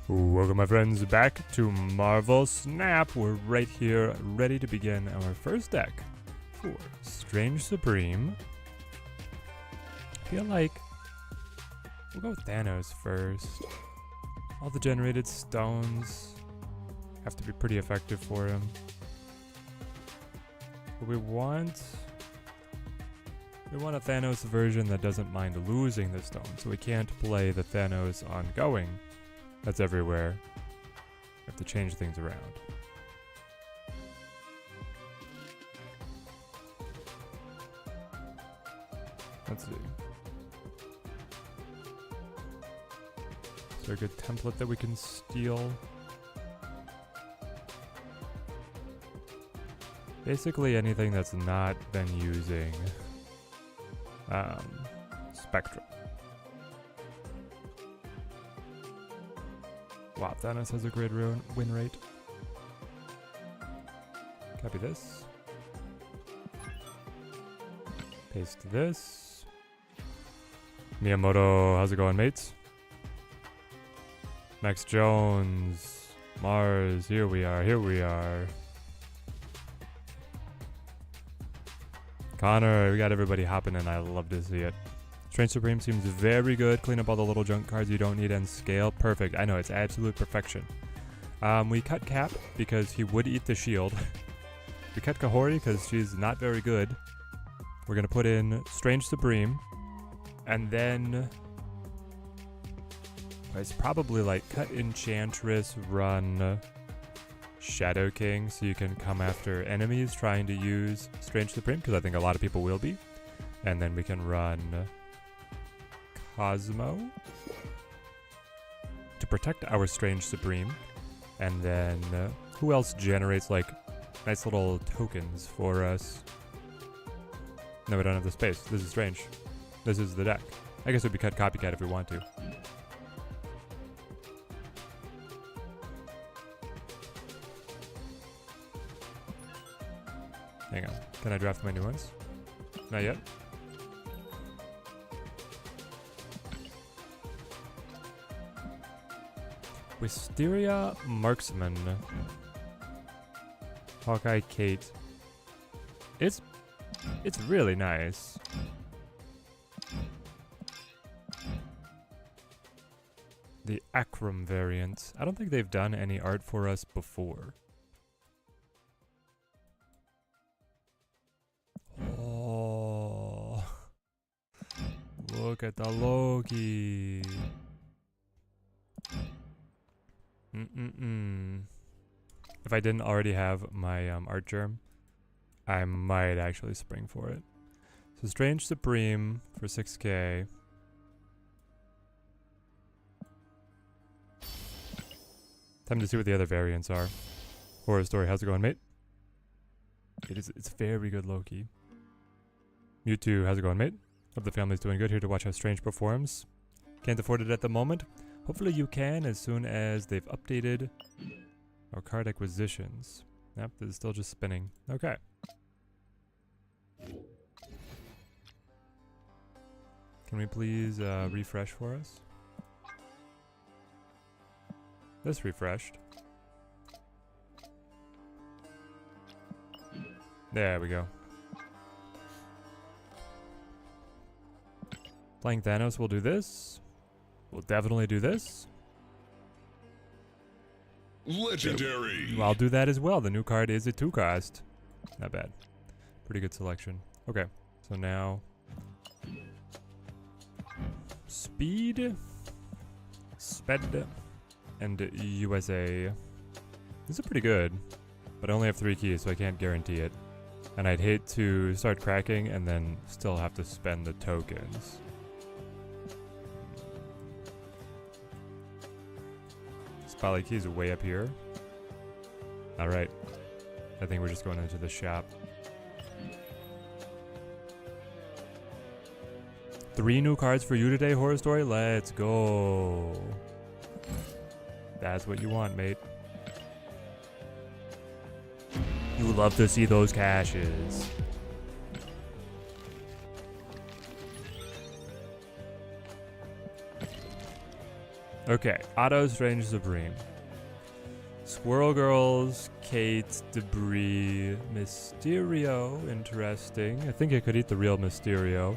Welcome, my friends, back to Marvel Snap. We're right here, ready to begin our first deck for Strange Supreme. I feel like we'll go with Thanos first. All the generated stones have to be pretty effective for him. But we want a Thanos version that doesn't mind losing the stone, so we can't play the Thanos ongoing. That's everywhere. We have to change things around. Let's see. Is there a good template that we can steal? Basically anything that's not been using Spectrum. Wow, Thanos has a great win rate. Copy this. Paste this. Miyamoto, how's it going, mates? Max Jones. Mars, here we are. Connor, we got everybody hopping in. I love to see it. Strange Supreme seems very good. Clean up all the little junk cards you don't need and scale. Perfect. I know, it's absolute perfection. We cut Cap because he would eat the shield. We cut Kahori because she's not very good. We're going to put in Strange Supreme. And then it's probably like cut Enchantress, run Shadow King so you can come after enemies trying to use Strange Supreme, because I think a lot of people will be. And then we can run Cosmo to protect our Strange Supreme. And then who else generates like nice little tokens for us? No, we don't have the space. This is strange. This is the deck. I guess we cut Copycat if we want to. Hang on. Can I draft my new ones? Not yet. Wisteria Marksman. Hawkeye Kate. It's really nice. The Akram variant. I don't think they've done any art for us before. Oh, look at the Loki. If I didn't already have my art germ, I might actually spring for it. So Strange Supreme for 6k. Time to see what the other variants are. Horror Story, how's it going, mate? It's very good Loki. Mewtwo, how's it going, mate? Hope the family's doing good. Here to watch how Strange performs. Can't afford it at the moment. Hopefully you can as soon as they've updated our card acquisitions. Yep, this is still just spinning. Okay. Can we please refresh for us? This refreshed. There we go. Playing Thanos will do this. We'll definitely do this. Legendary. Well, I'll do that as well. The new card is a 2-cost. Not bad. Pretty good selection. Okay, so now Speed, Sped, and USA. These are pretty good, but I only have 3 keys, so I can't guarantee it. And I'd hate to start cracking and then still have to spend the tokens. Spotlight key is way up here. Alright. I think we're just going into the shop. 3 new cards for you today, Horror Story. Let's go. That's what you want, mate. You love to see those caches. Okay, Auto Strange Supreme. Squirrel Girls, Kate, Debris, Mysterio, interesting. I think I could eat the real Mysterio.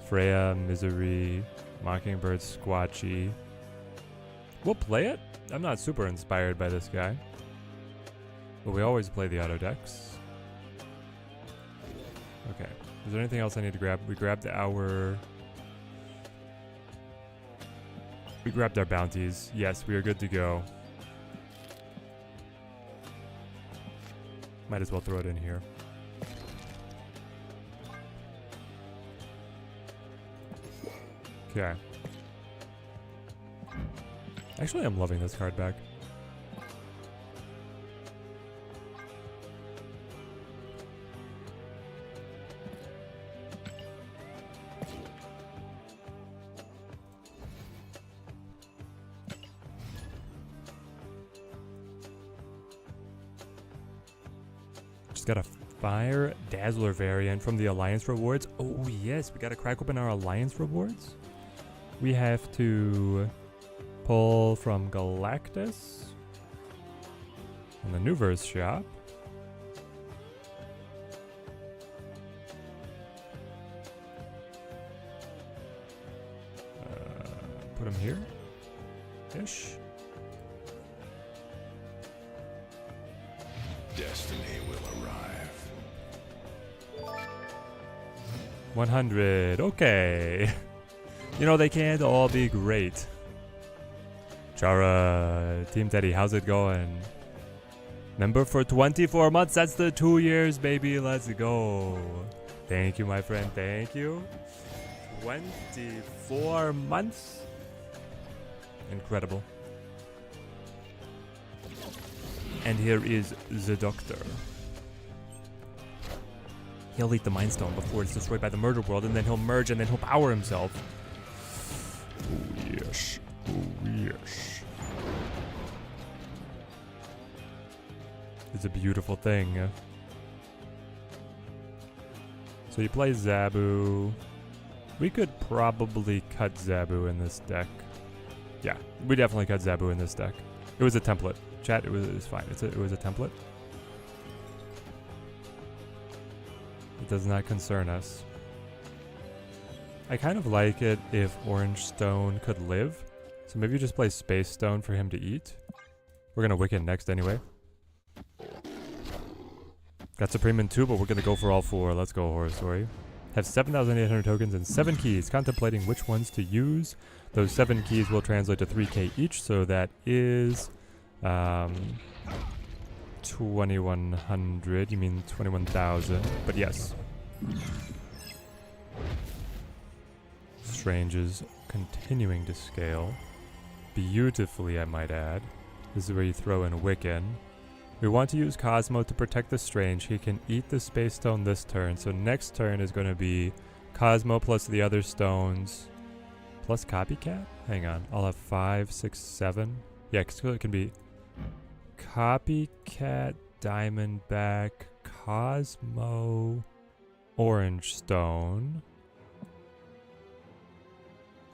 Freya, Misery, Mockingbird, Squatchy. We'll play it. I'm not super inspired by this guy. But we always play the auto decks. Okay. Is there anything else I need to grab? We grabbed our... We grabbed our bounties. Yes, we are good to go. Might as well throw it in here. Okay. Actually, I'm loving this card back. Just got a Fire Dazzler variant from the Alliance rewards. Oh yes, we gotta crack open our Alliance rewards. We have to pull from Galactus in the Nuverse shop. Put him here ish. Destiny will arrive. 100. Okay. You know, they can't all be great. Chara, Team Teddy, how's it going? Member for 24 months. That's the 2 years, baby. Let's go. Thank you, my friend. Thank you. 24 months. Incredible. And here is the Doctor. He'll eat the Mind Stone before it's destroyed by the Murder World, and then he'll merge, and then he'll power himself. Oh yes. Oh yes. It's a beautiful thing. So you play Zabu. We could probably cut Zabu in this deck. Yeah, we definitely cut Zabu in this deck. It was a template. Chat, it was fine. It was a template. It does not concern us. I kind of like it if Orange Stone could live. So maybe you just play Space Stone for him to eat. We're going to Wicked next anyway. Got Supreme in 2, but we're going to go for all 4. Let's go, Horror Story. Have 7,800 tokens and 7 keys. Contemplating which ones to use. Those 7 keys will translate to 3k each, so that is 2,100. You mean 21,000, but yes. Strange is continuing to scale. Beautifully, I might add. This is where you throw in Wiccan. We want to use Cosmo to protect the Strange. He can eat the Space Stone this turn, so next turn is going to be Cosmo plus the other stones plus Copycat? Hang on, I'll have 5, 6, 7. Yeah, so it can be Copycat, Diamondback, Cosmo, Orange Stone,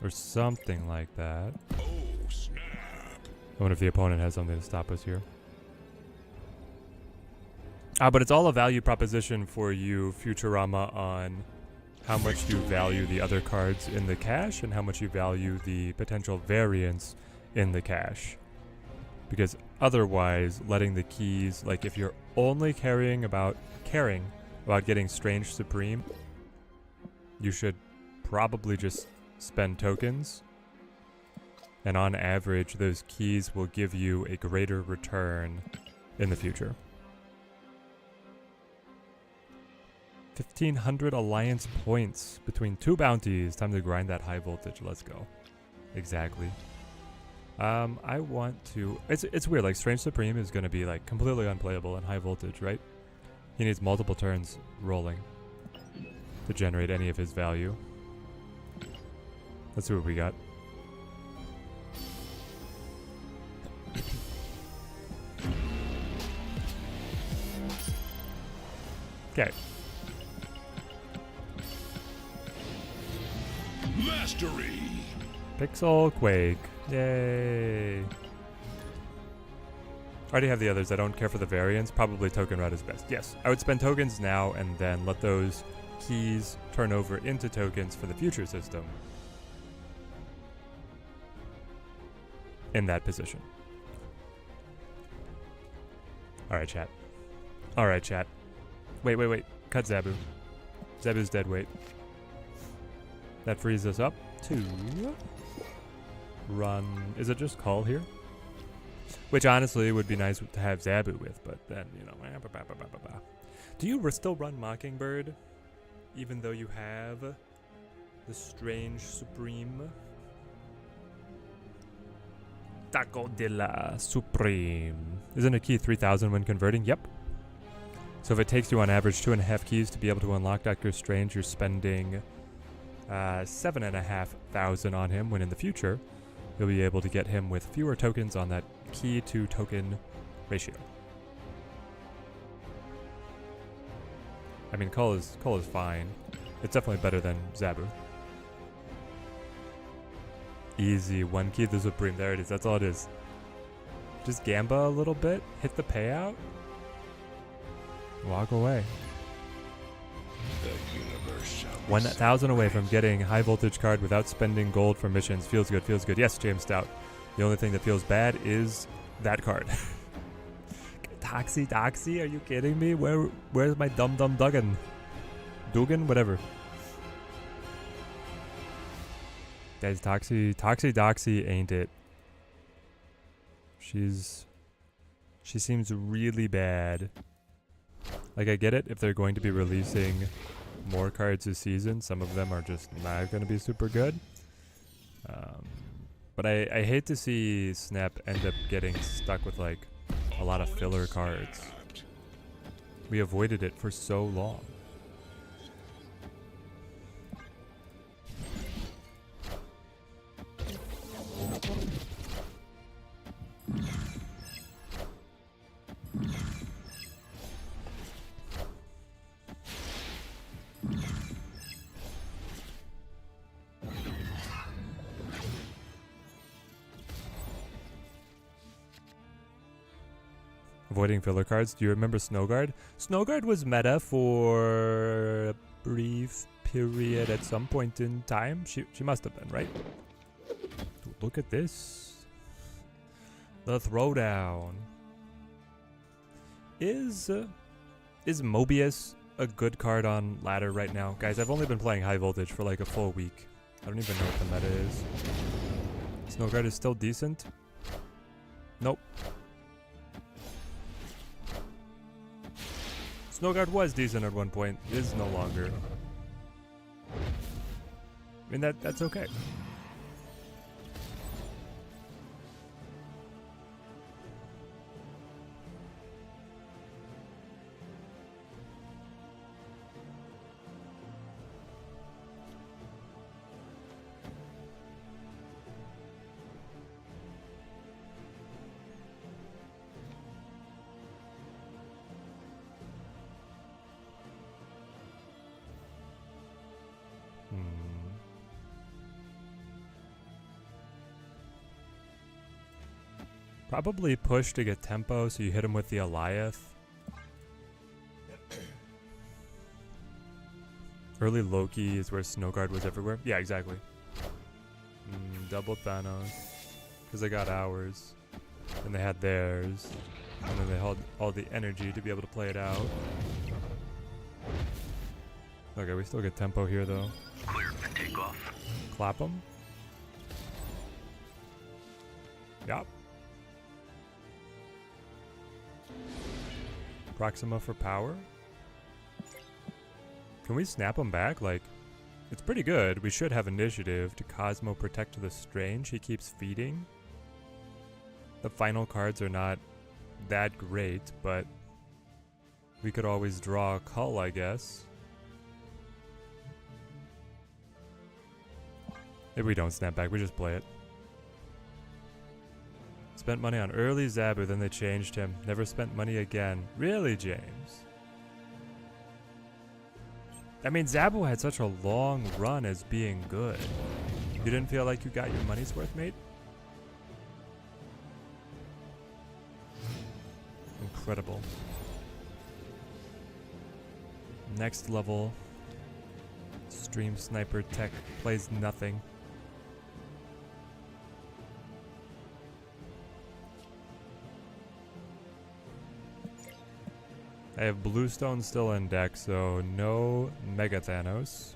or something like that. Oh, snap. I wonder if the opponent has something to stop us here. But it's all a value proposition for you, Futurama, on how much you value the other cards in the cache and how much you value the potential variance in the cache. Because otherwise, letting the keys, like if you're only caring about getting Strange Supreme, you should probably just spend tokens. And on average, those keys will give you a greater return in the future. 1,500 Alliance points between 2 bounties. Time to grind that high voltage. Let's go. Exactly. I want to... It's weird. Like, Strange Supreme is going to be, like, completely unplayable in high voltage, right? He needs multiple turns rolling to generate any of his value. Let's see what we got. Okay. Mastery. Pixel Quake. Yay. I already have the others. I don't care for the variants. Probably token route is best. Yes, I would spend tokens now and then let those keys turn over into tokens for the future system. In that position. Alright, chat. Alright, chat. Wait. Cut Zabu. Zabu's dead weight. That frees us up to run. Is it just Call here? Which honestly would be nice to have Zabu with, but then, you know. Do you still run Mockingbird? Even though you have the Strange Supreme? Taco de la Supreme. Isn't a key 3,000 when converting? Yep. So if it takes you on average 2.5 keys to be able to unlock Dr. Strange, you're spending 7,500 on him, when in the future, you'll be able to get him with fewer tokens on that key to token ratio. I mean, Cull is fine. It's definitely better than Zabu. Easy, 1 key the Supreme. There it is. That's all it is. Just Gamba a little bit. Hit the payout. Walk away. The universe shall be 1,000 away from getting high voltage card without spending gold for missions. Feels good, feels good. Yes, James Stout. The only thing that feels bad is that card. Doxy, are you kidding me? Where's my dum Duggan? Dugan? Whatever. Guys, Doxy ain't it. She seems really bad. Like, I get it if they're going to be releasing more cards this season. Some of them are just not going to be super good. But I hate to see Snap end up getting stuck with, like, a lot of filler cards. We avoided it for so long. Avoiding filler cards. Do you remember Snowguard? Snowguard was meta for a brief period at some point in time. She must have been, right? Dude, look at this. The throwdown. Is Mobius a good card on ladder right now? Guys, I've only been playing high voltage for like a full week. I don't even know what the meta is. Snowguard is still decent? Nope. Snowguard was decent at one point, is no longer. I mean, that's okay. Probably push to get tempo, so you hit him with the Eliath. Early Loki is where Snowguard was everywhere. Yeah, exactly. Double Thanos. Because they got ours. And they had theirs. And then they held all the energy to be able to play it out. Okay, we still get tempo here, though. Clear for takeoff. Clap them. Yup. Proxima for power. Can we snap him back? Like, it's pretty good. We should have initiative to Cosmo Protect the Strange. He keeps feeding. The final cards are not that great, but we could always draw a Cull, I guess. Maybe we don't snap back, we just play it. Spent money on early Zabu, then they changed him. Never spent money again. Really, James? I mean, Zabu had such a long run as being good. You didn't feel like you got your money's worth, mate? incredible. Next level. Stream Sniper Tech plays nothing. I have Bluestone still in deck, so no Mega Thanos.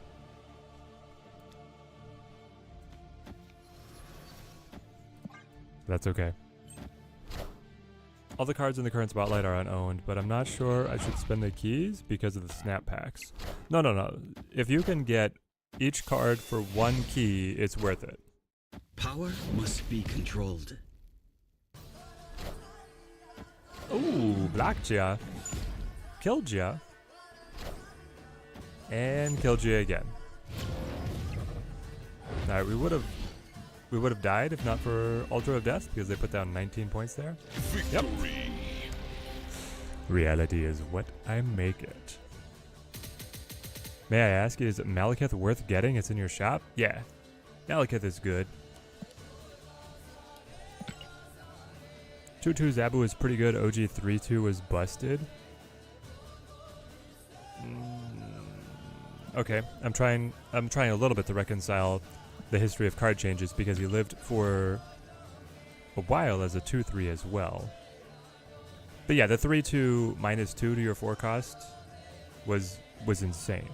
That's okay. All the cards in the current spotlight are unowned, but I'm not sure I should spend the keys because of the snap packs. No. If you can get each card for 1 key, it's worth it. Power must be controlled. Ooh, blocked ya. Killed ya. And killed ya again. Alright, we would have died if not for Ultra of Death because they put down 19 points there. Yep. Reality is what I make it. May I ask, is Malekith worth getting? It's in your shop? Yeah. Malekith is good. 2-2 Zabu is pretty good. OG 3-2 was busted. Okay, I'm trying a little bit to reconcile the history of card changes because he lived for a while as a 2-3 as well. But yeah, the 3-2 -2 to your 4 cost was insane.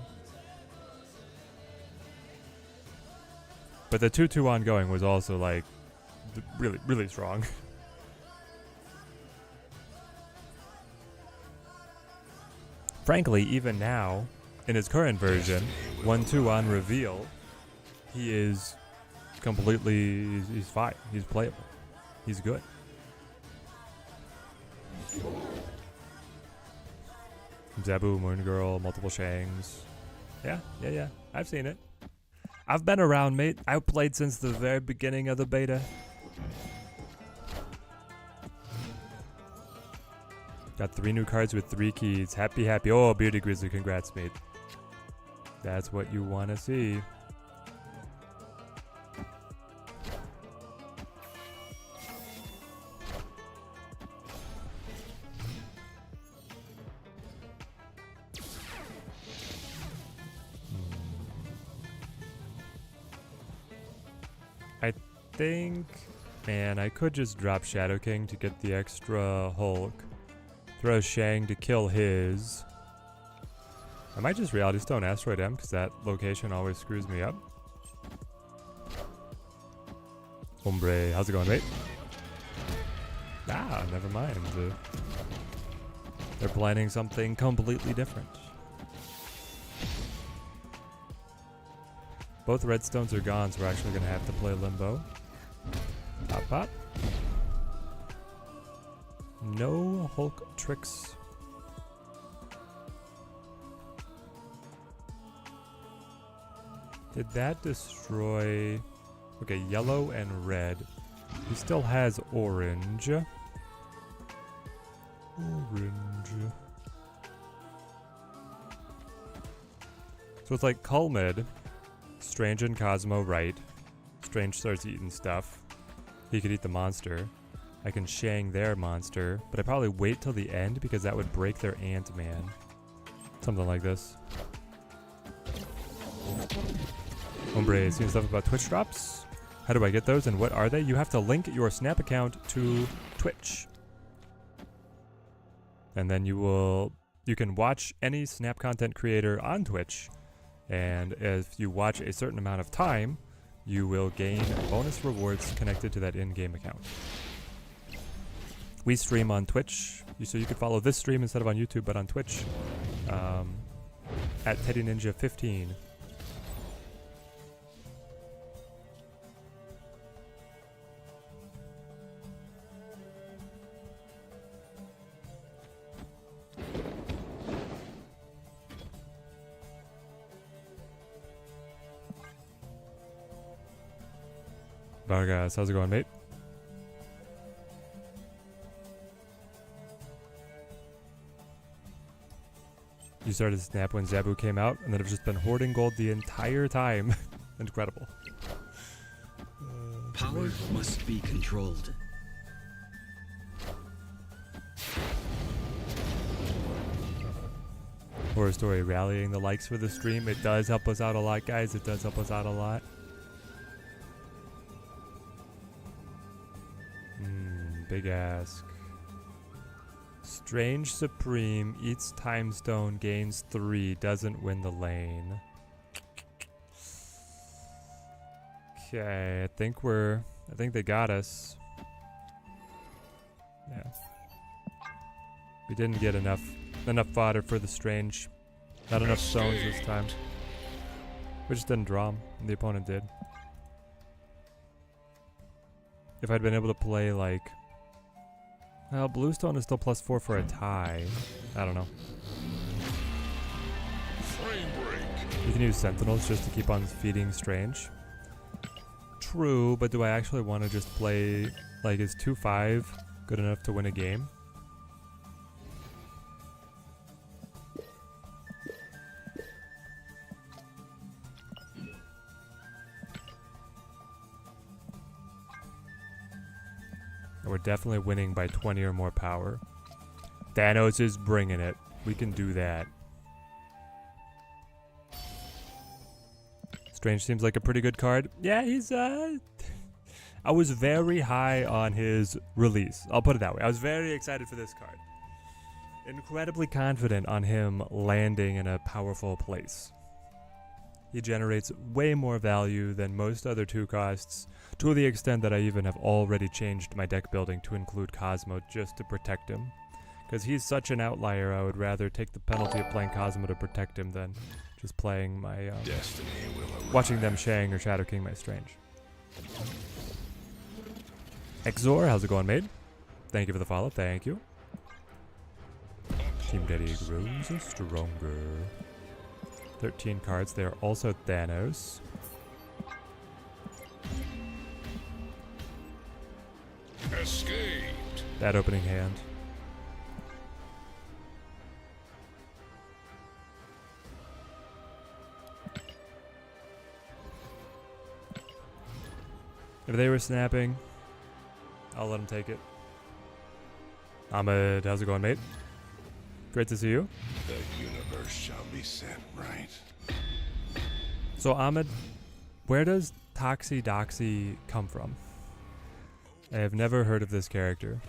But the 2-2 ongoing was also like really strong. Frankly, even now, in his current version, 1-2 on reveal, he is completely, he's fine. He's playable. He's good. Zabu, Moon Girl, multiple Shangs. Yeah. I've seen it. I've been around, mate. I've played since the very beginning of the beta. Got 3 new cards with 3 keys. Happy. Oh, Bearded Grizzly, congrats, mate. That's what you want to see. I think, man, I could just drop Shadow King to get the extra Hulk. Throw Shang to kill his. I might just Reality Stone Asteroid M because that location always screws me up. Hombre, how's it going, mate? Ah, never mind. They're planning something completely different. Both redstones are gone, so we're actually going to have to play Limbo. Pop. No Hulk tricks. Did that destroy... Okay, yellow and red. He still has orange. So it's like Kulmid, Strange and Cosmo right. Strange starts eating stuff. He could eat the monster. I can Shang their monster, but I probably wait till the end because that would break their Ant-Man. Something like this. Hombre, seeing stuff about Twitch drops. How do I get those and what are they? You have to link your Snap account to Twitch. And then you can watch any Snap content creator on Twitch. And if you watch a certain amount of time, you will gain bonus rewards connected to that in-game account. We stream on Twitch, so you could follow this stream instead of on YouTube, but on Twitch at Teddy Ninja 15. Vargas, how's it going, mate? You started Snap when Zabu came out, and then have just been hoarding gold the entire time. Incredible. Power must be controlled. Horror Story rallying the likes for the stream. It does help us out a lot, guys. It does help us out a lot. Big ask. Strange Supreme eats Time Stone, gains 3, doesn't win the lane. Okay, I think they got us. Yeah. We didn't get enough fodder for the Strange. Not enough stones this time. We just didn't draw 'em, and the opponent did. If I'd been able to play like... Well, Bluestone is still +4 for a tie. I don't know. Frame break. You can use Sentinels just to keep on feeding Strange. True, but do I actually want to just play... Like, is 2-5 good enough to win a game? We're definitely winning by 20 or more power. Thanos is bringing it. We can do that. Strange seems like a pretty good card. Yeah, he's I was very high on his release. I'll put it that way. I was very excited for this card. Incredibly confident on him landing in a powerful place. He generates way more value than most other 2 costs, to the extent that I even have already changed my deck building to include Cosmo just to protect him. Because he's such an outlier, I would rather take the penalty of playing Cosmo to protect him than just playing my, Destiny will arrive. watching them Shang or Shadow King my Strange. Exor, how's it going, mate? Thank you for the follow, thank you. Team Daddy grows stronger. 13 cards. They are also Thanos. Escaped. That opening hand. If they were snapping, I'll let them take it. Ahmed, how's it going, mate? Great to see you. The universe shall be set right. So Ahmed, where does Toxie Doxie come from? I have never heard of this character.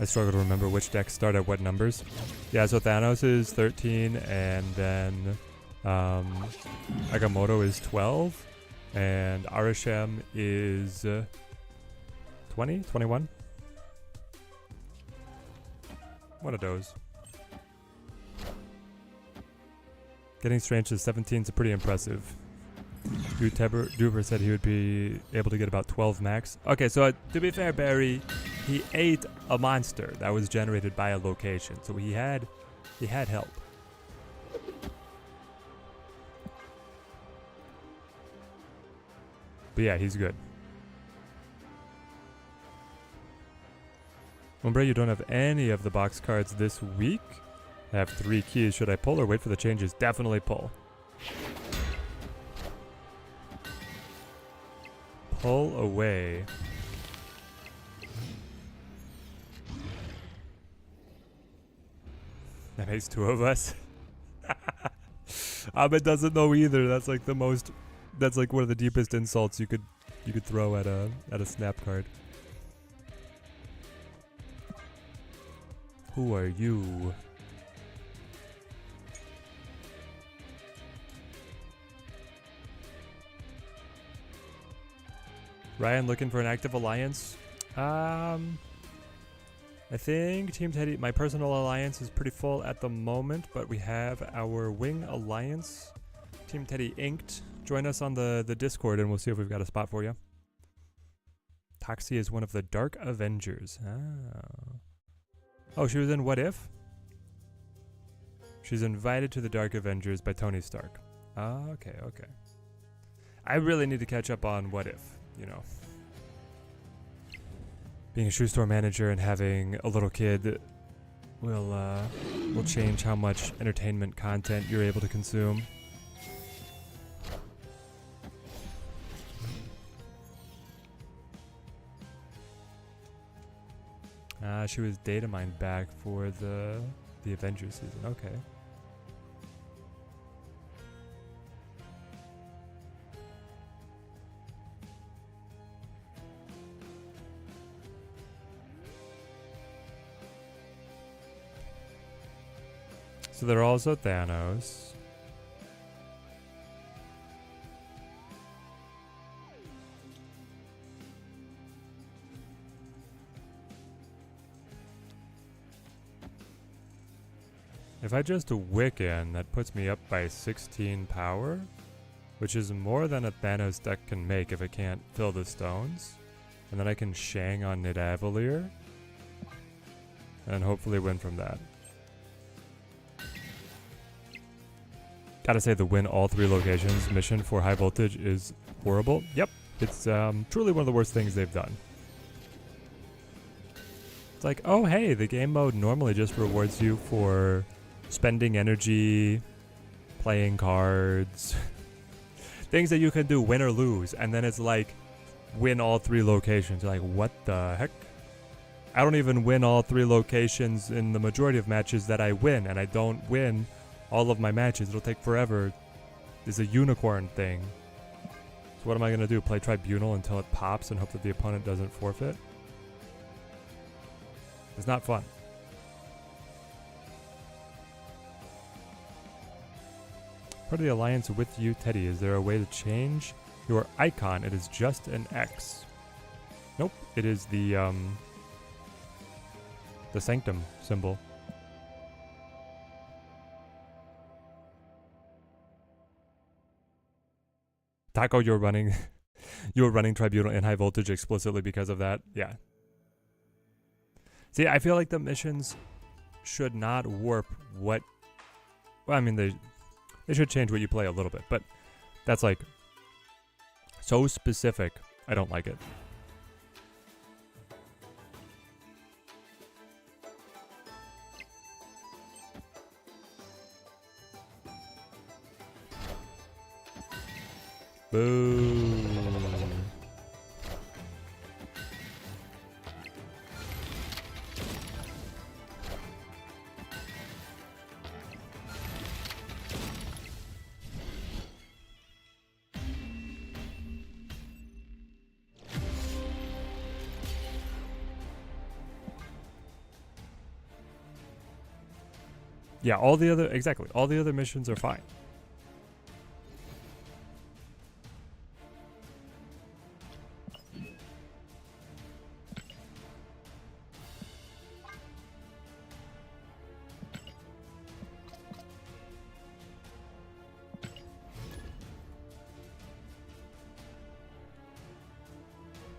I struggle to remember which decks start at what numbers. Yeah, so Thanos is 13, and then Agamotto is 12, and Arishem is 20, 21? One of those. Getting Strange to 17 is pretty impressive. Duper said he would be able to get about 12 max. Okay, so to be fair, Barry, he ate a monster that was generated by a location, so he had help. But yeah, he's good. Umbre, you don't have any of the box cards this week. I have 3 keys. Should I pull or wait for the changes? Definitely pull. Pull away. That makes 2 of us. Ahmed doesn't know either. That's like the most. That's like one of the deepest insults you could throw at a snap card. Who are you? Ryan looking for an active alliance? I think Team Teddy, my personal alliance is pretty full at the moment, but we have our Wing Alliance, Team Teddy Inked. Join us on the Discord and we'll see if we've got a spot for you. Toxie is one of the Dark Avengers. Oh, she was in What If? She's invited to the Dark Avengers by Tony Stark. Okay. I really need to catch up on What If, you know. Being a shoe store manager and having a little kid will change how much entertainment content you're able to consume. She was data mined back for the Avengers season. Okay. So they're also Thanos. If I just Wiccan, that puts me up by 16 power, which is more than a Thanos deck can make if it can't fill the stones. And then I can Shang on Nidavellir, and hopefully win from that. Gotta say the win all 3 locations mission for high voltage is horrible. Yep, it's truly one of the worst things they've done. It's like, oh hey, the game mode normally just rewards you for spending energy, playing cards, things that you can do win or lose, and then it's like win all 3 locations. You're like, what the heck? I don't even win all 3 locations in the majority of matches that I win, and I don't win all of my matches. It'll take forever. It's a unicorn thing. So what am I gonna do? Play Tribunal until it pops and hope that the opponent doesn't forfeit? It's not fun. Part of the alliance with you, Teddy. Is there a way to change your icon? It is just an X. Nope. It is the Sanctum symbol. Taco, you're running Tribunal in high voltage explicitly because of that. Yeah. See, I feel like the missions should not warp what. Well, I mean, they should change what you play a little bit, but that's like so specific. I don't like it. Boo. Yeah, all the other missions are fine.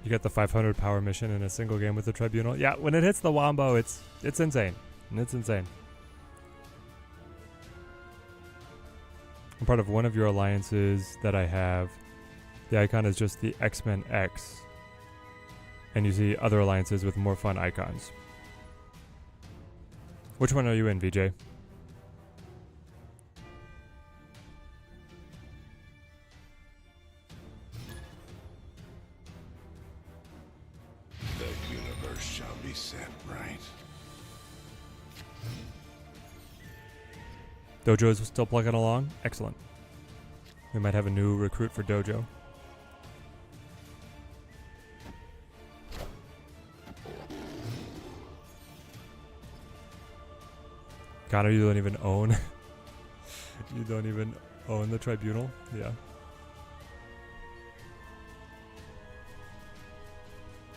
You get the 500 power mission in a single game with the Tribunal. Yeah, when it hits the wombo, it's insane. It's insane. I'm part of one of your alliances that I have. The icon is just the X-Men X. And you see other alliances with more fun icons. Which one are you in, VJ? The universe shall be set right. Dojo is still plugging along. Excellent. We might have a new recruit for Dojo. Connor, you don't even own. You don't even own the Tribunal. Yeah.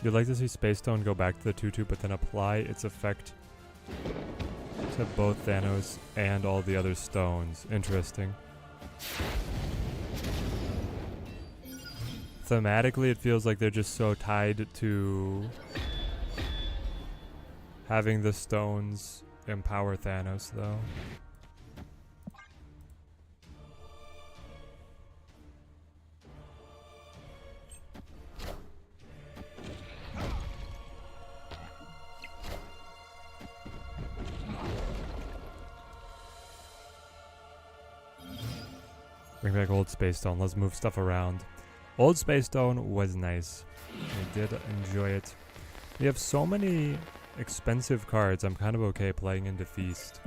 You'd like to see Space Stone go back to the 2/2, but then apply its effect to both Thanos and all the other stones. Interesting. Thematically, it feels like they're just so tied to having the stones empower Thanos, though. Bring back old Space Stone. Let's move stuff around. Old Space Stone was nice. I did enjoy it. We have so many expensive cards, I'm kind of okay playing into Feast.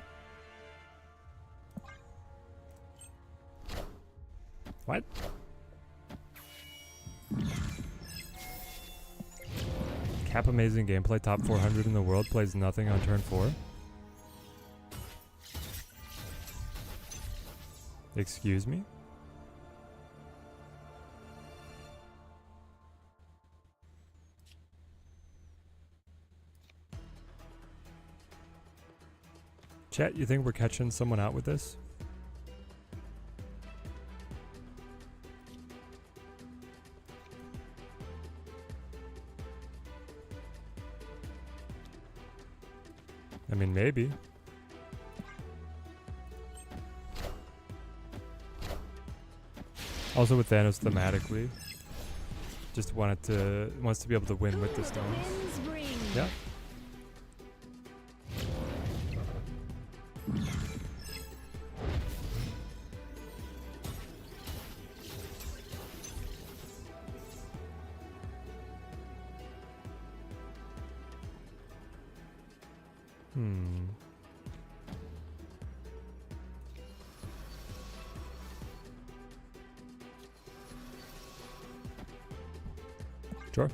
What? Cap amazing gameplay, top 400 in the world, plays nothing on turn 4. Excuse me? Chat, you think we're catching someone out with this? I mean, maybe. Also with Thanos thematically, just wants to be able to win with the stones. Yeah. Sure.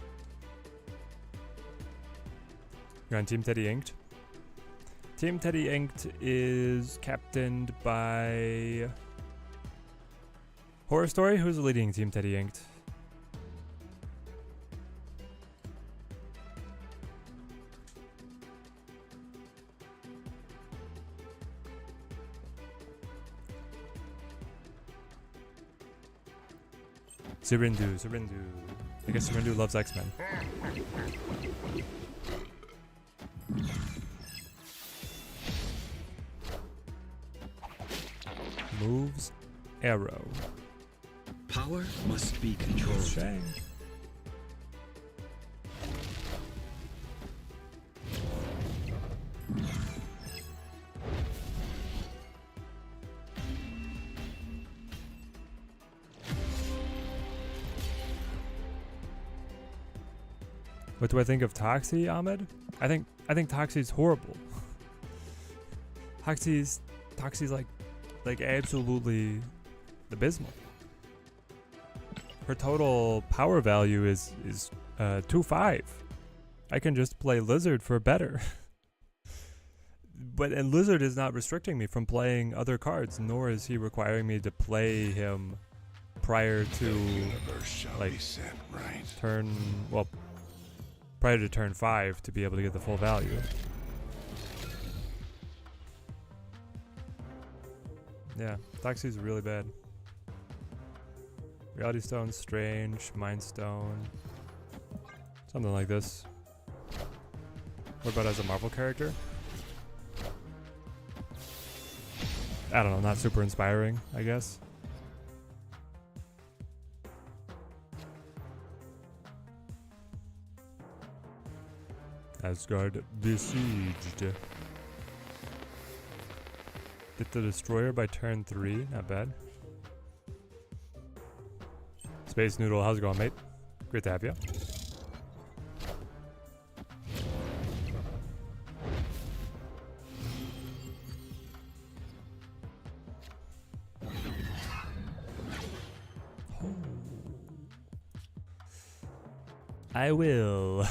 You're on Team Teddy Inked. Team Teddy Inked is captained by Horror Story. Who's leading Team Teddy Inked? Surindu. I guess Surindu loves X-Men. Moves Arrow. Power must be controlled. Shang. What do I think of Toxie, Ahmed? I think Toxie's horrible. Toxie's like absolutely abysmal. Her total power value is 2-5. I can just play Lizard for better. And Lizard is not restricting me from playing other cards, nor is he requiring me to play him prior to like prior to turn 5 to be able to get the full value. Yeah, Toxie's really bad. Reality Stone, Strange, Mind Stone. Something like this. What about as a Marvel character? I don't know, not super inspiring, I guess. Asgard besieged. Get the Destroyer by turn 3, not bad. Space Noodle, how's it going, mate? Great to have you. I will.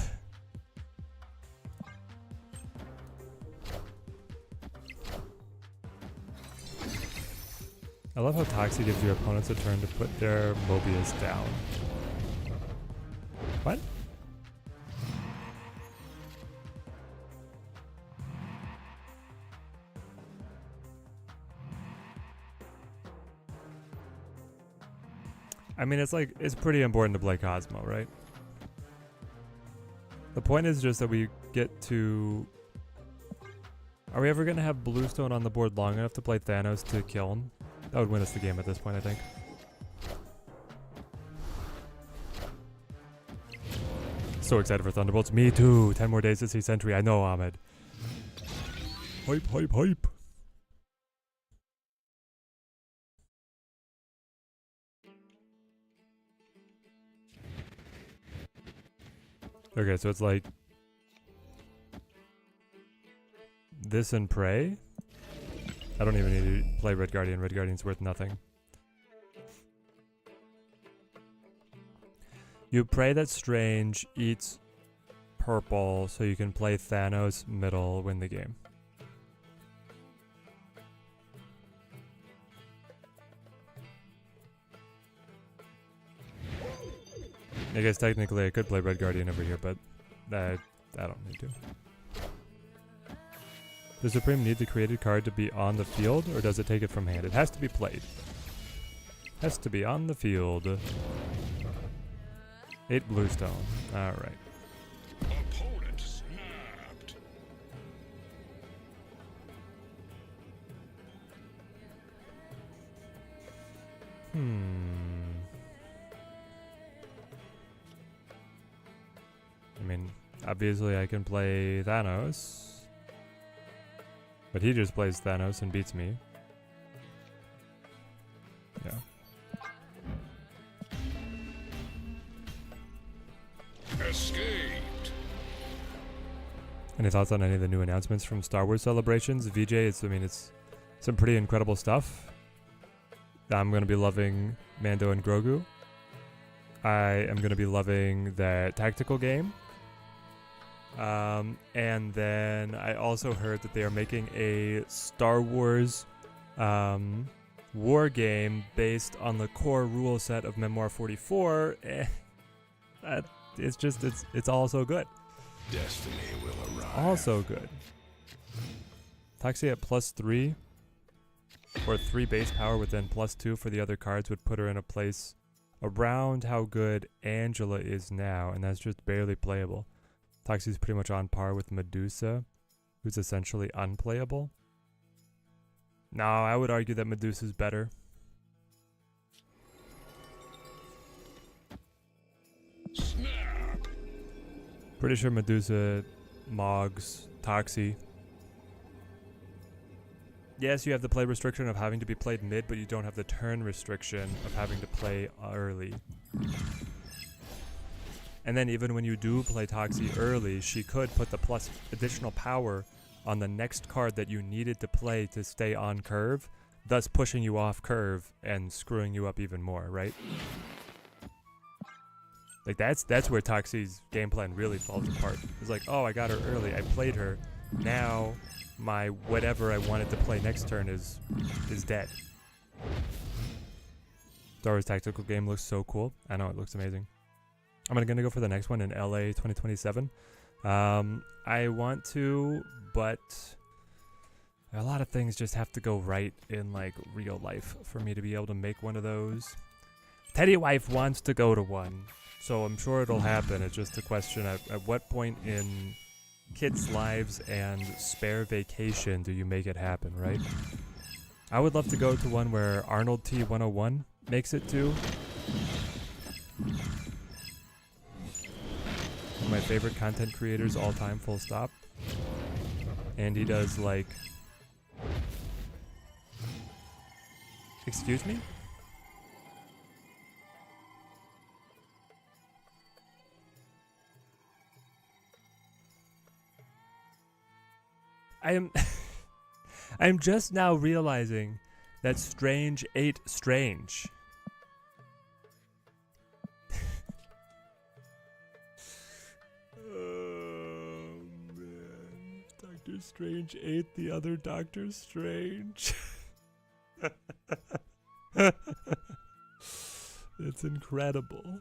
I love how Toxie gives your opponents a turn to put their Mobius down. What? I mean, it's pretty important to play Cosmo, right? The point is just that we get to... Are we ever going to have Bluestone on the board long enough to play Thanos to kill him? That would win us the game at this point, I think. So excited for Thunderbolts. Me too. 10 more days to see Sentry. I know, Ahmed. Hype, hype, hype. Okay, so it's like this and pray. I don't even need to play Red Guardian. Red Guardian's worth nothing. You pray that Strange eats purple so you can play Thanos middle, win the game. I guess technically I could play Red Guardian over here, but I don't need to. Does Supreme need the created card to be on the field, or does it take it from hand? It has to be played. Has to be on the field. 8 bluestone. Alright. Opponent snapped. I mean, obviously I can play Thanos. But he just plays Thanos and beats me. Yeah. Escaped. Any thoughts on any of the new announcements from Star Wars Celebrations? VJ, it's some pretty incredible stuff. I'm going to be loving Mando and Grogu. I am going to be loving the tactical game. And then I also heard that they are making a Star Wars war game based on the core rule set of Memoir 44. It's all so good. Destiny will arrive. Also good. Taxi at +3 or 3 base power with then +2 for the other cards would put her in a place around how good Angela is now, and that's just barely playable. Toxie's pretty much on par with Medusa, who's essentially unplayable. No, I would argue that Medusa's better. Snap. Pretty sure Medusa mogs Toxie. Yes, you have the play restriction of having to be played mid, but you don't have the turn restriction of having to play early. And then even when you do play Toxie early, she could put the plus additional power on the next card that you needed to play to stay on curve, thus pushing you off curve and screwing you up even more, right? Like that's where Toxie's game plan really falls apart. It's like, oh, I got her early, I played her, now my whatever I wanted to play next turn is dead. Star Wars tactical game looks so cool. I know, it looks amazing. I'm gonna go for the next one in LA 2027. I want to, but a lot of things just have to go right in like real life for me to be able to make one of those. Teddy wife wants to go to one, so I'm sure it'll happen. It's just a question at what point in kids' lives and spare vacation do you make it happen, right? I would love to go to one where Arnold T101 makes it to. One of my favorite content creators all time, full stop. And he does like... Excuse me? I'm just now realizing that Strange ate Strange. Oh man. Doctor Strange ate the other Doctor Strange. It's incredible.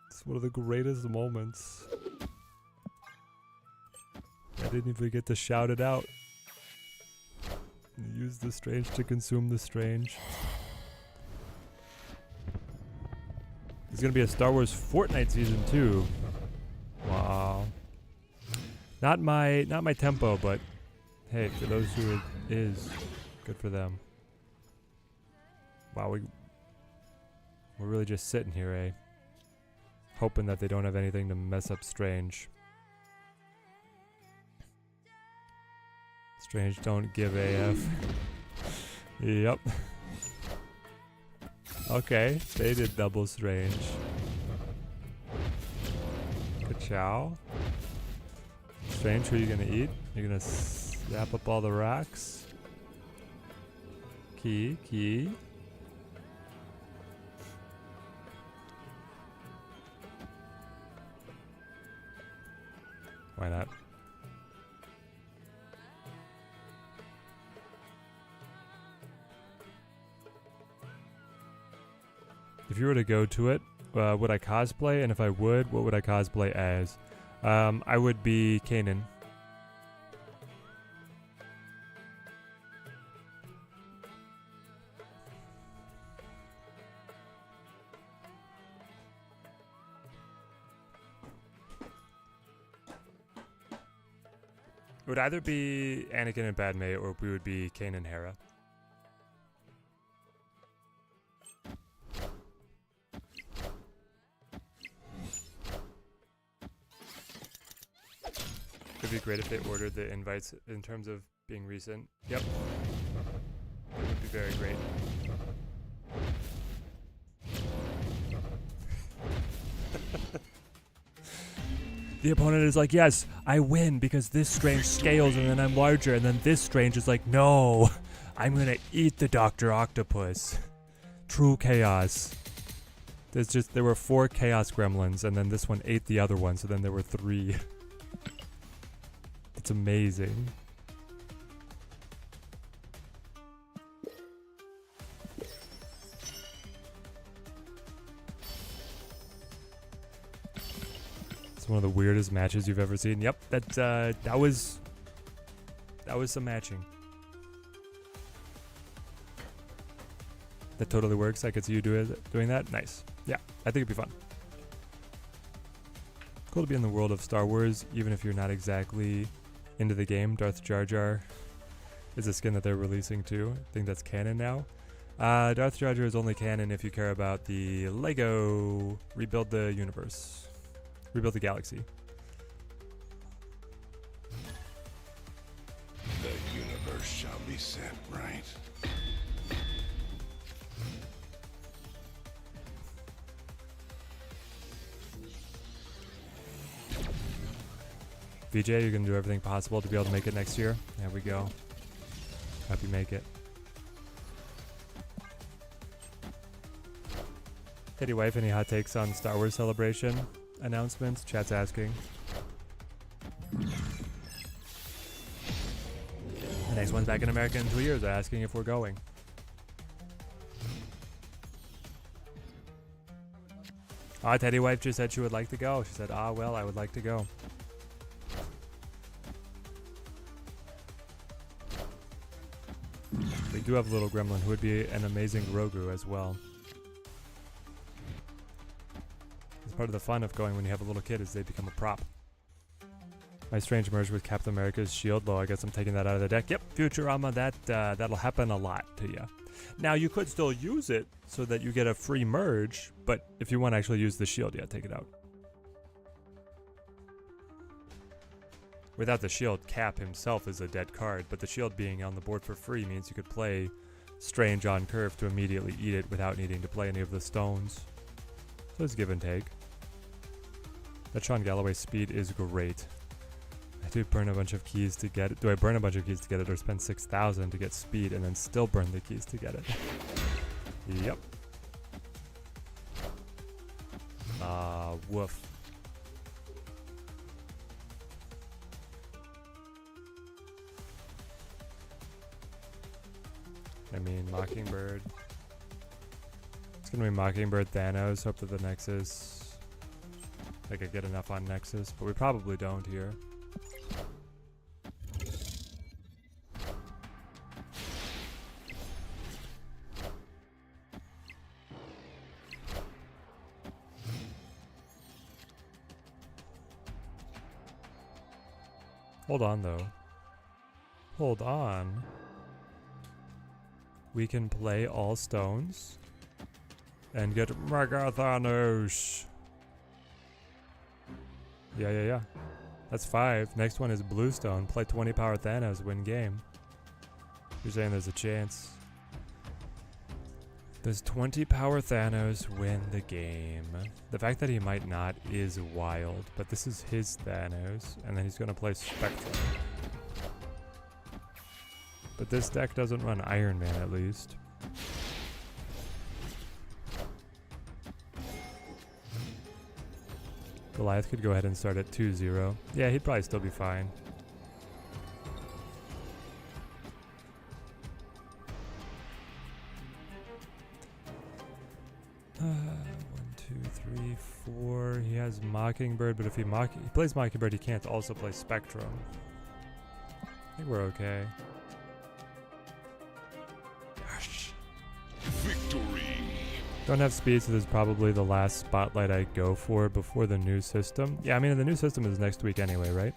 It's one of the greatest moments. I didn't even get to shout it out. Use the Strange to consume the Strange. There's gonna be a Star Wars Fortnite season 2. Wow. Not my tempo, but hey, for those who it is, good for them. Wow, we're really just sitting here, eh? Hoping that they don't have anything to mess up Strange. Strange don't give AF. Yep. Okay, they did double Strange. Ka-chow. Strange, who are you gonna eat? You're gonna Zap up all the rocks. Key. Why not? If you were to go to it, would I cosplay? And if I would, what would I cosplay as? I would be Kanan. It would either be Anakin and Padme, or we would be Kanan and Hera. It'd be great if they ordered the invites in terms of being recent. Yep. It would be very great. The opponent is like, yes, I win because this strange scales and then I'm larger, and then this strange is like, no, I'm gonna eat the Dr. Octopus. True chaos. There were 4 chaos gremlins, and then this one ate the other one, so then there were 3. It's amazing. It's one of the weirdest matches you've ever seen. Yep, that was some matching. That totally works. I could see you doing that. Nice. Yeah, I think it'd be fun. Cool to be in the world of Star Wars, even if you're not exactly into the game. Darth Jar Jar is a skin that they're releasing too. I think that's canon now. Darth Jar Jar is only canon if you care about the Lego Rebuild the Universe. Rebuild the Galaxy. The universe shall be set right. VJ, you're going to do everything possible to be able to make it next year. There we go. Hope you make it. Teddy Wife, any hot takes on Star Wars Celebration announcements? Chat's asking. The next one's back in America in 2 years, asking if we're going. Teddy Wife just said she would like to go. She said, well, I would like to go. We do have a little gremlin who would be an amazing Grogu as well. It's part of the fun of going when you have a little kid is they become a prop. My strange merge with Captain America's shield low. I guess I'm taking that out of the deck. Yep, Futurama, that'll happen a lot to you. Now you could still use it so that you get a free merge, but if you want to actually use the shield, yeah, take it out. Without the shield, Cap himself is a dead card, but the shield being on the board for free means you could play Strange on curve to immediately eat it without needing to play any of the stones. So it's give and take. That Sean Galloway speed is great. I do burn a bunch of keys to get it. Do I burn a bunch of keys to get it, or spend 6,000 to get speed and then still burn the keys to get it? Yep. Woof. I mean, Mockingbird. It's gonna be Mockingbird, Thanos. Hope that the Nexus. I could get enough on Nexus, but we probably don't here. Hold on, though. Hold on. We can play all stones and get Mega Thanos. Yeah. That's 5. Next one is blue stone. Play 20 power Thanos, win game. You're saying there's a chance. Does 20 power Thanos win the game? The fact that he might not is wild, but this is his Thanos, and then he's gonna play Spectrum. But this deck doesn't run Iron Man, at least. Goliath could go ahead and start at 2-0. Yeah, he'd probably still be fine. One, two, three, four. He has Mockingbird, but if he plays Mockingbird, he can't also play Spectrum. I think we're okay. Victory. Don't have speed, so this is probably the last spotlight I go for before the new system. Yeah, I mean, the new system is next week anyway, right?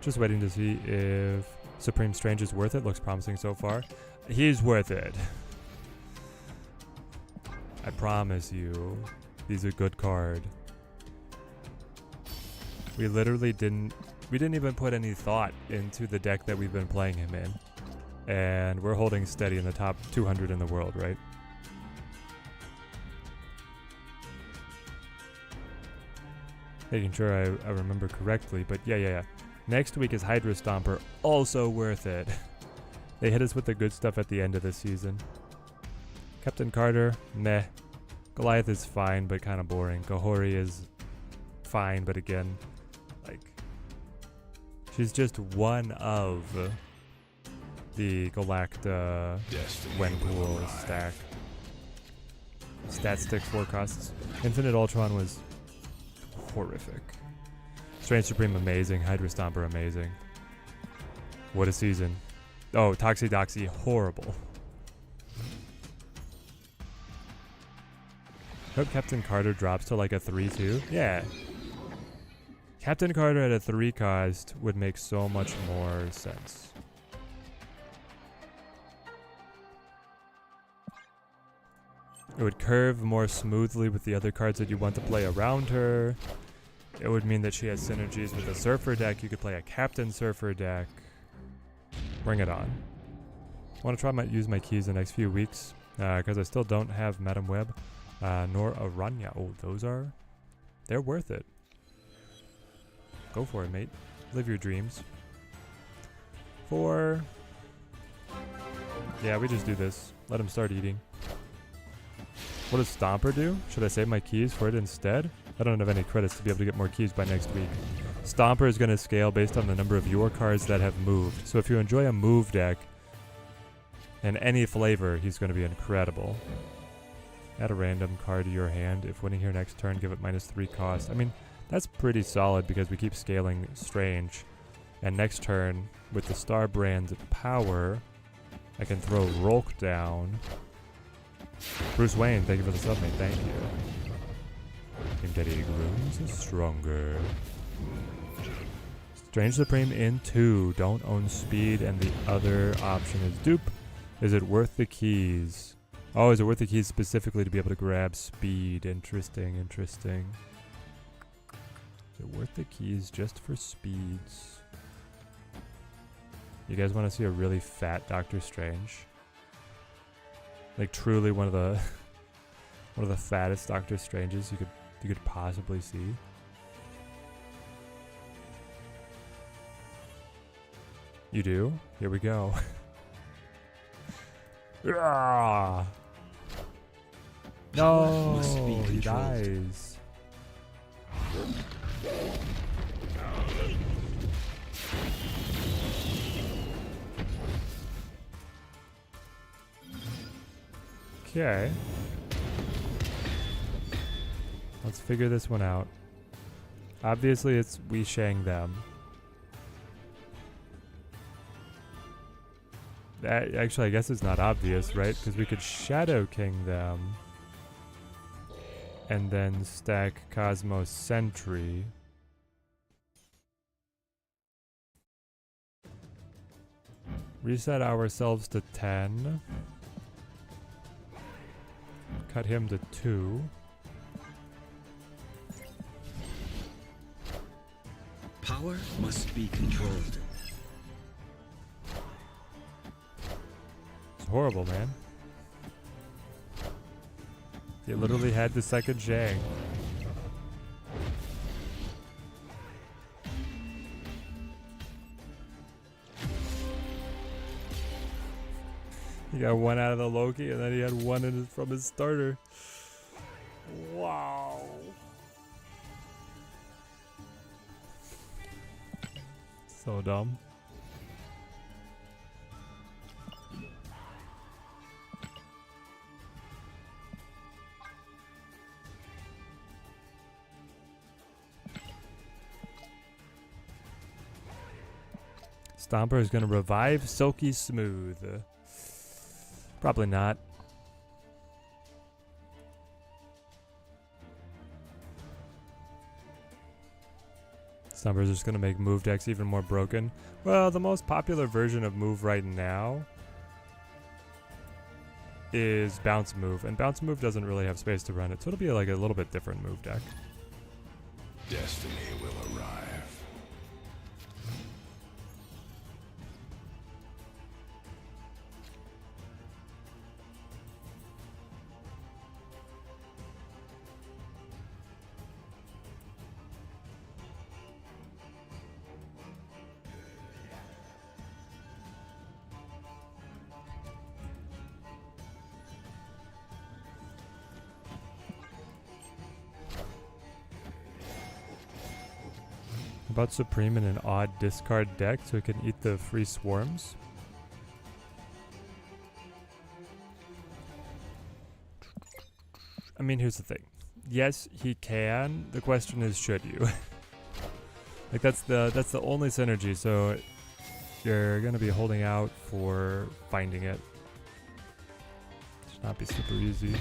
Just waiting to see if Supreme Strange is worth it. Looks promising so far. He's worth it. I promise you. He's a good card. We literally didn't even put any thought into the deck that we've been playing him in. And we're holding steady in the top 200 in the world, right? Making sure I remember correctly, but yeah. Next week is Hydra Stomper, also worth it. They hit us with the good stuff at the end of the season. Captain Carter, meh. Goliath is fine, but kind of boring. Gohori is fine, but again, like, she's just one of the Galacta Wenpool stack. Stat stick forecasts. Infinite Ultron was horrific. Strange Supreme amazing. Hydra Stomper amazing. What a season. Oh, Toxidoxy horrible. Hope Captain Carter drops to like a 3-2. Yeah. Captain Carter at a 3 cost would make so much more sense. It would curve more smoothly with the other cards that you want to play around her. It would mean that she has synergies with a Surfer deck. You could play a Captain Surfer deck. Bring it on. I want to try use my keys the next few weeks because I still don't have Madam Web nor Aranya. Oh, they're worth it. Go for it, mate. Live your dreams. 4. Yeah, we just do this. Let him start eating. What does Stomper do? Should I save my keys for it instead? I don't have any credits to be able to get more keys by next week. Stomper is going to scale based on the number of your cards that have moved. So if you enjoy a move deck in any flavor, he's going to be incredible. Add a random card to your hand. If winning here next turn, give it -3 cost. I mean, that's pretty solid because we keep scaling Strange. And next turn, with the Star Brand power, I can throw Rolk down. Bruce Wayne, thank you for the sub, mate. Thank you. Team Daddy Grooms is stronger. Strange Supreme in 2. Don't own speed, and the other option is dupe. Is it worth the keys? Oh, is it worth the keys specifically to be able to grab speed? Interesting. Is it worth the keys just for speeds? You guys want to see a really fat Doctor Strange? Like truly one of the fattest Doctor Stranges you could possibly see. You do? Here we go. No, he dies. Okay. Let's figure this one out. Obviously, it's we Shang them. That, actually, I guess it's not obvious, right? Because we could Shadow King them. And then stack Cosmos Sentry. Reset ourselves to 10. Cut him to 2. Power must be controlled. It's horrible, man. They literally had the second Shang. He got one out of the Loki, and then he had one from his starter. Wow. So dumb. Stomper is going to revive Silky Smooth. Probably not. Stomper is just going to make move decks even more broken. Well, the most popular version of move right now is bounce move, and bounce move doesn't really have space to run it, so it'll be like a little bit different move deck. Destiny will arrive. About Supreme in an odd discard deck so it can eat the free swarms. I mean, here's the thing. Yes, he can. The question is, should you? Like that's the only synergy. So you're gonna be holding out for finding it. Should not be super easy.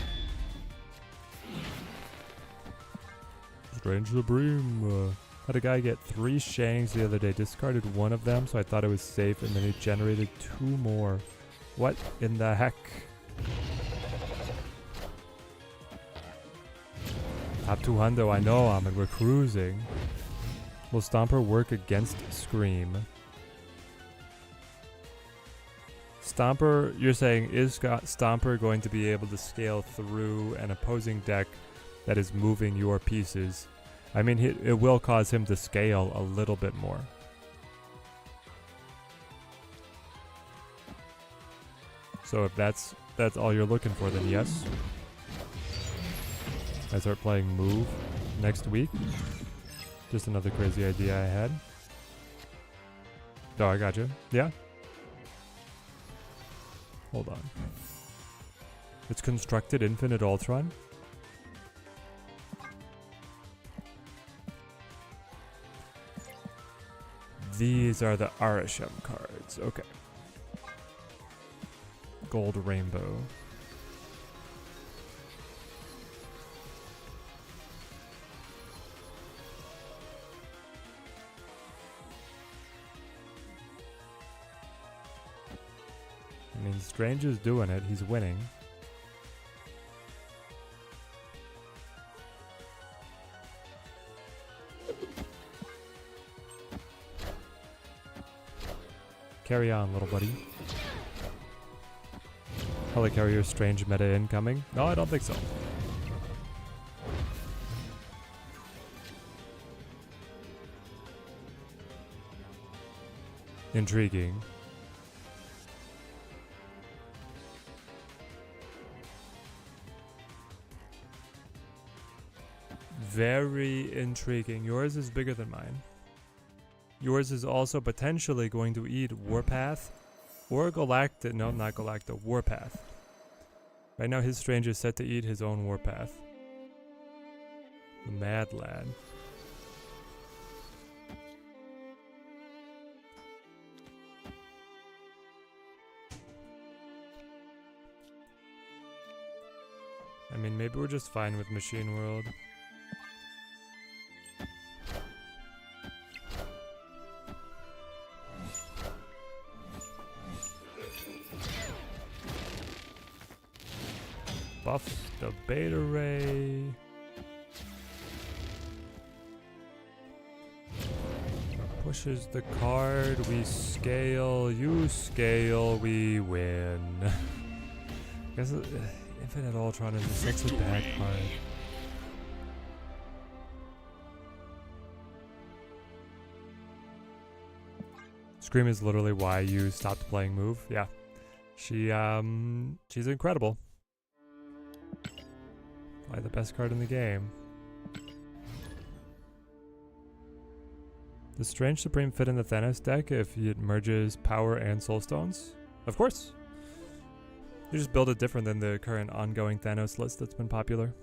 Strange Supreme. Had a guy get 3 Shangs the other day, discarded one of them, so I thought it was safe, and then he generated 2 more. What in the heck? Top 2 hundo, I know, Ahmed, we're cruising. Will Stomper work against Scream? Stomper, you're saying, is Stomper going to be able to scale through an opposing deck that is moving your pieces? I mean, it will cause him to scale a little bit more. So if that's all you're looking for, then yes. I start playing Move next week. Just another crazy idea I had. Oh, I got you. Yeah. Hold on. It's constructed Infinite Ultron. These are the Arishem cards. Okay. Gold Rainbow. I mean, Strange is doing it. He's winning. Carry on, little buddy. Helicarrier Strange meta incoming? No, I don't think so. Intriguing. Very intriguing. Yours is bigger than mine. Yours is also potentially going to eat Warpath or Galacta. No, not Galacta. Warpath. Right now his Strange is set to eat his own Warpath. The Mad Lad. I mean, maybe we're just fine with Machine World. Buff the Beta Ray. Pushes the card, we scale, you scale, we win. I guess Infinite Ultron is such a bad card. Scream is literally why you stopped playing Move. Yeah. She's incredible. Probably the best card in the game. Does Strange Supreme fit in the Thanos deck if it merges power and soul stones? Of course. You just build it different than the current ongoing Thanos list that's been popular.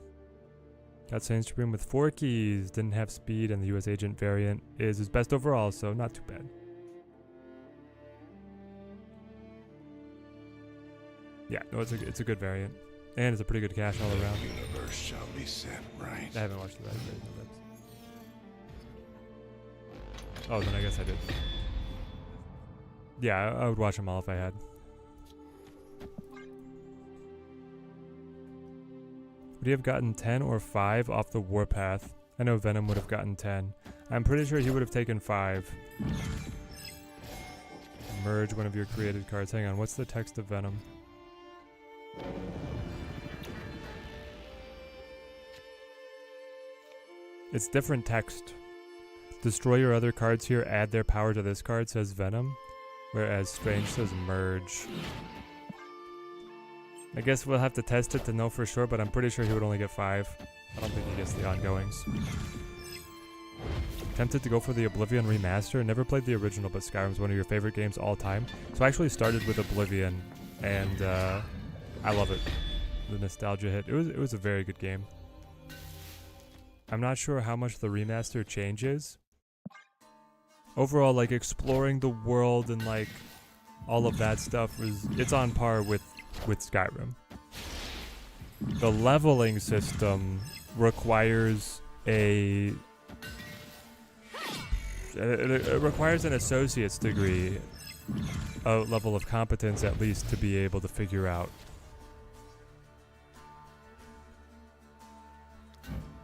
Got Strange Supreme with 4 keys, didn't have speed, and the US Agent variant is his best overall, so not too bad. Yeah, no, it's a good variant. And it's a pretty good cash all around. The universe shall be set right. I haven't watched the rest of it. Oh, then I guess I did. Yeah, I would watch them all if I had. Would he have gotten 10 or 5 off the Warpath? I know Venom would have gotten 10. I'm pretty sure he would have taken 5. Merge one of your created cards. Hang on, what's the text of Venom? It's different text. Destroy your other cards here, add their power to this card, says Venom. Whereas Strange says merge. I guess we'll have to test it to know for sure, but I'm pretty sure he would only get 5. I don't think he gets the ongoings. Tempted to go for the Oblivion remaster. Never played the original, but Skyrim's one of your favorite games all time. So I actually started with Oblivion, and I love it. The nostalgia hit. It was a very good game. I'm not sure how much the remaster changes. Overall, like exploring the world and like all of that stuff it's on par with Skyrim. The leveling system requires it requires an associate's degree, a level of competence at least, to be able to figure out.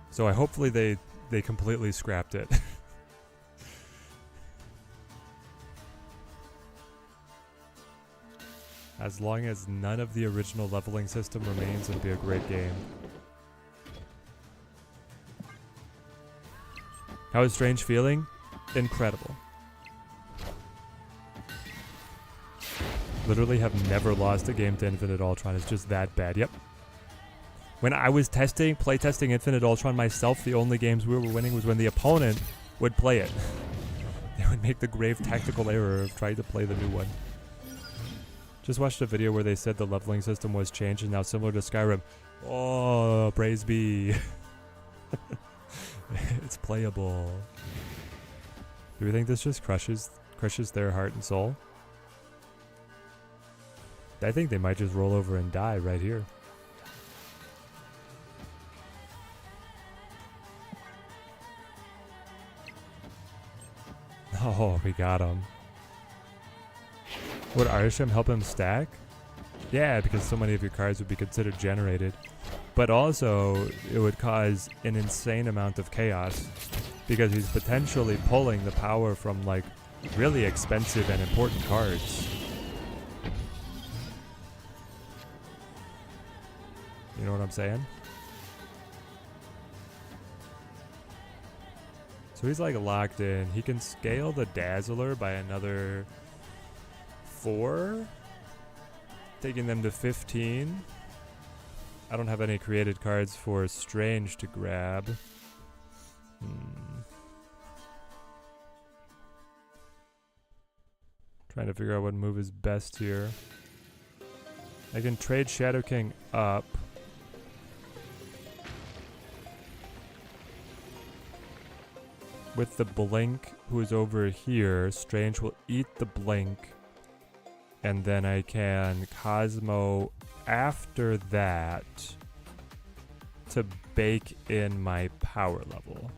So hopefully they completely scrapped it. As long as none of the original leveling system remains, it'll be a great game. How is Strange feeling? Incredible. Literally have never lost a game to Infinite Ultron. It's just that bad. Yep. When I was playtesting Infinite Ultron myself, the only games we were winning was when the opponent would play it. They would make the grave tactical error of trying to play the new one. Just watched a video where they said the leveling system was changed and now similar to Skyrim. Oh, praise be. It's playable. Do we think this just crushes their heart and soul? I think they might just roll over and die right here. Oh, we got him. Would Arishem help him stack? Yeah, because so many of your cards would be considered generated. But also, it would cause an insane amount of chaos, because he's potentially pulling the power from, like, really expensive and important cards. You know what I'm saying? So he's, like, locked in. He can scale the Dazzler by another 4, taking them to 15. I don't have any created cards for Strange to grab. Trying to figure out what move is best here. I can trade Shadow King up. With the Blink, who is over here, Strange will eat the Blink. And then I can Cosmo after that to bake in my power level.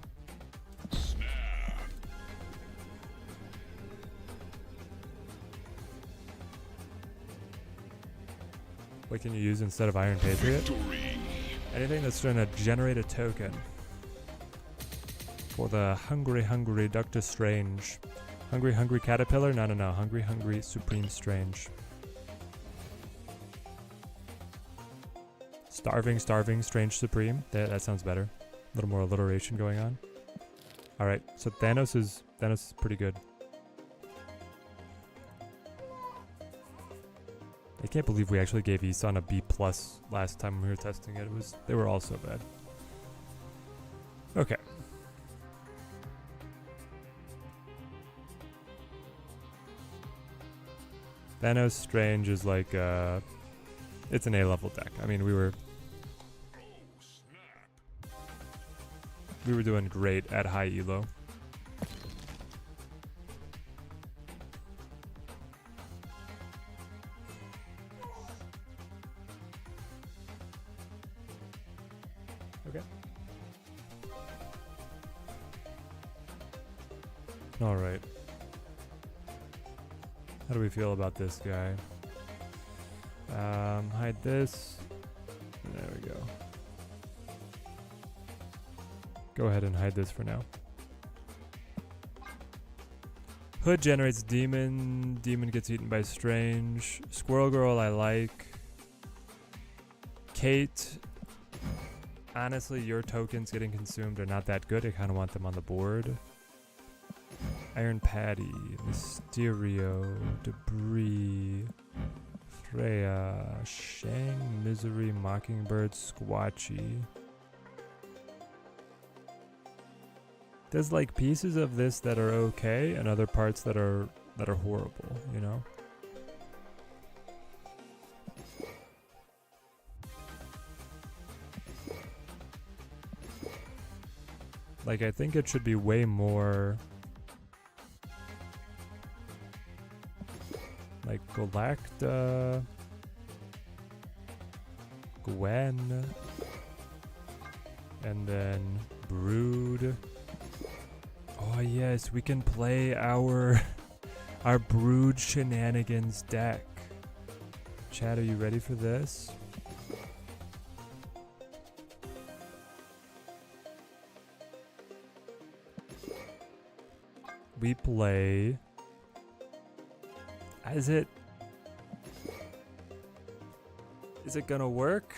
What can you use instead of Iron Patriot? Anything that's trying to generate a token. For the hungry Doctor Strange. Hungry Caterpillar? No. Hungry Supreme Strange. Starving Strange Supreme. That sounds better. A little more alliteration going on. Alright, so Thanos is pretty good. can't believe we actually gave Isan a B plus last time we were testing it. They were all so bad. Okay. Thanos Strange is like it's an A-level deck. I mean, we were doing great at high elo. Okay. All right. How do we feel about this guy? Hide this. There we go. Go ahead and hide this for now. Hood generates demon. Demon gets eaten by Strange. Squirrel Girl I like. Kate. Honestly, your tokens getting consumed are not that good. I kind of want them on the board. Iron Patty. Mysterio. Debris. Freya. Shang. Misery. Mockingbird. Squatchy. There's like pieces of this that are okay and other parts that are horrible, you know? Like I think it should be way more like Galacta, Gwen, and then Brood. Oh yes, we can play our Brood Shenanigans deck. Chad, are you ready for this? We play... Is it gonna work?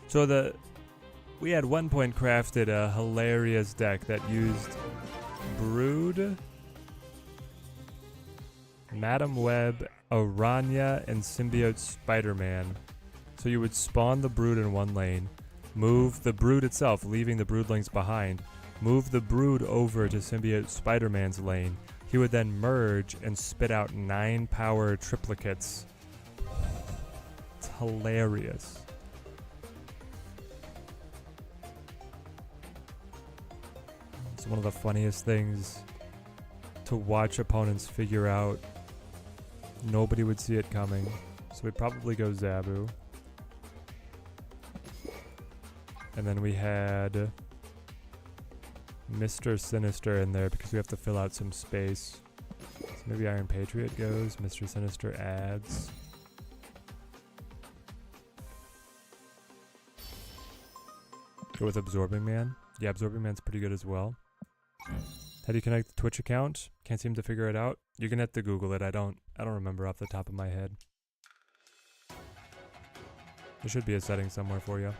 So we had one point crafted a hilarious deck that used Brood, Madam Web, Aranya, and Symbiote Spider-Man. So you would spawn the Brood in one lane, move the Brood itself, leaving the Broodlings behind, move the Brood over to Symbiote Spider-Man's lane. He would then merge and spit out 9 power triplicates. It's hilarious. It's one of the funniest things to watch opponents figure out. Nobody would see it coming. So we'd probably go Zabu. And then we had Mr. Sinister in there because we have to fill out some space. So maybe Iron Patriot goes, Mr. Sinister adds. Go with Absorbing Man. Yeah, Absorbing Man's pretty good as well. How do you connect the Twitch account? Can't seem to figure it out. You're gonna have to Google it. I don't remember off the top of my head. There should be a setting somewhere for you.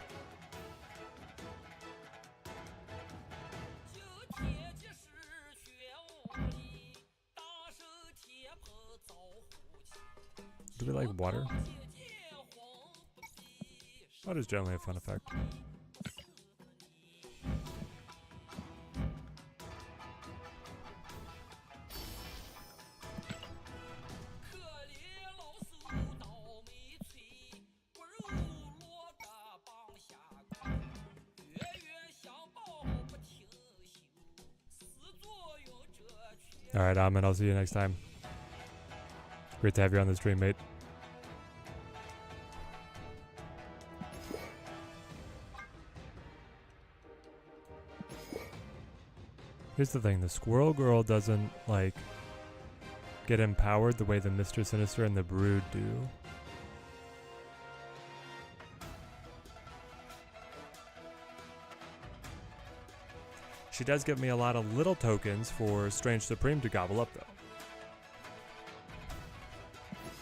Do we like water? Water's generally a fun effect. Alright, Amin, I'll see you next time. Great to have you on the stream, mate. Here's the thing, the Squirrel Girl doesn't, like, get empowered the way the Mr. Sinister and the Brood do. She does give me a lot of little tokens for Strange Supreme to gobble up, though.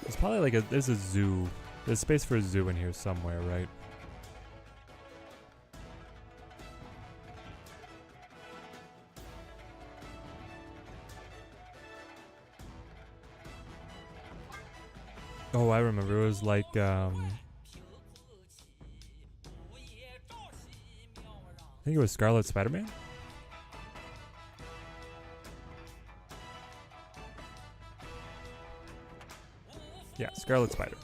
It's probably like there's a zoo. There's space for a zoo in here somewhere, right? Oh, I remember. It was like, I think it was Scarlet Spider-Man? Yeah, Scarlet Spider.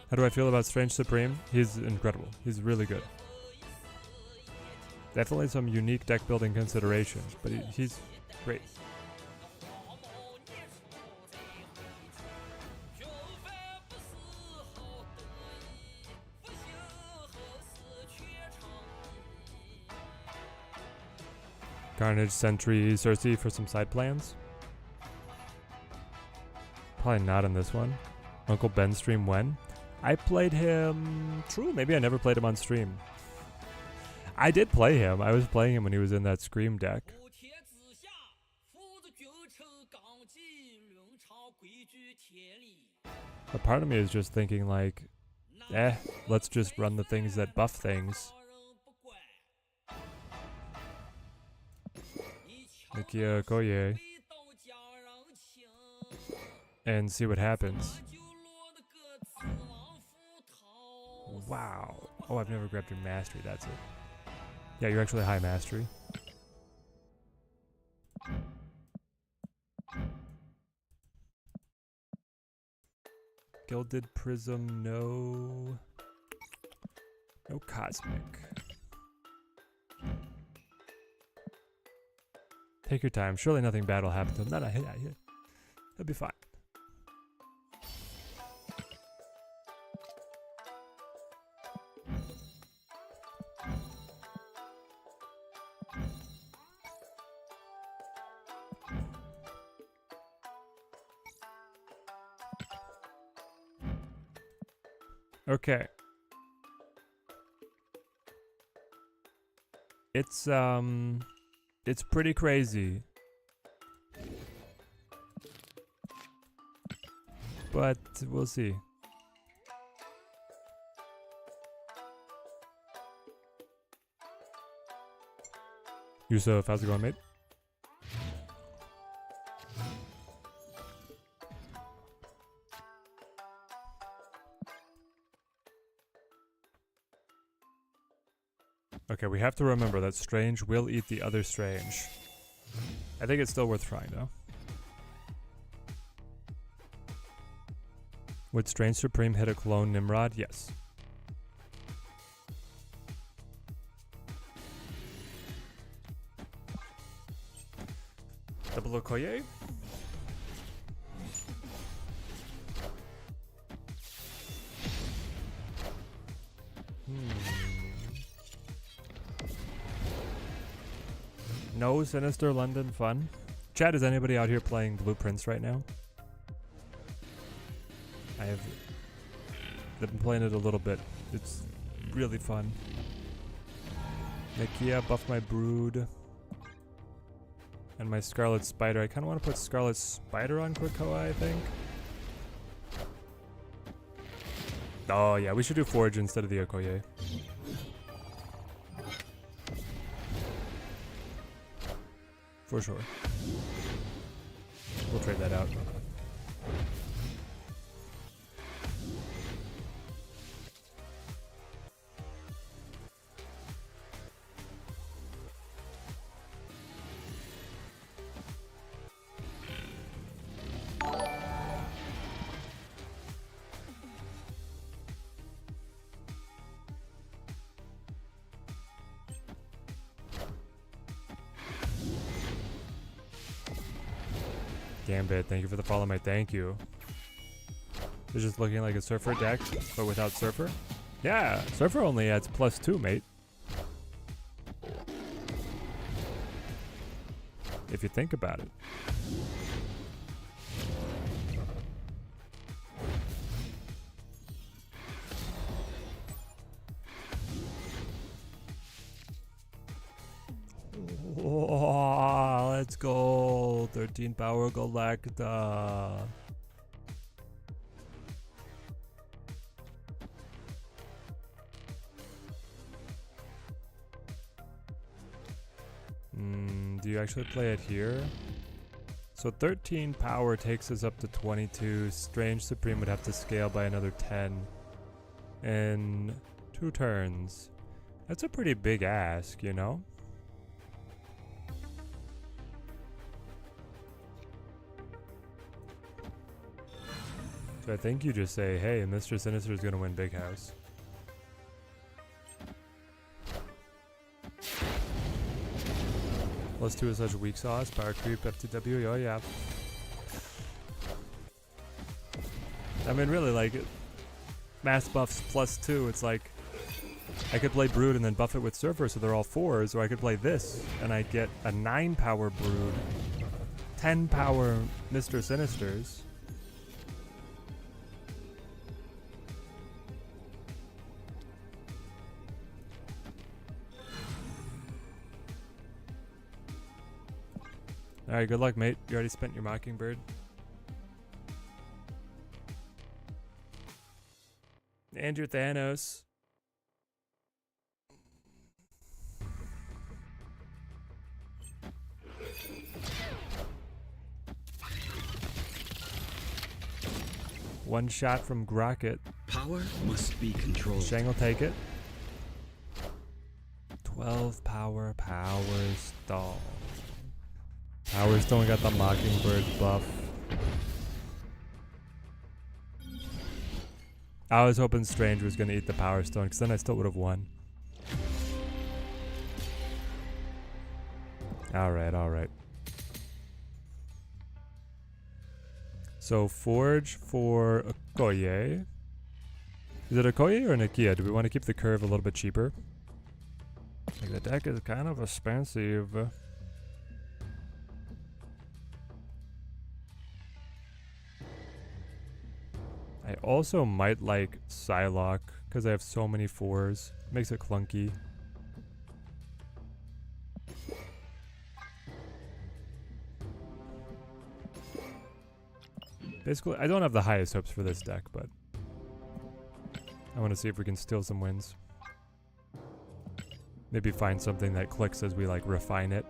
How do I feel about Strange Supreme? He's incredible. He's really good. Definitely some unique deck building considerations, but he's great. Carnage, Sentry, Cersei for some side plans. Probably not in this one. Uncle Ben stream when? I played him... True, maybe I never played him on stream. I did play him. I was playing him when he was in that Scream deck. A part of me is just thinking like, let's just run the things that buff things. Nikia Koye. And see what happens. Wow. Oh, I've never grabbed your mastery, that's it. Yeah, you're actually high mastery. Gilded Prism, no. No Cosmic. Take your time. Surely nothing bad will happen to him. No, he'll be fine. Okay. It's pretty crazy. But we'll see. Yusuf, how's it going, mate? Okay, we have to remember that Strange will eat the other Strange. I think it's still worth trying, though. Would Strange Supreme hit a clone Nimrod? Yes. Double Okoye? No Sinister London fun. Chat, is anybody out here playing Blueprints right now? I've been playing it a little bit. It's really fun. Nikia, buff my Brood. And my Scarlet Spider. I kind of want to put Scarlet Spider on Krakoa, I think. Oh yeah, we should do Forge instead of the Okoye. For sure. We'll trade that out. Gambit, thank you for the follow, mate. Thank you. It's just looking like a Surfer deck, but without Surfer. Yeah, Surfer only adds +2, mate. If you think about it. Oh, let's go. 13 power Galacta. do you actually play it here? So 13 power takes us up to 22. Strange Supreme would have to scale by another 10 in 2 turns. That's a pretty big ask, you know? So I think you just say, hey, Mr. Sinister is going to win Big House. +2 is such weak sauce. Power creep FTW. Oh yeah. I mean, really, like, mass buffs +2. It's like I could play Brood and then buff it with Surfer, so they're all 4s, or I could play this and I get a 9 power Brood, 10 power Mr. Sinisters. Alright, good luck, mate. You already spent your Mockingbird. Andrew Thanos. One shot from Grocket. Power must be controlled. Shang will take it. 12 power Stone. Power Stone got the Mockingbird buff. I was hoping Strange was going to eat the Power Stone, because then I still would have won. Alright. So Forge for Okoye. Is it Okoye or Nakia? Do we want to keep the curve a little bit cheaper? Like, the deck is kind of expensive. I also might like Psylocke, because I have so many 4s. Makes it clunky. Basically, I don't have the highest hopes for this deck, but I want to see if we can steal some wins. Maybe find something that clicks as we, like, refine it.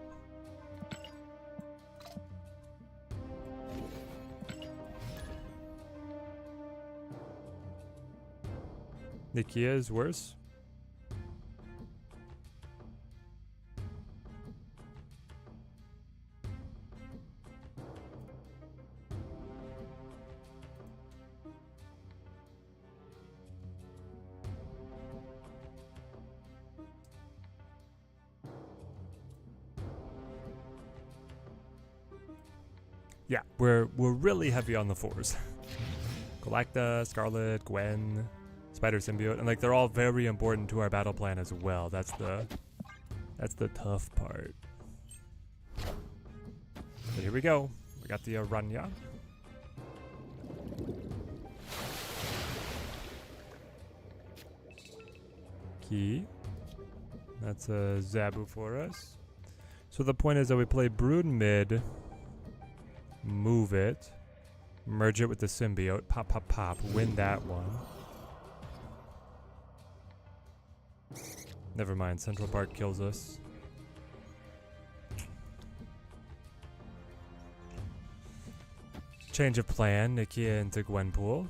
Nakia is worse. Yeah, we're really heavy on the 4s. Galacta, Scarlet, Gwen, Spider Symbiote, and like they're all very important to our battle plan as well. That's the tough part. But here we go. We got the Aranya. Key. That's a Zabu for us. So the point is that we play Brood mid, move it, merge it with the symbiote, pop, win that one. Never mind, Central Park kills us. Change of plan, Nakia into Gwenpool.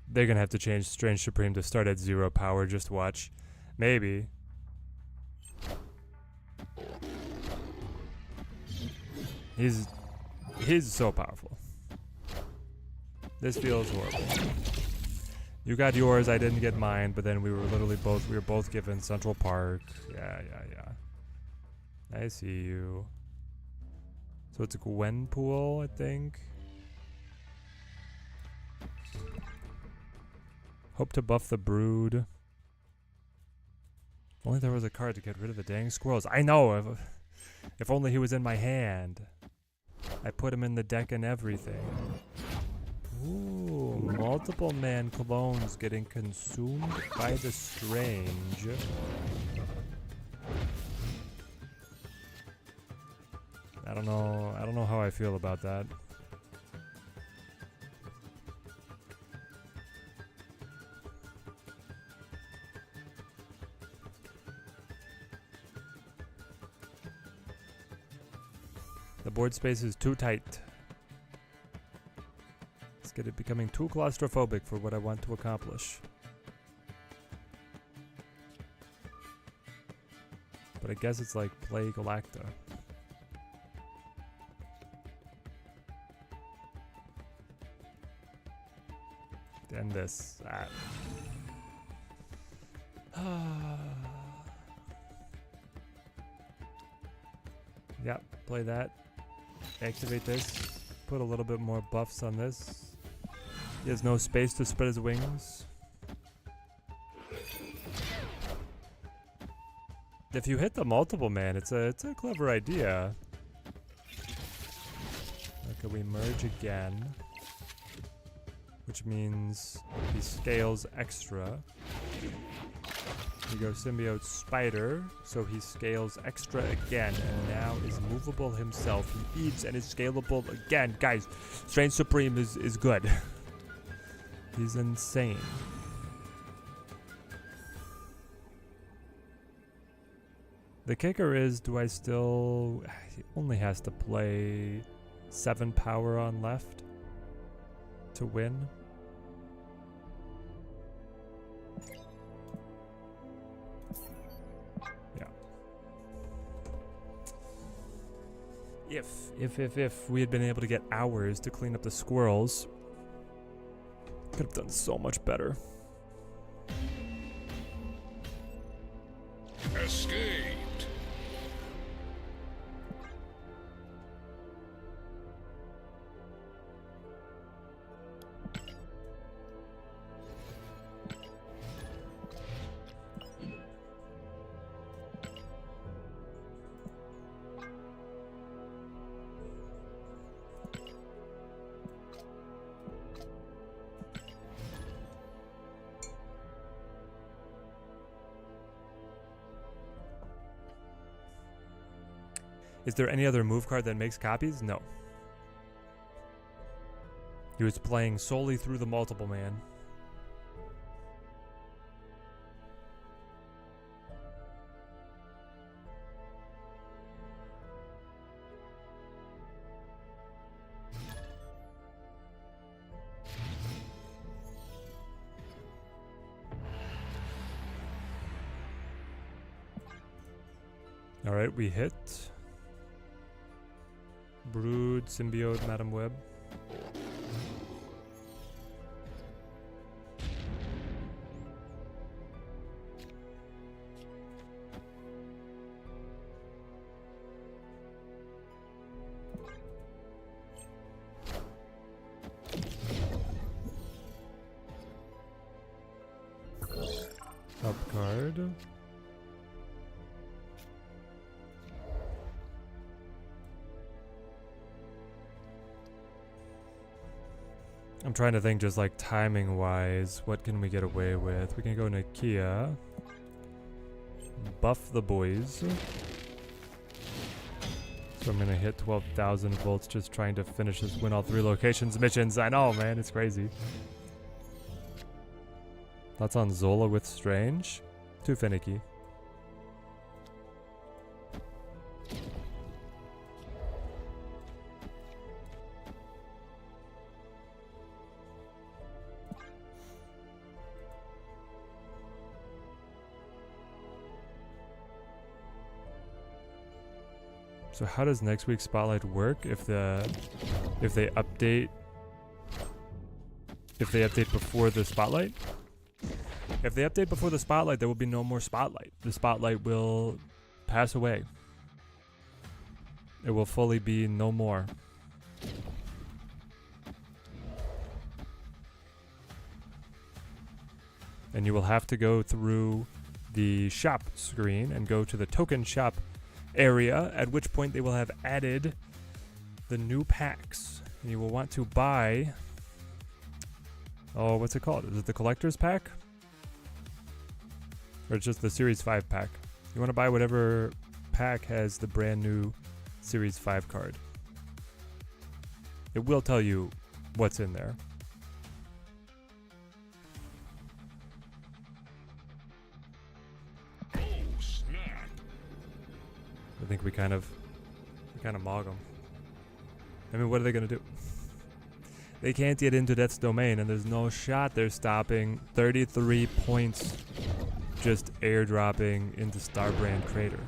They're gonna have to change Strange Supreme to start at 0 power, just watch. Maybe. He's so powerful. This feels horrible. You got yours, I didn't get mine, but then we were both given Central Park. Yeah. I see you. So it's a Gwenpool, I think. Hope to buff the Brood. If only there was a card to get rid of the dang squirrels. I know! If only he was in my hand. I put him in the deck and everything. Ooh, multiple man clones getting consumed by the Strange. I don't know how I feel about that. The board space is too tight. It's get it becoming too claustrophobic for what I want to accomplish. But I guess it's like play Galacta. And this. Yep, play that. Activate this. Put a little bit more buffs on this. He has no space to spread his wings. If you hit the multiple man, it's a clever idea. Okay, we merge again. Which means he scales extra. We go symbiote spider, so he scales extra again, and now is movable himself. He eats and is scalable again. Guys, Strange Supreme is good. He's insane. The kicker is, do I still... He only has to play 7 power on left to win. Yeah. If we had been able to get hours to clean up the squirrels, could have done so much better. Escaped. Is there any other move card that makes copies? No. He was playing solely through the multiple man. All right, we hit. Brood, Symbiote, Madam Web. Up card. I'm trying to think just like timing wise, what can we get away with? We can go Nakia. Buff the boys. So I'm gonna hit 12,000 volts just trying to finish this win all 3 locations missions. I know, man, it's crazy. Thoughts on Zola with Strange? Too finicky. So how does next week's spotlight work if they update before the spotlight? If they update before the spotlight, there will be no more spotlight. The spotlight will pass away. It will fully be no more. And you will have to go through the shop screen and go to the token shop area, at which point they will have added the new packs. And you will want to buy, oh, what's it called? Is it the collector's pack? Or it's just the Series 5 pack? You want to buy whatever pack has the brand new Series 5 card. It will tell you what's in there. Oh, snap. I think we kind of mog them. I mean, what are they gonna do? They can't get into Death's Domain, and there's no shot they're stopping 33 points just airdropping into Starbrand Crater.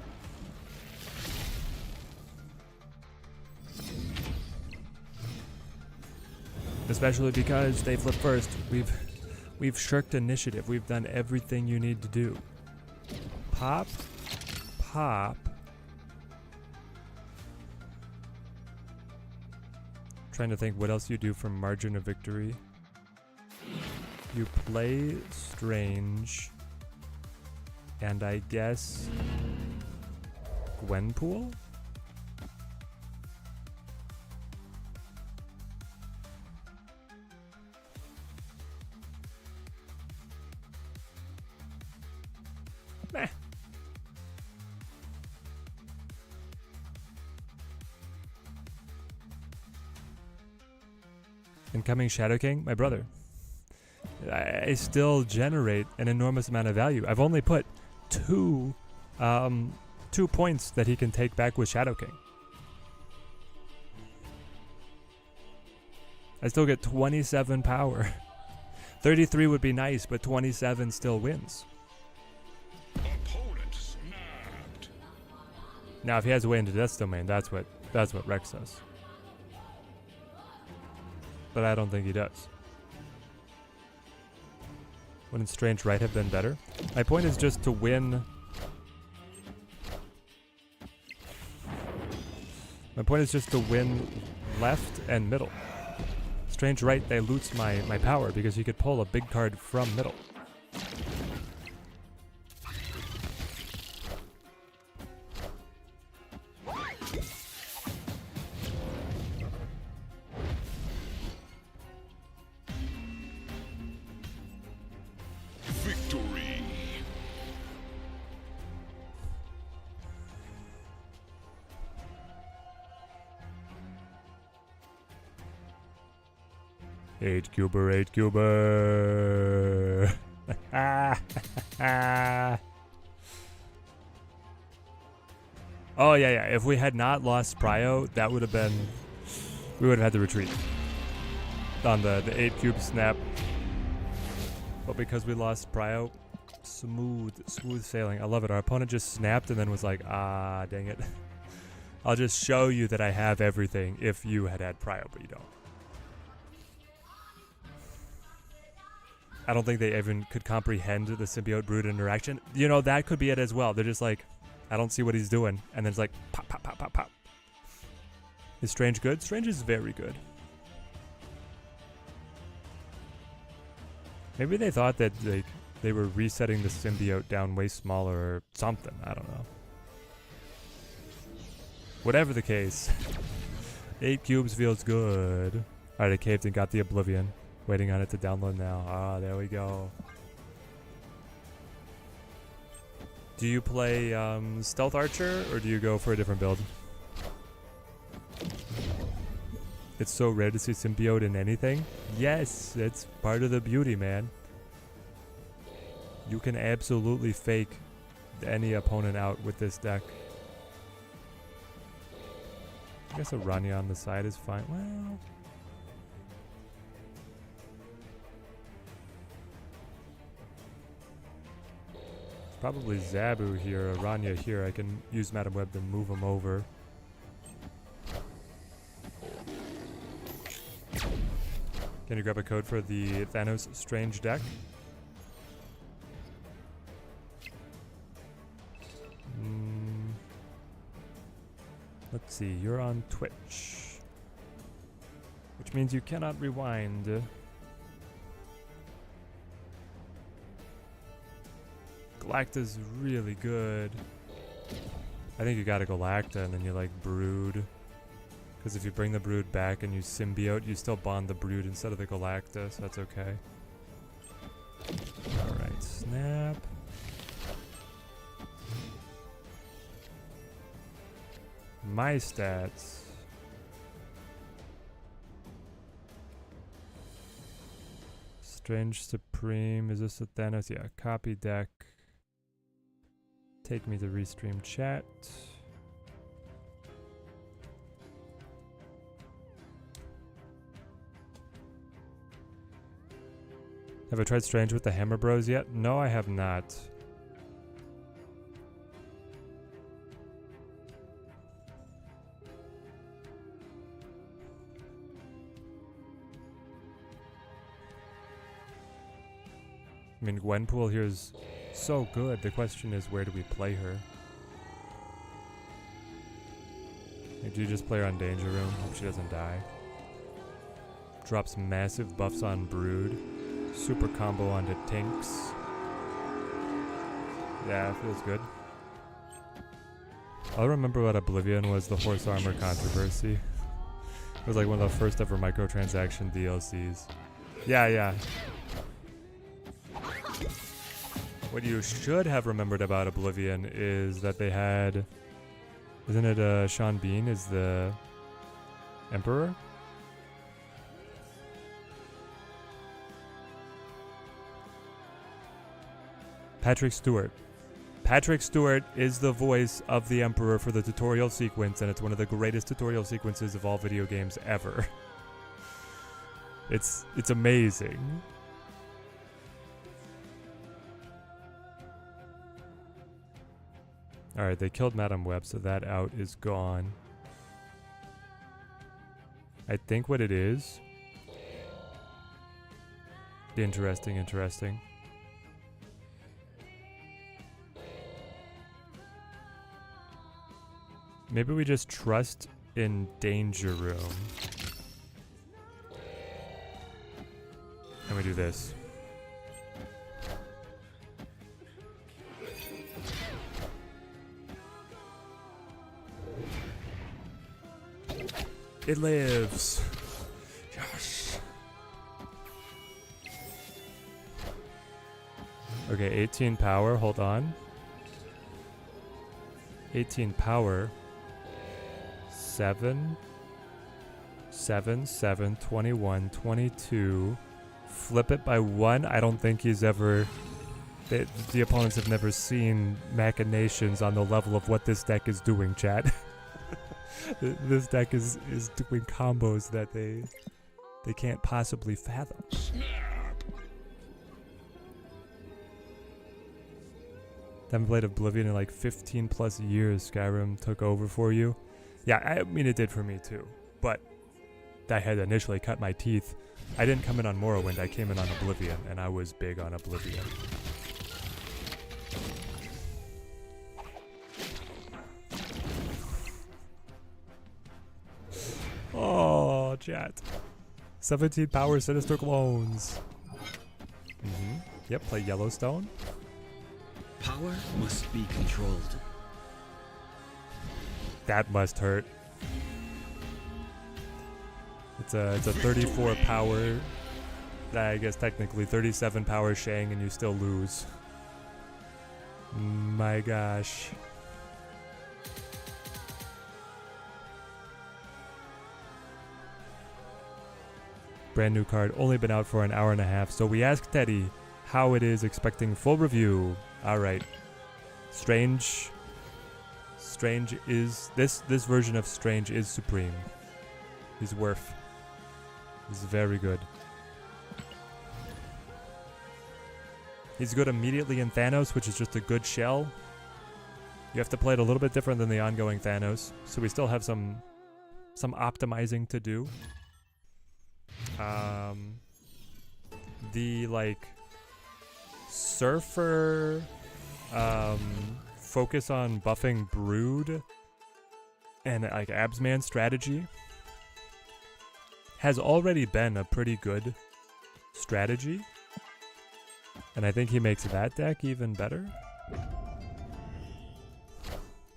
Especially because they flip first. We've shirked initiative. We've done everything you need to do. Pop. Pop. Trying to think what else you do from margin of victory. You play Strange. And I guess Gwenpool? Meh. Incoming Shadow King, my brother. I still generate an enormous amount of value. I've only put two points that he can take back with Shadow King. I still get 27 power. 33 would be nice, but 27 still wins. Opponent snapped. Now, if he has a way into Death's Domain, that's what wrecks us. But I don't think he does. Wouldn't Strange Right have been better? My point is just to win. My point is just to win left and middle. Strange Right dilutes my power because he could pull a big card from middle. Victory. Eight cuber. Oh yeah. If we had not lost Prio, that would have been. We would have had to retreat on the 8 cube snap. But because we lost Prio, smooth sailing. I love it. Our opponent just snapped and then was like, ah, dang it. I'll just show you that I have everything if you had Prio, but you don't. I don't think they even could comprehend the symbiote brood interaction. You know, that could be it as well. They're just like, I don't see what he's doing. And then it's like, pop, pop, pop, pop, pop. Is Strange good? Strange is very good. Maybe they thought that they were resetting the symbiote down way smaller or something. I don't know. Whatever the case, 8 cubes feels good. Alright, I caved and got the Oblivion. Waiting on it to download now. Ah, there we go. Do you play Stealth Archer or do you go for a different build? It's so rare to see symbiote in anything. Yes, it's part of the beauty, man. You can absolutely fake any opponent out with this deck. I guess a Rania on the side is fine. Well, probably Zabu here, a Rania here. I can use Madam Web to move him over. Can you grab a code for the Thanos Strange deck? Let's see, you're on Twitch. Which means you cannot rewind. Galacta's really good. I think you gotta Galacta and then you like Brood. Because if you bring the Brood back and you symbiote, you still bond the Brood instead of the Galacta, so that's okay. Alright, snap. My stats. Strange Supreme. Is this a Thanos? Yeah, copy deck. Take me to restream chat. Have I tried Strange with the Hammer Bros yet? No, I have not. I mean, Gwenpool here is so good. The question is, where do we play her? Like, do you just play her on Danger Room? Hope she doesn't die. Drops massive buffs on Brood. Super combo onto Tinks. Yeah, feels good. I'll remember what Oblivion was, the horse armor controversy. It was like one of the first ever microtransaction DLCs. Yeah. What you should have remembered about Oblivion is that they had... Isn't it Sean Bean is the Emperor? Patrick Stewart. Patrick Stewart is the voice of the Emperor for the tutorial sequence, and it's one of the greatest tutorial sequences of all video games ever. It's amazing. Alright, they killed Madame Web, so that out is gone. I think what it is... Interesting. Maybe we just trust in Danger Room. And we do this. It lives. Yes. Okay, 18 power. Hold on. 18 power. 7, 21, 22. Flip it by 1. I don't think he's ever... The opponents have never seen machinations on the level of what this deck is doing, chat. This deck is doing combos that they can't possibly fathom. Haven't played Oblivion in like 15 plus years. Skyrim took over for you. Yeah, I mean it did for me too, but I had initially cut my teeth. I didn't come in on Morrowind, I came in on Oblivion, and I was big on Oblivion. Oh, chat. 17 power Sinister Clones. Yep, play Yellowstone. Power must be controlled. That must hurt. It's a 34 power. I guess technically 37 power Shang, and you still lose. My gosh. Brand new card, only been out for an hour and a half. So we asked Teddy how it is, expecting full review. All right. Strange is this version of Strange is supreme. He's worth. He's very good. He's good immediately in Thanos, which is just a good shell. You have to play it a little bit different than the ongoing Thanos, so we still have some optimizing to do. The like Surfer focus on buffing Brood and like Absman strategy has already been a pretty good strategy, and I think he makes that deck even better.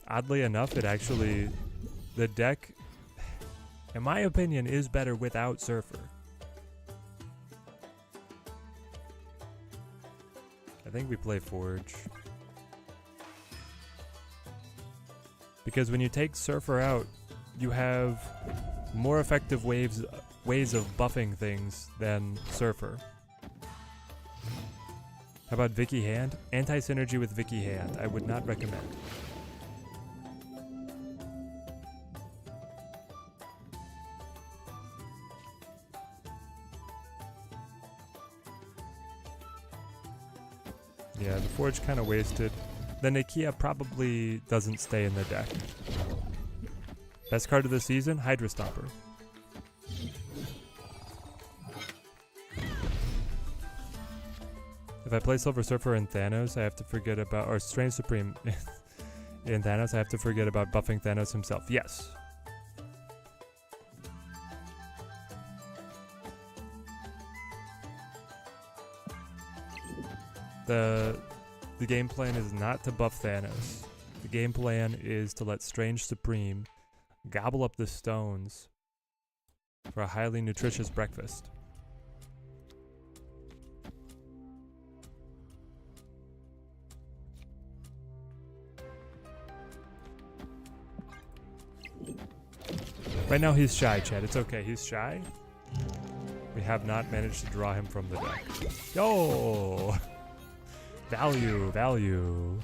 Oddly enough, the deck, in my opinion, is better without Surfer. I think we play Forge. Because when you take Surfer out, you have more effective ways of buffing things than Surfer. How about Vicky Hand? Anti-synergy with Vicky Hand. I would not recommend. Yeah, the Forge kind of wasted. Then Nakia probably doesn't stay in the deck. Best card of the season, Hydra Stomper. If I play Silver Surfer in Thanos, I have to forget about, or Strange Supreme in Thanos, I have to forget about buffing Thanos himself. Yes. The game plan is not to buff Thanos. The game plan is to let Strange Supreme gobble up the stones for a highly nutritious breakfast. Right now he's shy, Chad. It's okay. He's shy. We have not managed to draw him from the deck. Yo! Value, value.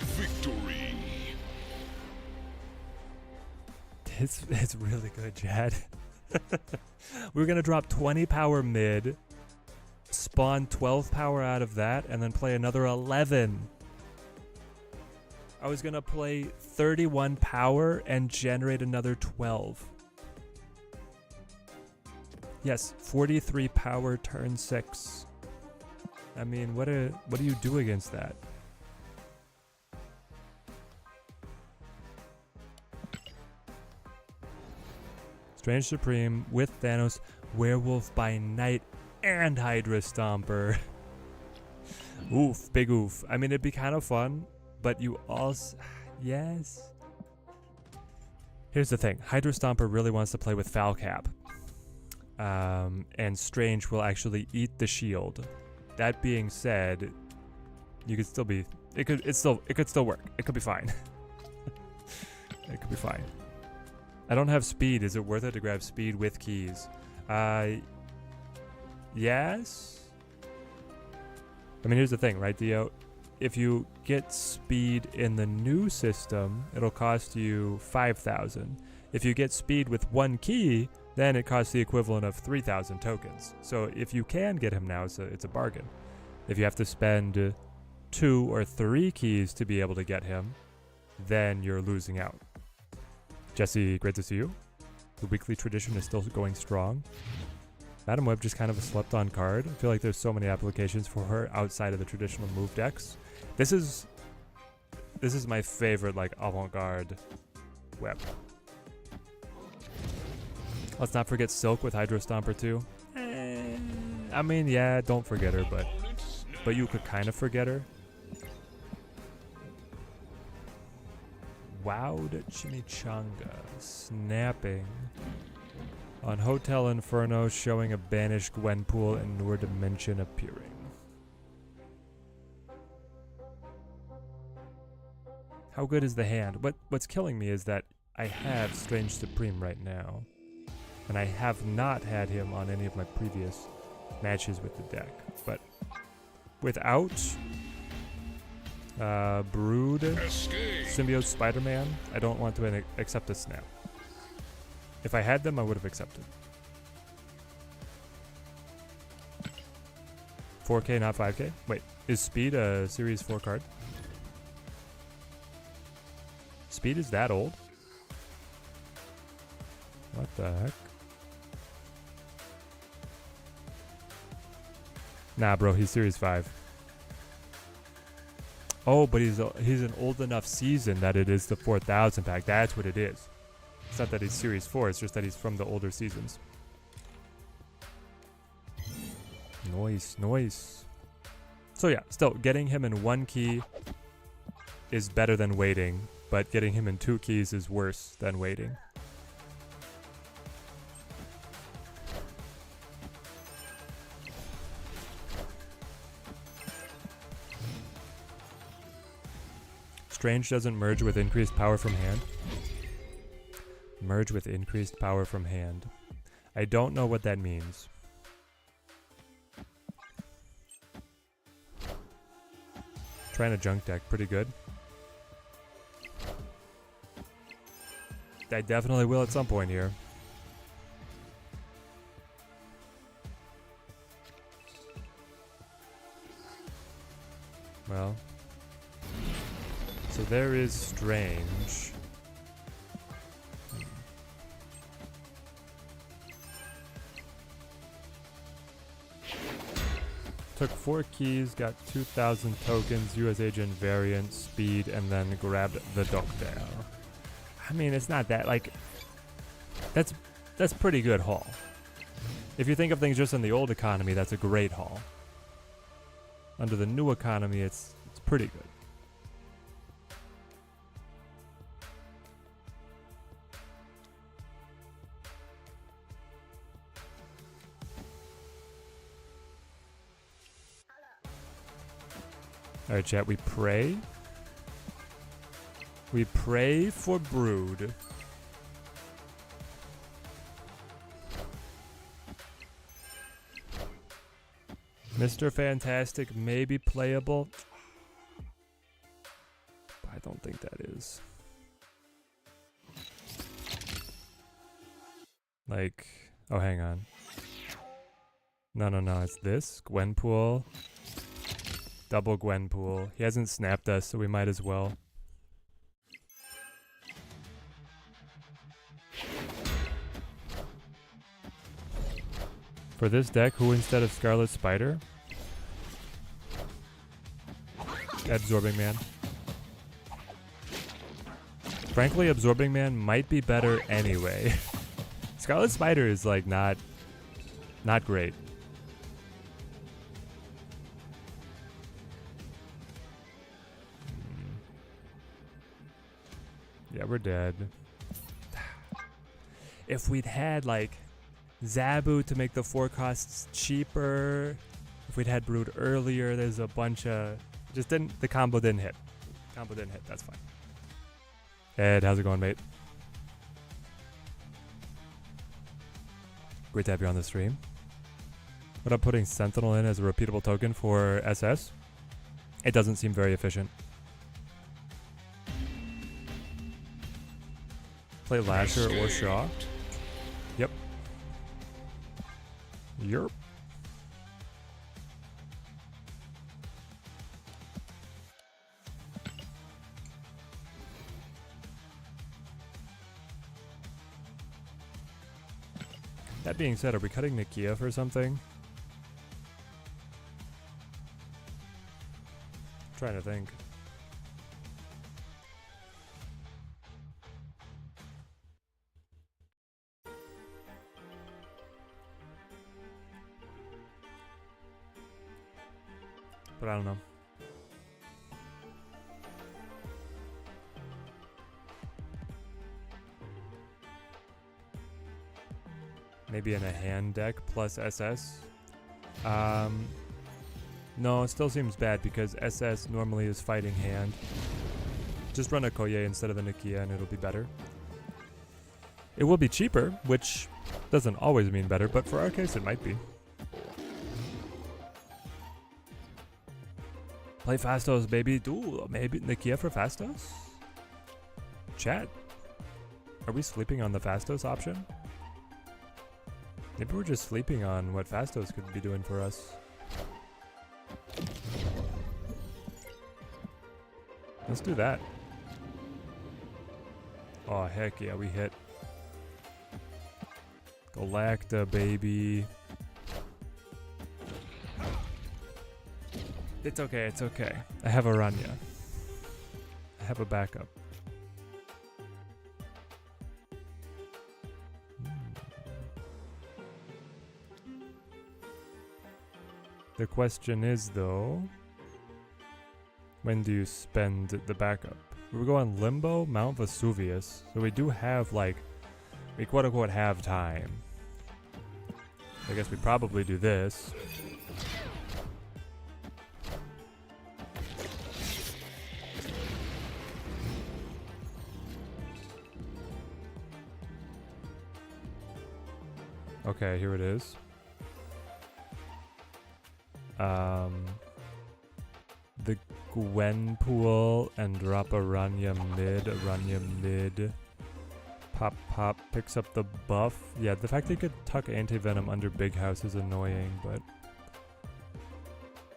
Victory. It's really good, Chad. We're gonna drop 20 power mid, spawn 12 power out of that, and then play another 11. I was gonna play 31 power and generate another 12. Yes, 43 power turn 6. I mean, what do you do against that? Strange Supreme with Thanos, Werewolf by Night, and Hydra Stomper. Oof, big oof. I mean, it'd be kind of fun, but you also... Yes. Here's the thing. Hydra Stomper really wants to play with Foul Cap. And Strange will actually eat the shield. That being said, you could still be... It could still work. It could be fine. It could be fine. I don't have speed. Is it worth it to grab speed with keys? Yes. I mean, here's the thing, right, Dio? If you get speed in the new system, it'll cost you 5,000. If you get speed with one key, then it costs the equivalent of 3,000 tokens. So if you can get him now, it's a bargain. If you have to spend 2 or 3 keys to be able to get him, then you're losing out. Jesse, great to see you. The weekly tradition is still going strong. Madam Web just kind of a slept-on card. I feel like there's so many applications for her outside of the traditional move decks. This is my favorite, like, avant-garde web. Let's not forget Silk with Hydro Stomper too. I mean, yeah, don't forget her, but you could kind of forget her. Wowed Chimichanga, snapping. On Hotel Inferno, showing a banished Gwenpool and Noor Dimension appearing. How good is the hand? What's killing me is that I have Strange Supreme right now, and I have not had him on any of my previous matches with the deck. But without Brood, Escape. Symbiote, Spider-Man, I don't want to accept a snap. If I had them, I would have accepted. 4K, not 5K? Wait, is Speed a Series 4 card? Speed is that old? What the heck? Nah, bro, he's Series 5. Oh, but he's an old enough season that it is the 4,000 pack. That's what it is. It's not that he's Series 4, it's just that he's from the older seasons. Nice, nice. So yeah, still, getting him in 1 key is better than waiting, but getting him in 2 keys is worse than waiting. Strange doesn't merge with increased power from hand. Merge with increased power from hand. I don't know what that means. Trying a junk deck, pretty good. I definitely will at some point here. Well. So there is Strange. Took 4 keys, got 2,000 tokens, US agent variant, speed, and then grabbed the Doctor. I mean, it's not that, like, that's pretty good haul. If you think of things just in the old economy, that's a great haul. Under the new economy, it's pretty good. Alright, chat, we pray. We pray for Brood. Mr. Fantastic may be playable. But I don't think that is. Like, oh, hang on. No, it's this. Gwenpool. Double Gwenpool. He hasn't snapped us, so we might as well. For this deck, who instead of Scarlet Spider? Absorbing Man. Frankly, Absorbing Man might be better anyway. Scarlet Spider is like not great. Yeah, we're dead. If we'd had like Zabu to make the 4 costs cheaper, if we'd had Brood earlier, there's a bunch of the combo didn't hit. Combo didn't hit, that's fine. Ed, how's it going, mate? Great to have you on the stream. What up, putting Sentinel in as a repeatable token for SS? It doesn't seem very efficient. Play Lasher or Shaw. Yep. Yerp. That being said, are we cutting Nakia for something? Trying to think. But I don't know. Maybe in a hand deck plus SS. No, it still seems bad because SS normally is fighting hand. Just run a Koye instead of the Nakia and it'll be better. It will be cheaper, which doesn't always mean better, but for our case it might be. Play Fastos, baby. Ooh, maybe Nakia for Fastos? Chat. Are we sleeping on the Fastos option? Maybe we're just sleeping on what Fastos could be doing for us. Let's do that. Oh, heck yeah, we hit. Galacta, baby. It's okay, it's okay. I have Aranya. I have a backup. The question is, though, when do you spend the backup? We're going Limbo, Mount Vesuvius. So we do have, like, we quote-unquote have time. I guess we probably do this. Okay, here it is. The Gwenpool and drop Aranya mid. Pop picks up the buff. Yeah, the fact they could tuck Anti-Venom under Big House is annoying, but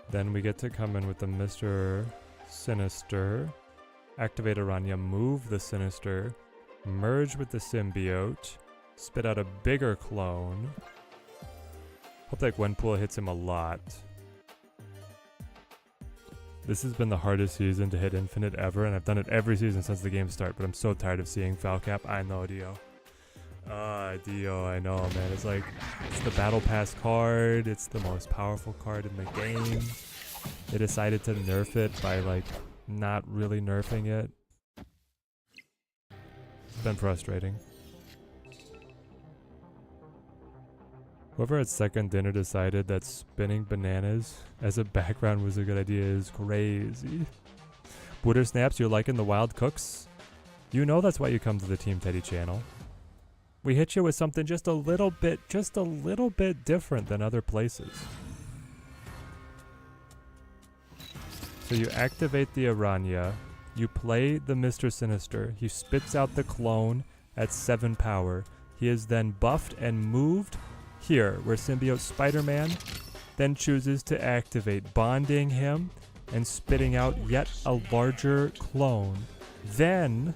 then we get to come in with the Mr. Sinister, activate Aranya, move the Sinister, merge with the Symbiote, spit out a bigger clone. Hope that Gwenpool hits him a lot. This has been the hardest season to hit Infinite ever, and I've done it every season since the game started, but I'm so tired of seeing Falcap. I know, Dio. Dio, I know, man. It's like, it's the Battle Pass card. It's the most powerful card in the game. They decided to nerf it by, like, not really nerfing it. It's been frustrating. Whoever at second dinner decided that spinning bananas as a background was a good idea is crazy. Booter Snaps, you're liking the Wild Cooks? You know that's why you come to the Team Teddy channel. We hit you with something just a little bit different than other places. So you activate the Aranya, you play the Mr. Sinister, he spits out the clone at 7 power. He is then buffed and moved here, where Symbiote Spider-Man then chooses to activate, bonding him and spitting out yet a larger clone. Then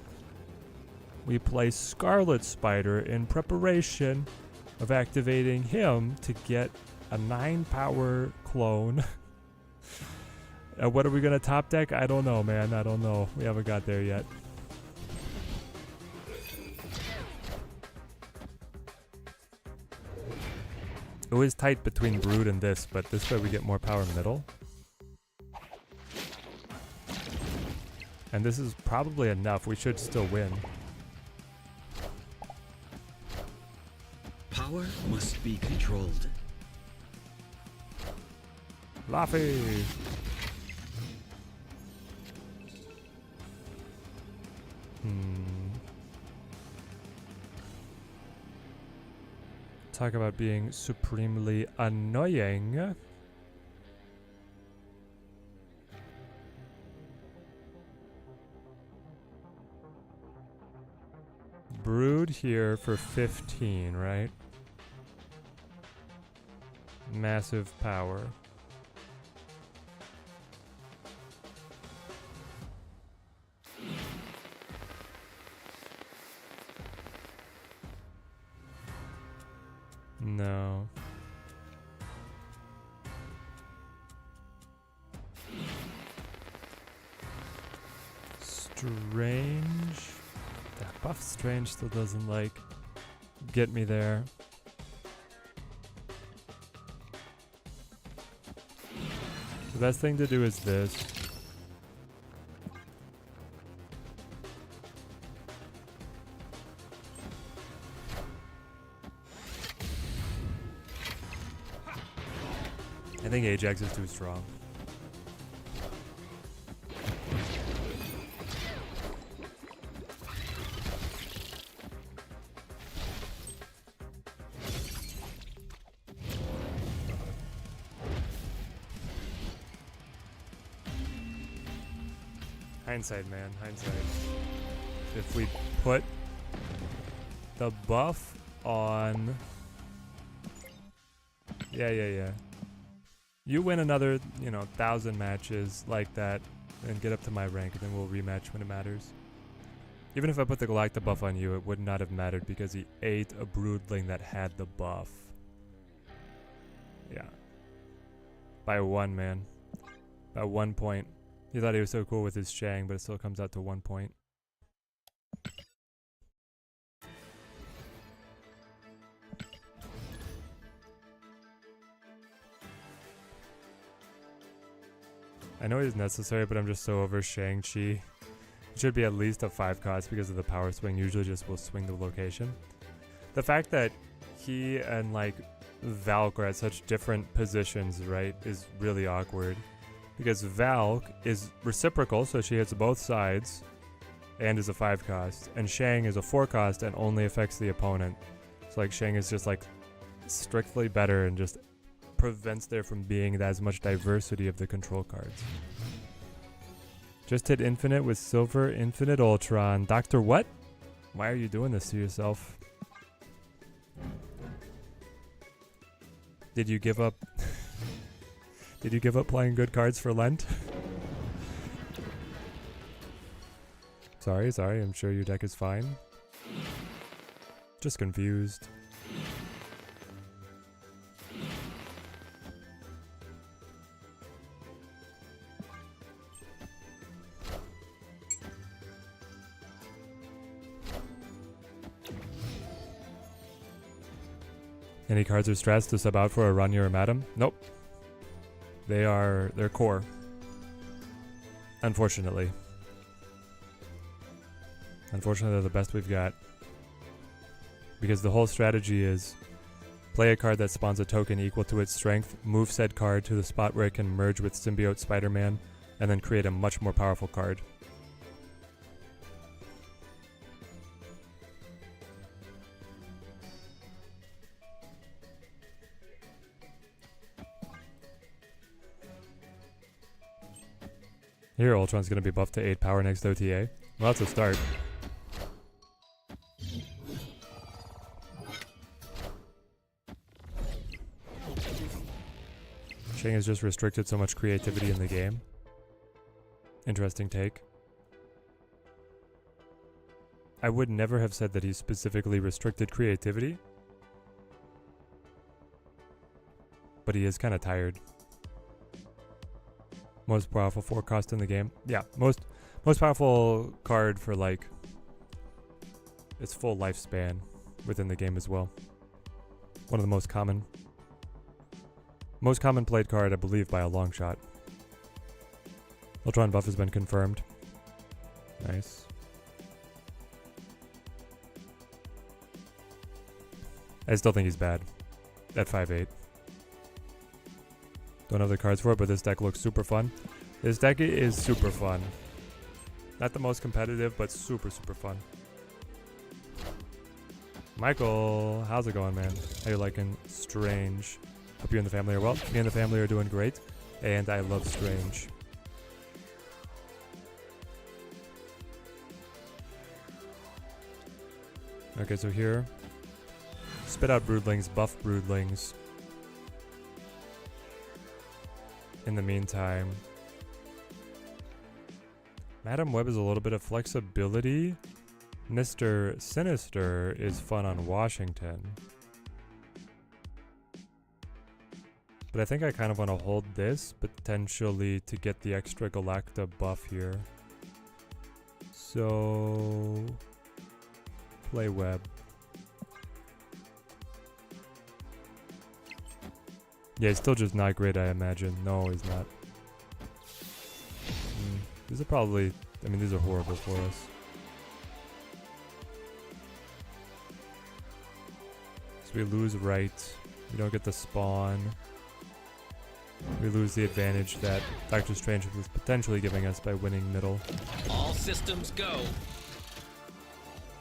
we play Scarlet Spider in preparation of activating him to get a 9-power clone. What are we going to top deck? I don't know, man. I don't know. We haven't got there yet. It was tight between Brood and this, but this way we get more power middle. And this is probably enough. We should still win. Power must be controlled. Laffy! Talk about being supremely annoying. Brood here for 15, right? Massive power. No. Strange. That buff Strange still doesn't like get me there. The best thing to do is this. I think Ajax is too strong. Hindsight, man, hindsight. If we put the buff on... Yeah. You win another, 1,000 matches like that and get up to my rank, and then we'll rematch when it matters. Even if I put the Galacta buff on you, it would not have mattered because he ate a Broodling that had the buff. Yeah. By 1, man. By 1 point. He thought he was so cool with his Shang, but it still comes out to 1 point. I know he's necessary, but I'm just so over Shang-Chi. It should be at least a 5 cost because of the power swing. Usually just will swing the location. The fact that he and Valk are at such different positions, right, is really awkward. Because Valk is reciprocal, so she hits both sides and is a 5 cost. And Shang is a 4 cost and only affects the opponent. So Shang is just strictly better and just prevents there from being as much diversity of the control cards. Just hit infinite with silver, infinite Ultron. Doctor what? Why are you doing this to yourself? Did you give up? Did you give up playing good cards for Lent? Sorry, I'm sure your deck is fine. Just confused. Any cards or strats to sub out for a Ranya or Madam? Nope. They're core. Unfortunately. Unfortunately, they're the best we've got. Because the whole strategy is play a card that spawns a token equal to its strength, move said card to the spot where it can merge with Symbiote Spider-Man, and then create a much more powerful card. Here, Ultron's going to be buffed to 8 power next OTA. Well, that's a start. Shang has just restricted so much creativity in the game. Interesting take. I would never have said that he specifically restricted creativity. But he is kind of tired. Most powerful 4 cost in the game. Yeah, most powerful card for like its full lifespan within the game as well. One of the most common played card, I believe, by a long shot. Ultron buff has been confirmed. Nice. I still think he's bad at 5'8". Don't have the cards for it, but this deck looks super fun. This deck is super fun. Not the most competitive, but super, super fun. Michael, how's it going, man? How you liking Strange? Hope you and the family are well. Me and the family are doing great, and I love Strange. Okay, so here, spit out Broodlings, buff Broodlings. In the meantime, Madam Web is a little bit of flexibility. Mr. Sinister is fun on Washington. But I think I kind of want to hold this, potentially to get the extra Galacta buff here. So, play Web. Yeah, he's still just not great, I imagine. No, he's not. These are probably... I mean, these are horrible for us. So we lose right. We don't get the spawn. We lose the advantage that Doctor Strange was potentially giving us by winning middle. All systems go.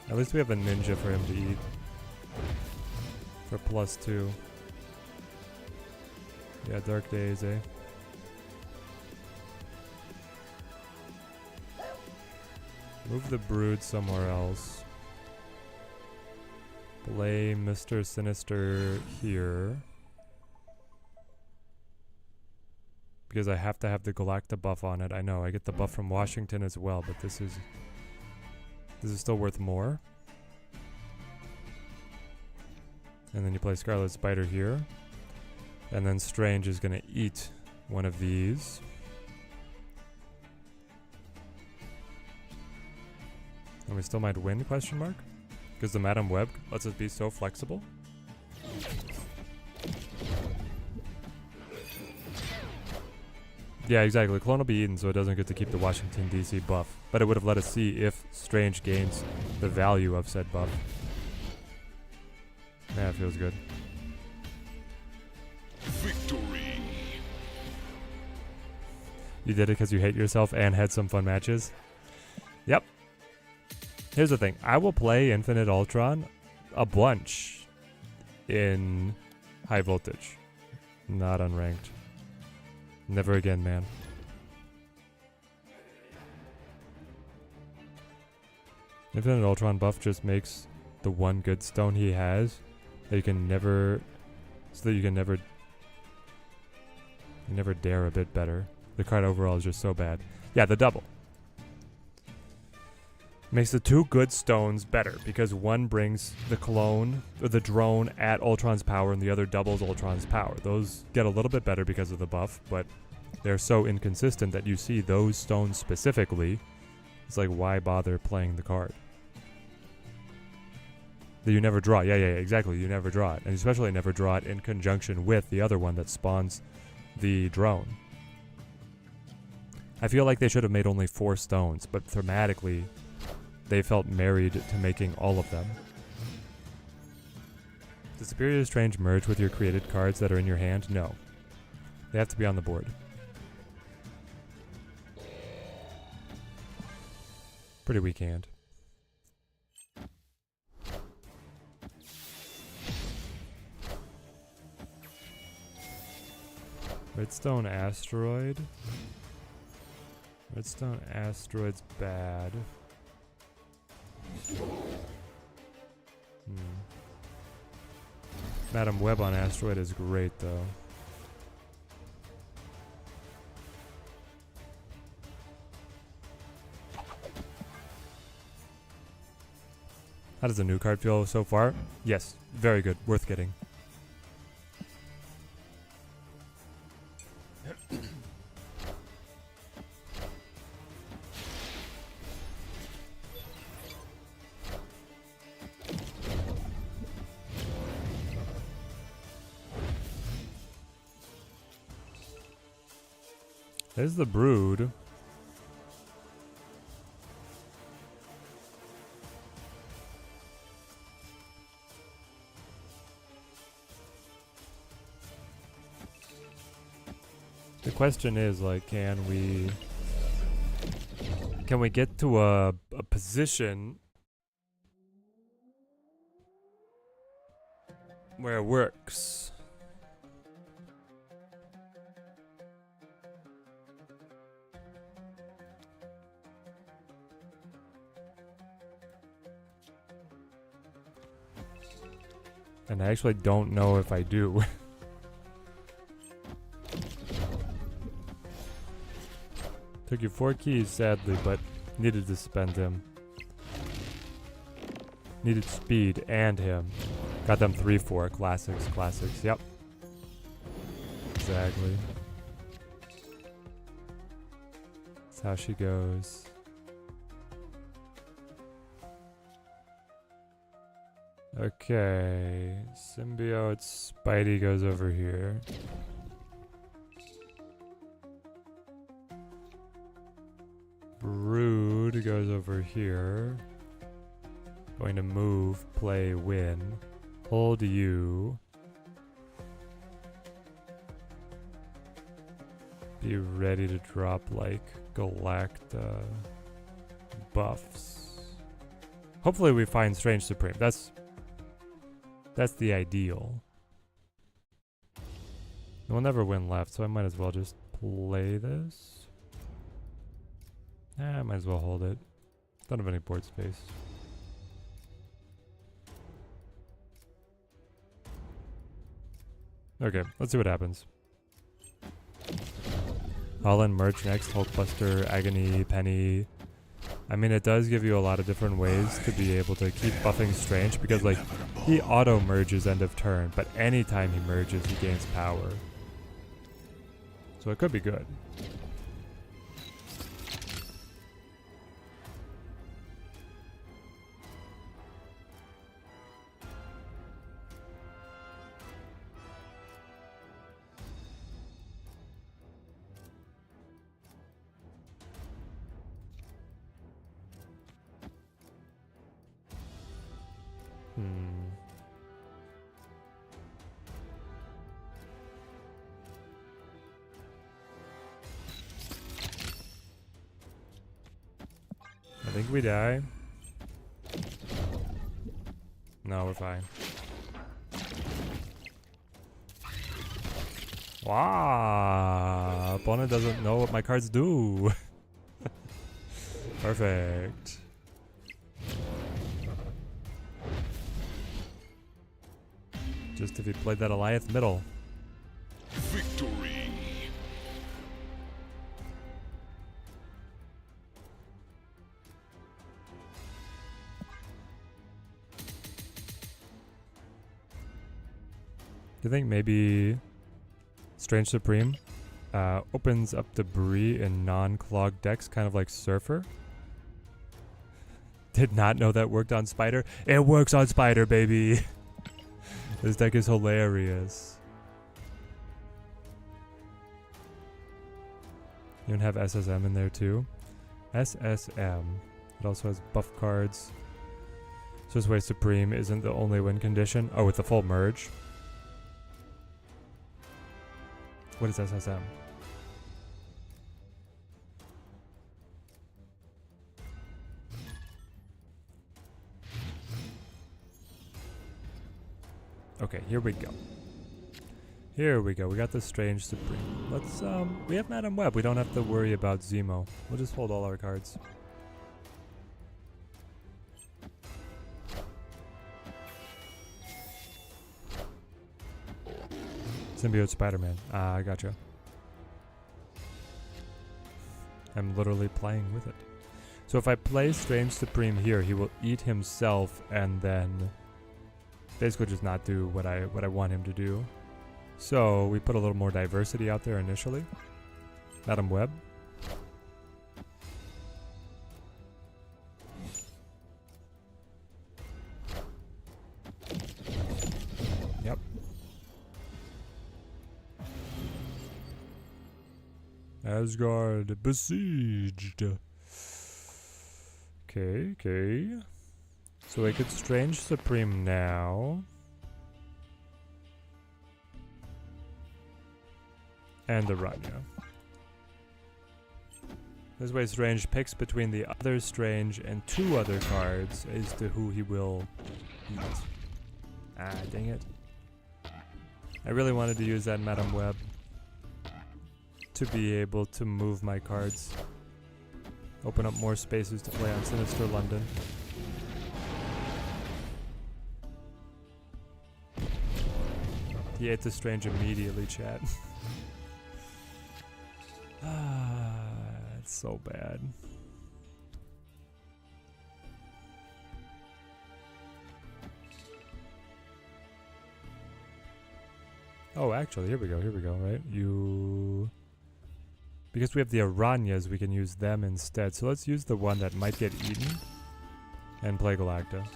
At least we have a ninja for him to eat. For +2. Yeah, Dark Days, eh? Move the Brood somewhere else. Play Mr. Sinister here. Because I have to have the Galacta buff on it. I know, I get the buff from Washington as well, but this is still worth more. And then you play Scarlet Spider here. And then Strange is going to eat one of these. And we still might win, question mark? Because the Madam Web lets us be so flexible. Yeah, exactly. Clone will be eaten, so it doesn't get to keep the Washington DC buff. But it would have let us see if Strange gains the value of said buff. Yeah, it feels good. Victory! You did it because you hate yourself and had some fun matches? Yep. Here's the thing. I will play Infinite Ultron a bunch in high voltage. Not unranked. Never again, man. Infinite Ultron buff just makes the one good stone he has that you can never, so that you can never dare a bit better. The card overall is just so bad. Yeah, the double. Makes the two good stones better because one brings the clone or the drone at Ultron's power and the other doubles Ultron's power. Those get a little bit better because of the buff, but they're so inconsistent that you see those stones specifically. It's like, why bother playing the card? That you never draw. Yeah, exactly. You never draw it. And especially never draw it in conjunction with the other one that spawns the drone. I feel like they should have made only 4 stones, but thematically, they felt married to making all of them. Does Superior Strange merge with your created cards that are in your hand? No. They have to be on the board. Pretty weak hand. Redstone Asteroid. Redstone Asteroid's bad. Madam Web on Asteroid is great though. How does the new card feel so far? Yes, very good. Worth getting. There's the Brood. The question is, like, can we get to a position where it works? And I actually don't know if I do. Took you 4 keys, sadly, but needed to spend him. Needed speed and him. Got them 3-4. Classics, classics. Yep. Exactly. That's how she goes. Okay. Symbiote Spidey goes over here. Brood goes over here. Going to move, play, win. Hold you. Be ready to drop like Galacta buffs. Hopefully we find Strange Supreme. That's the ideal. We'll never win left, so I might as well just play this. I might as well hold it. Don't have any board space. Okay, let's see what happens. Holland merge next, Hulkbuster, Agony, Penny. I mean, it does give you a lot of different ways to be able to keep buffing Strange, because like he auto merges end of turn, but anytime he merges he gains power. So it could be good. I think we die. No, we're fine. Wow, opponent doesn't know what my cards do. Perfect. Just if he played that Alioth middle. Victory. Do you think maybe Strange Supreme opens up debris in non-clogged decks, kind of like Surfer? Did not know that worked on Spider. It works on Spider, baby. This deck is hilarious. You don't have SSM in there too? SSM. It also has buff cards. So this way Supreme isn't the only win condition. Oh, with the full merge. What is SSM? Okay, here we go. Here we go. We got the Strange Supreme. Let's, we have Madam Web. We don't have to worry about Zemo. We'll just hold all our cards. Symbiote Spider-Man. Ah, I gotcha. I'm literally playing with it. So if I play Strange Supreme here, he will eat himself and then basically just not do what I want him to do. So we put a little more diversity out there initially. Madam Web. Yep. Asgard besieged. Okay, okay. So I could Strange Supreme now. And Aranya. This way Strange picks between the other Strange and two other cards as to who he will eat. Ah, dang it. I really wanted to use that Madam Web to be able to move my cards. Open up more spaces to play on Sinister London. He ate the Strange immediately, chat. It's so bad. Oh, actually, here we go, right? Because we have the Aranyas, we can use them instead. So let's use the one that might get eaten and play Galacta.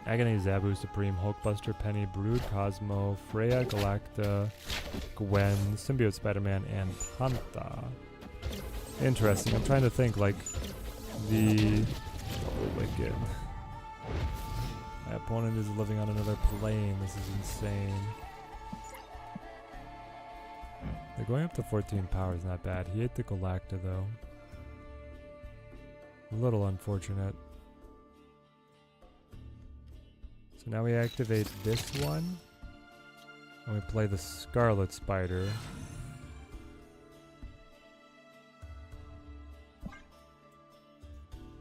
Agony, Zabu, Supreme, Hulkbuster, Penny, Brood, Cosmo, Freya, Galacta, Gwen, Symbiote Spider-Man, and Pantha. Interesting. I'm trying to think, like, the... Oh, wicked. My opponent is living on another plane. This is insane. They're going up to 14 power is not bad. He ate the Galacta, though. A little unfortunate. So now we activate this one. And we play the Scarlet Spider.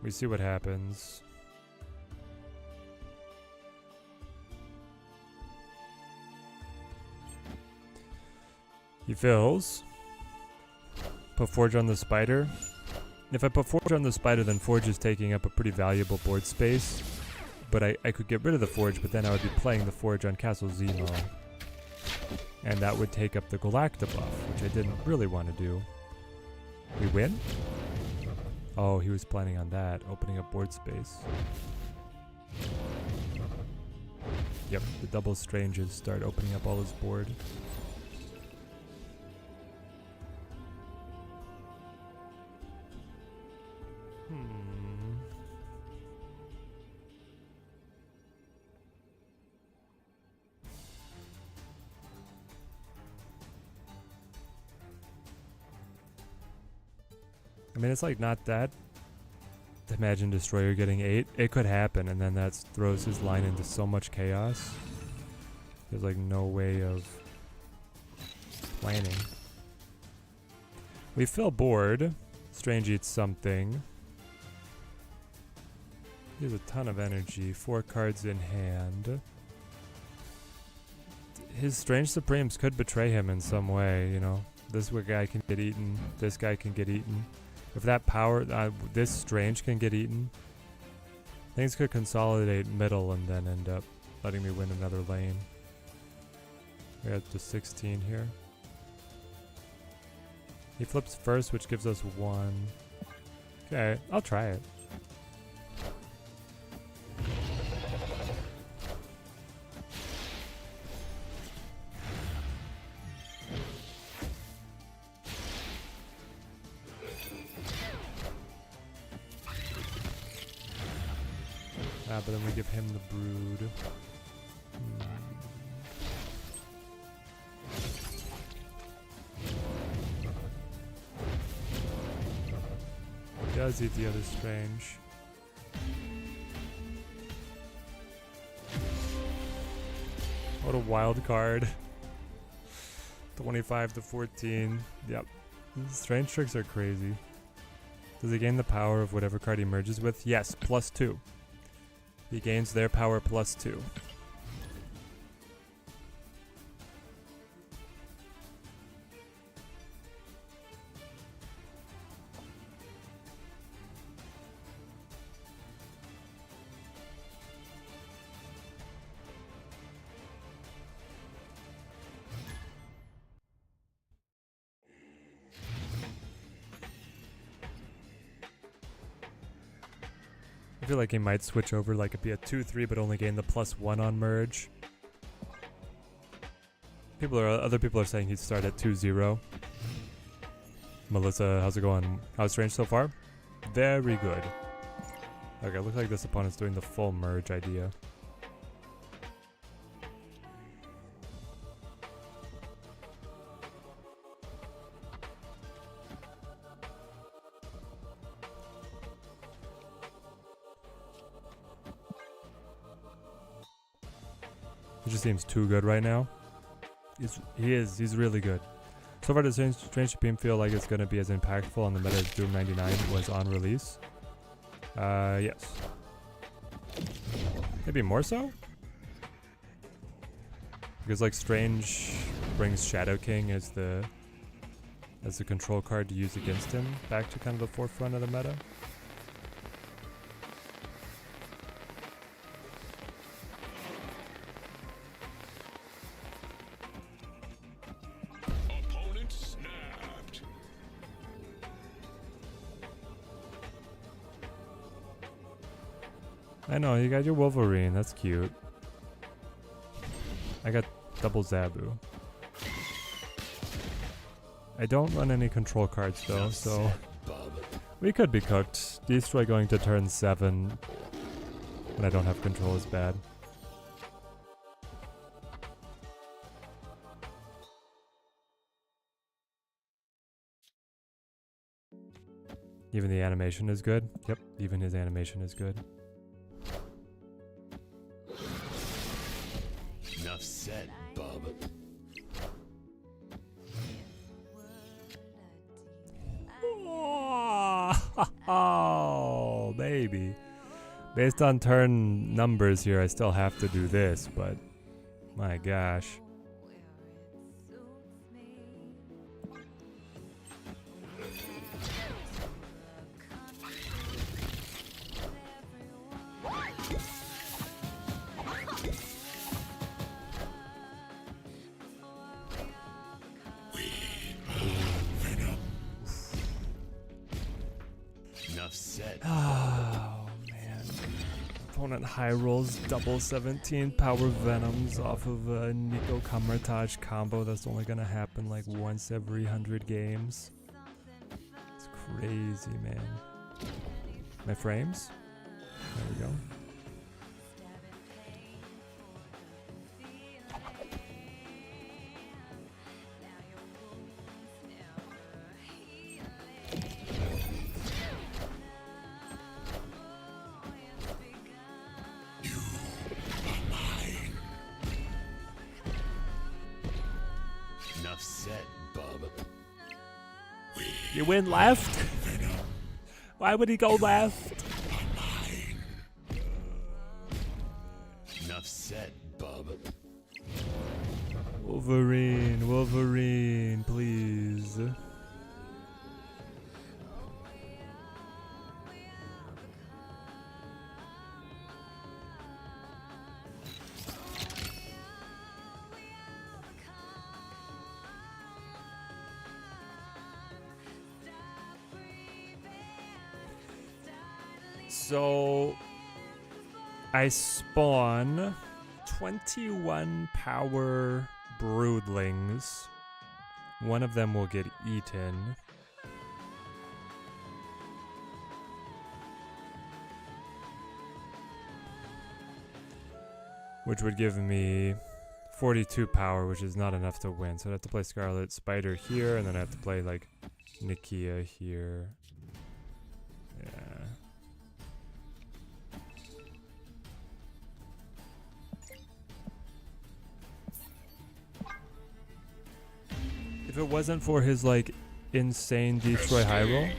We see what happens. He fills. Put Forge on the Spider. If I put Forge on the Spider, then Forge is taking up a pretty valuable board space. But I could get rid of the Forge, but then I would be playing the Forge on Castle Zemo. And that would take up the Galacta buff, which I didn't really want to do. We win? Oh, he was planning on that, opening up board space. Yep, the double Stranges start opening up all his board. I mean, it's like not that. Imagine Destroyer getting 8. It could happen, and then that throws his line into so much chaos. There's like no way of planning. We fill board. Strange eats something. He has a ton of energy. 4 cards in hand. His Strange Supremes could betray him in some way, you know. This guy can get eaten. This guy can get eaten. If that power, this Strange can get eaten, things could consolidate middle and then end up letting me win another lane. We're at the 16 here. He flips first, which gives us 1. Okay, I'll try it. But then we give him the brood. Does eat the other Strange. What a wild card. 25 to 14. Yep. Strange tricks are crazy. Does he gain the power of whatever card he merges with? Yes, +2. He gains their power +2. I feel like he might switch over, like it'd be a 2-3 but only gain the +1 on merge. Other people are saying he'd start at 2-0. Melissa, how's it going? How's Strange so far? Very good. Okay, looks like this opponent's doing the full merge idea. He just seems too good right now. He's really good. So far, does Strange Supreme feel like it's going to be as impactful on the meta as Doom 99 was on release? Yes. Maybe more so? Because like Strange brings Shadow King as the control card to use against him back to kind of the forefront of the meta. I know, you got your Wolverine, that's cute. I got double Zabu. I don't run any control cards though, so we could be cooked. Destroy going to turn 7 when I don't have control is bad. Even the animation is good. Yep, even his animation is good. Enough said, bub. Oh, baby. Based on turn numbers here, I still have to do this, but my gosh. Oh man. Opponent high rolls double 17 power venoms off of a Nico Kamertage combo that's only gonna happen like once every 100 games. It's crazy, man. My frames? There we go. You win left? Why would he go left? Enough said, bub. Wolverine, please. So I spawn 21 power broodlings. One of them will get eaten. Which would give me 42 power, which is not enough to win. So I'd have to play Scarlet Spider here, and then I have to play like Nakia here. Yeah. If it wasn't for his like insane destroy high roll,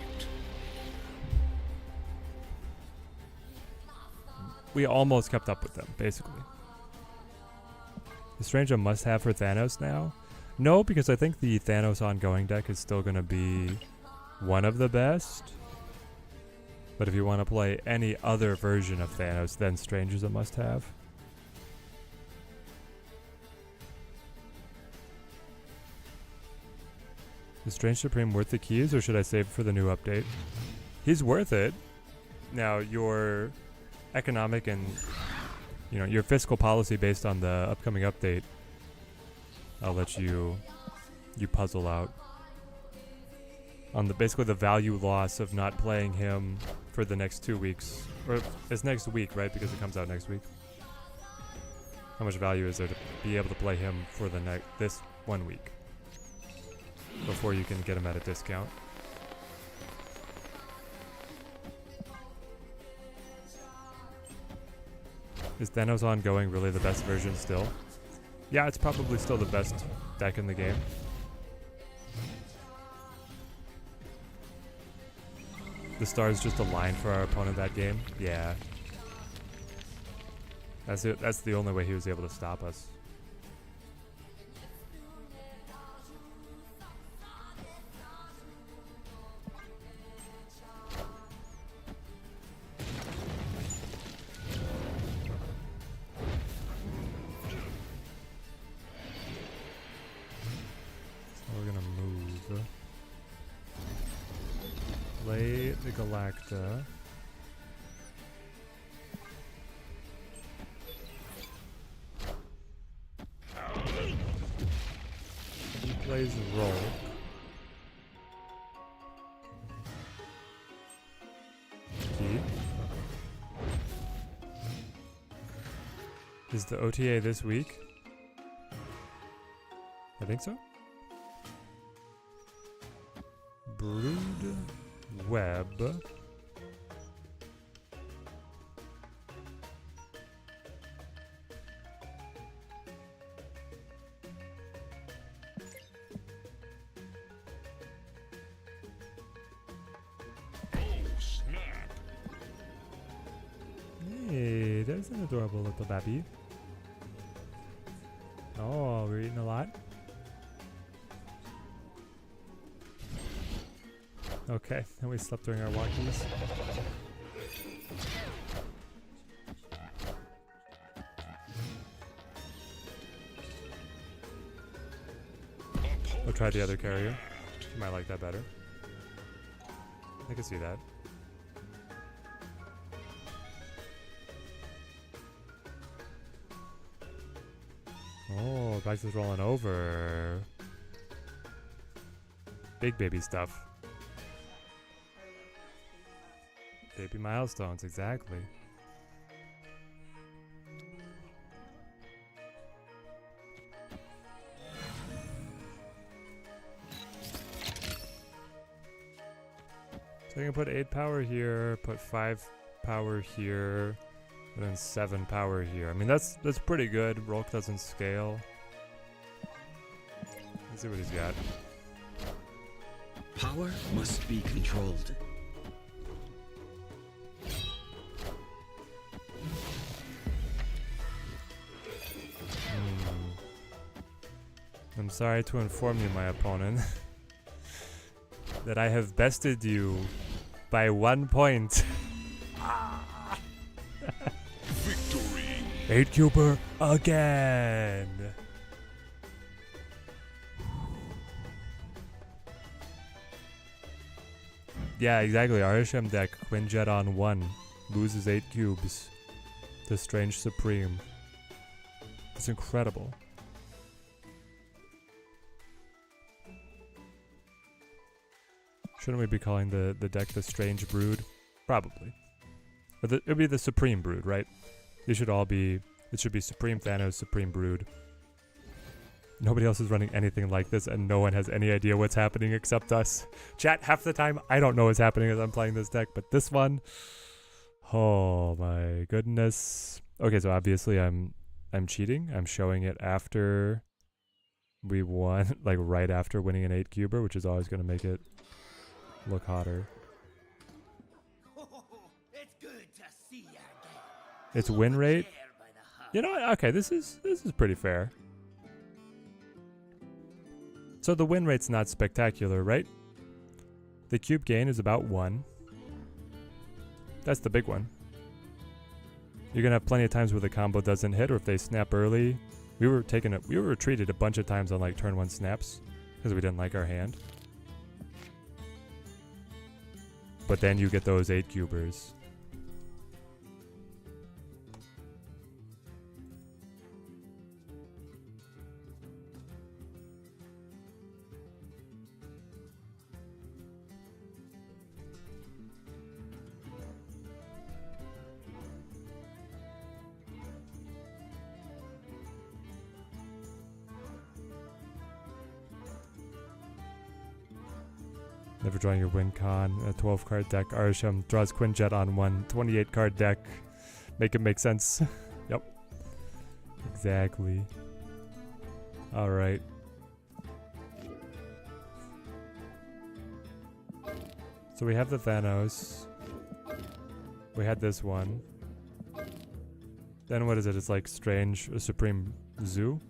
we almost kept up with them, basically. Is Strange a must-have for Thanos now? No, because I think the Thanos ongoing deck is still going to be one of the best. But if you want to play any other version of Thanos, then Strange is a must-have. Is Strange Supreme worth the keys, or should I save it for the new update? He's worth it. Now, your economic and your fiscal policy based on the upcoming update, I'll let you puzzle out. On basically the value loss of not playing him for the next 2 weeks, or it's next week, right? Because it comes out next week. How much value is there to be able to play him for this 1 week before you can get him at a discount? Is Thanos ongoing really the best version still? Yeah, it's probably still the best deck in the game. The stars just aligned for our opponent that game? Yeah. That's it. That's the only way he was able to stop us. Play the Galacta. He plays Rolk. Key. Is the OTA this week? I think so. Brood Web. Hey, there's an adorable little baby. Oh, we're eating a lot. Okay, and we slept during our walkies. We'll try the other carrier. You might like that better. I can see that. Oh, Bax is rolling over. Big baby stuff. Baby milestones, exactly. So I can put 8 power here, put 5 power here, and then 7 power here. I mean, that's pretty good. Rolk doesn't scale. Let's see what he's got. Power must be controlled. sorry to inform you, my opponent, that I have bested you by 1 point. Victory. 8-cuber again. Yeah, exactly. Arishem deck, Quinjet on 1. Loses 8 cubes to Strange Supreme. It's incredible. Shouldn't we be calling the deck the Strange Brood? Probably. Or it would be the Supreme Brood, right? It should be Supreme Thanos, Supreme Brood. Nobody else is running anything like this, and no one has any idea what's happening except us. Chat, half the time, I don't know what's happening as I'm playing this deck, but this one, oh my goodness. Okay, so obviously I'm cheating. I'm showing it after we won, like right after winning an 8-cuber, which is always going to make it look hotter. It's good to see you again. Its win rate, you know, okay, this is pretty fair. So the win rate's not spectacular, right? The cube gain is about 1. That's the big one. You're gonna have plenty of times where the combo doesn't hit, or if they snap early. We were retreated a bunch of times on like turn 1 snaps because we didn't like our hand. But then you get those 8-cubers. Never drawing your win con. A 12-card deck. Arishem draws Quinjet on 1. 28-card deck. Make it make sense. Yep. Exactly. Alright. So we have the Thanos. We had this one. Then what is it? It's like Strange Supreme Zoo?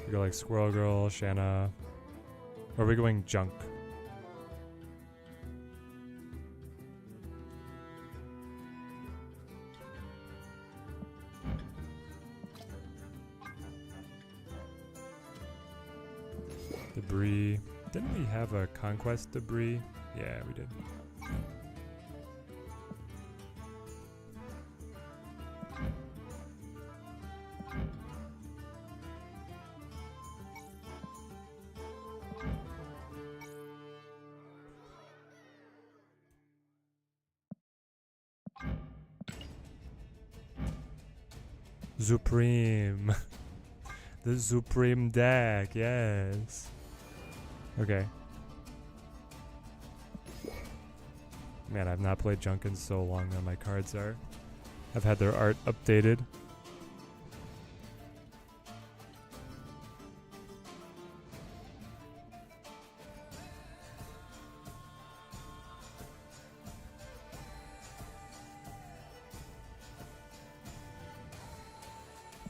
We go like Squirrel Girl, Shanna. Or are we going Junk? Debris. Didn't we have a Conquest Debris? Yeah, we did. Supreme. The Supreme deck, yes. Okay. Man, I've not played Junk in so long that my cards have had their art updated.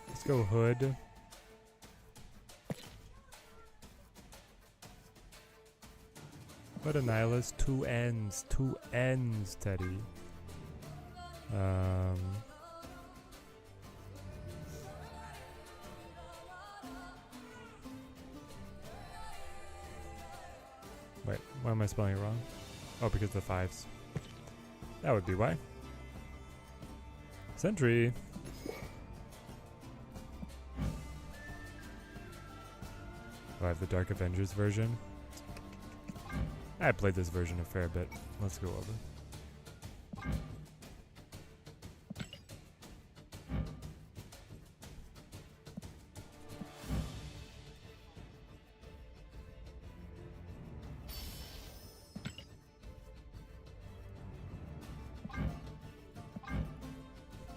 Let's go Hood. What a Nihilus. 2 ends. 2 ends, Teddy. Wait, why am I spelling it wrong? Oh, because the 5s. That would be why. Sentry. Oh, I have the Dark Avengers version. I played this version a fair bit. Let's go over.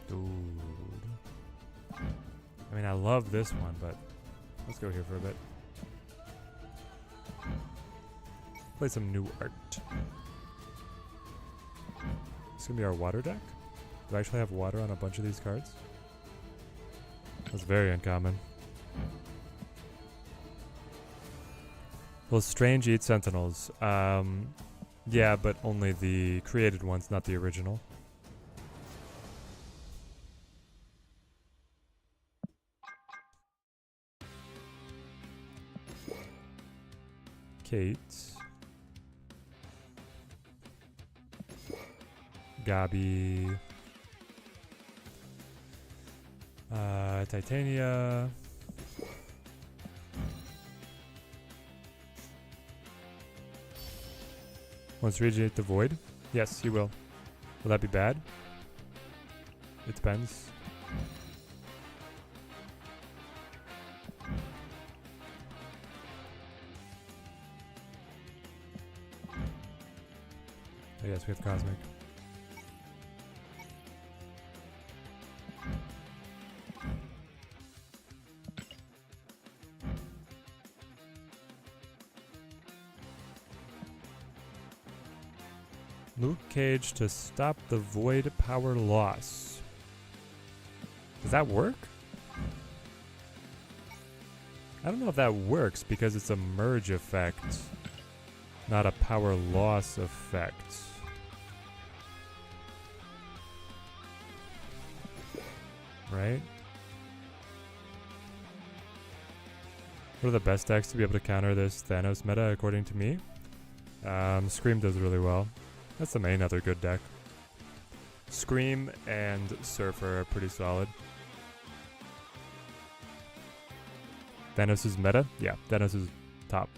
Dude. I mean, I love this one, but let's go here for a bit. play some new art. It's gonna be our water deck. Do I actually have water on a bunch of these cards? That's very uncommon. Well, Strange eat Sentinels. Yeah, but only the created ones, not the original. Kate. Gabi. Titania. Wants to regenerate the void? Yes, he will. Will that be bad? It depends. Oh, yes, we have Cosmic. Luke Cage to stop the void power loss. Does that work? I don't know if that works because it's a merge effect, not a power loss effect. Right? What are the best decks to be able to counter this Thanos meta according to me? Scream does really well. That's the main other good deck. Scream and Surfer are pretty solid. Thanos is meta? Yeah, Thanos is top.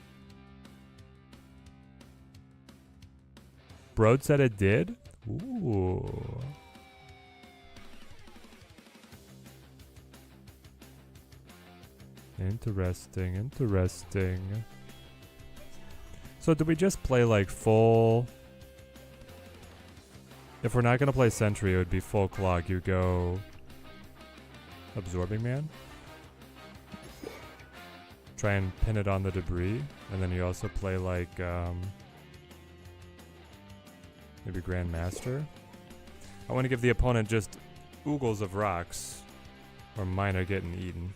Broad said it did? Ooh. Interesting, interesting. So do we just play like full... If we're not going to play Sentry, it would be full clog. You go... Absorbing Man? Try and pin it on the debris. And then you also play like... maybe Grandmaster? I want to give the opponent just oogles of rocks. Or mine are getting eaten.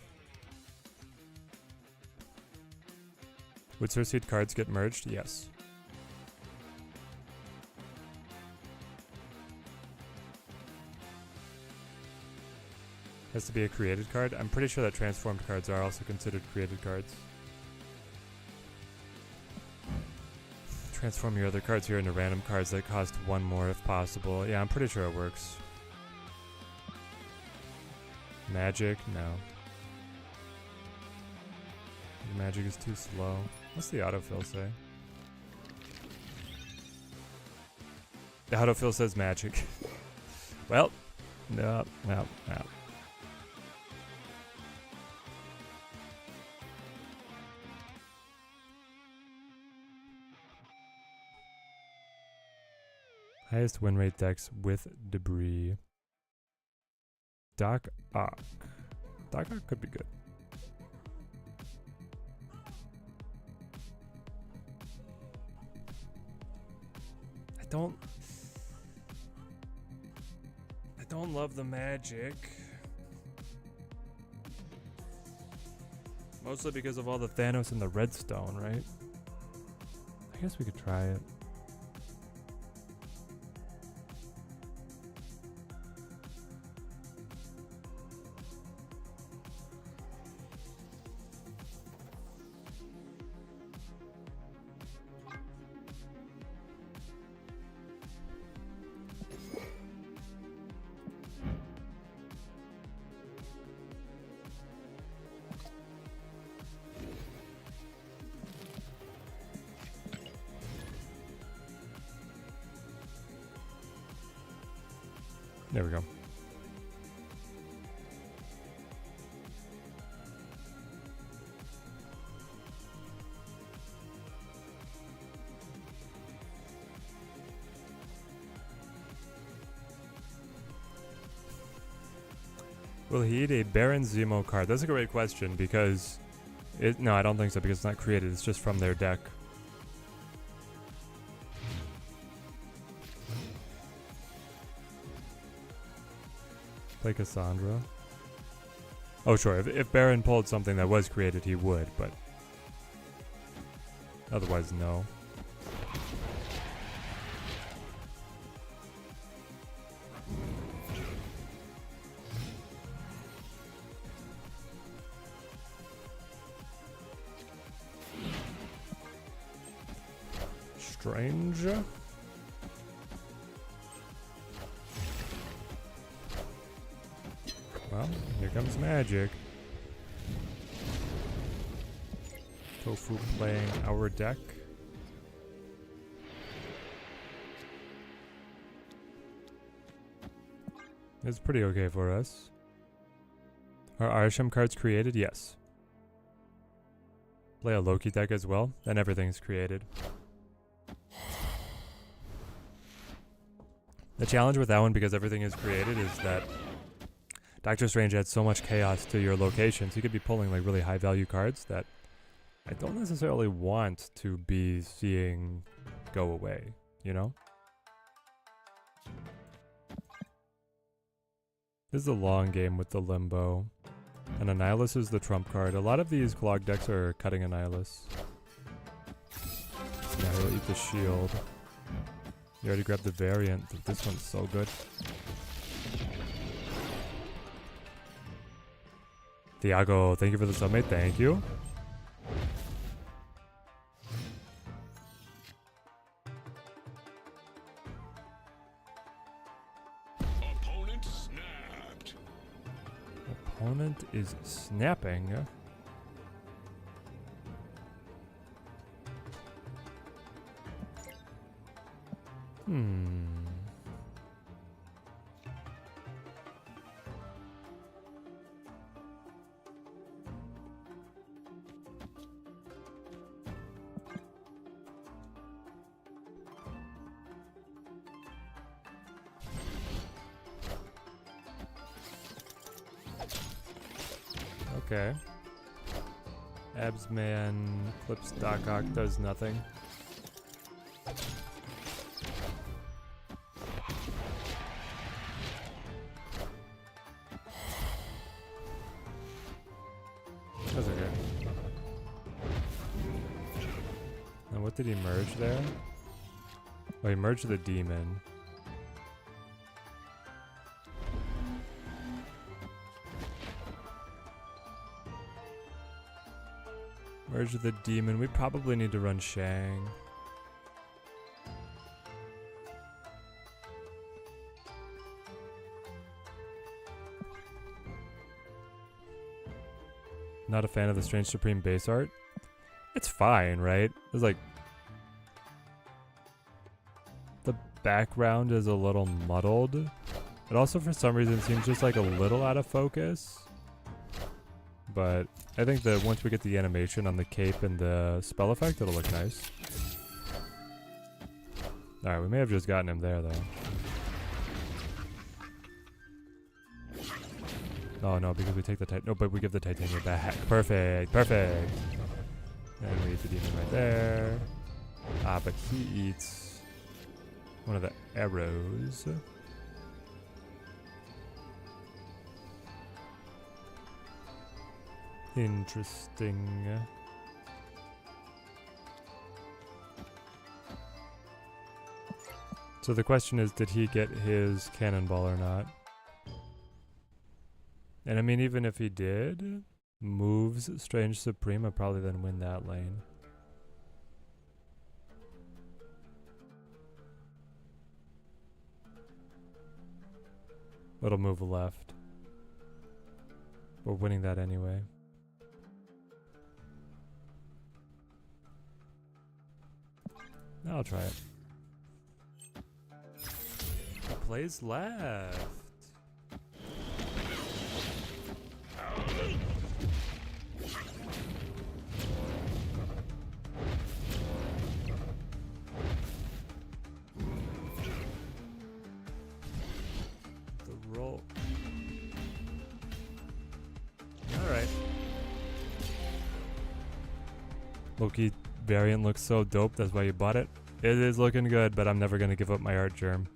Would Surseed cards get merged? Yes. Has to be a created card. I'm pretty sure that transformed cards are also considered created cards. Transform your other cards here into random cards that cost one more if possible. Yeah, I'm pretty sure it works. Magic? No. Magic is too slow. What's the autofill say? The autofill says magic. Well, no. Highest win rate decks with debris. Doc Ock. Doc Ock could be good. I don't love the magic. Mostly because of all the Thanos and the redstone, right? I guess we could try it. There we go. Will he eat a Baron Zemo card? That's a great question because no, I don't think so because it's not created. It's just from their deck. Play Cassandra. Oh, sure. If Baron pulled something that was created, he would, but otherwise, no. Strange. Well, here comes magic. Tofu playing our deck. It's pretty okay for us. Are Arsham cards created? Yes. Play a Loki deck as well, then everything's created. The challenge with that one, because everything is created, is that Doctor Strange adds so much chaos to your locations. You could be pulling like really high value cards that I don't necessarily want to be seeing go away, you know? This is a long game with the Limbo. And Annihilus is the trump card. A lot of these clog decks are cutting Annihilus. Now he'll eat the shield. You already grabbed the variant. This one's so good. Thiago, thank you for the summit. Thank you. Opponent snapped. Opponent is snapping. Okay. Absman clips Doc Ock, does nothing. That's okay. And what did he merge there? Oh, he merged the demon. Merge the demon. We probably need to run Shang. Not a fan of the Strange Supreme base art. It's fine, right? It's like the background is a little muddled. It also for some reason seems just like a little out of focus. But I think that once we get the animation on the cape and the spell effect, it'll look nice. Alright, we may have just gotten him there, though. Oh, no, because we take the no, but we give the titanium back. Perfect, perfect. And we eat the demon right there. Ah, but he eats one of the arrows. Interesting. So the question is, did he get his cannonball or not? And I mean, even if he did, moves Strange Supreme would probably then win that lane. It'll move left. We're winning that anyway. I'll try it. He plays left. The roll. Alright. Loki variant looks so dope, that's why you bought it. It is looking good, but I'm never gonna give up my art germ.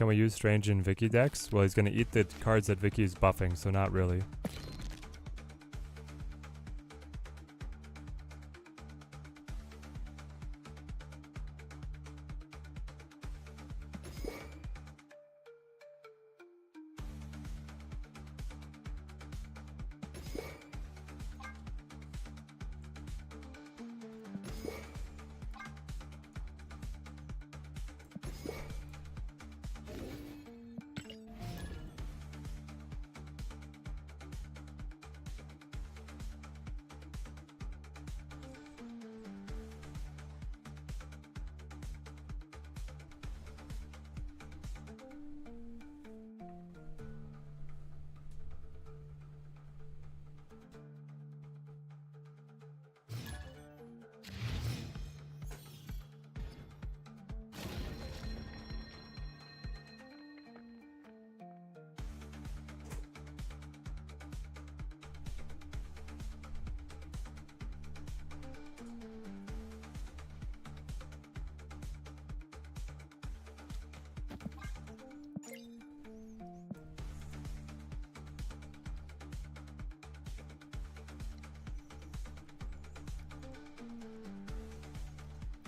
Can we use Strange in Vicky decks? Well, he's gonna eat the cards that Vicky's buffing, so not really.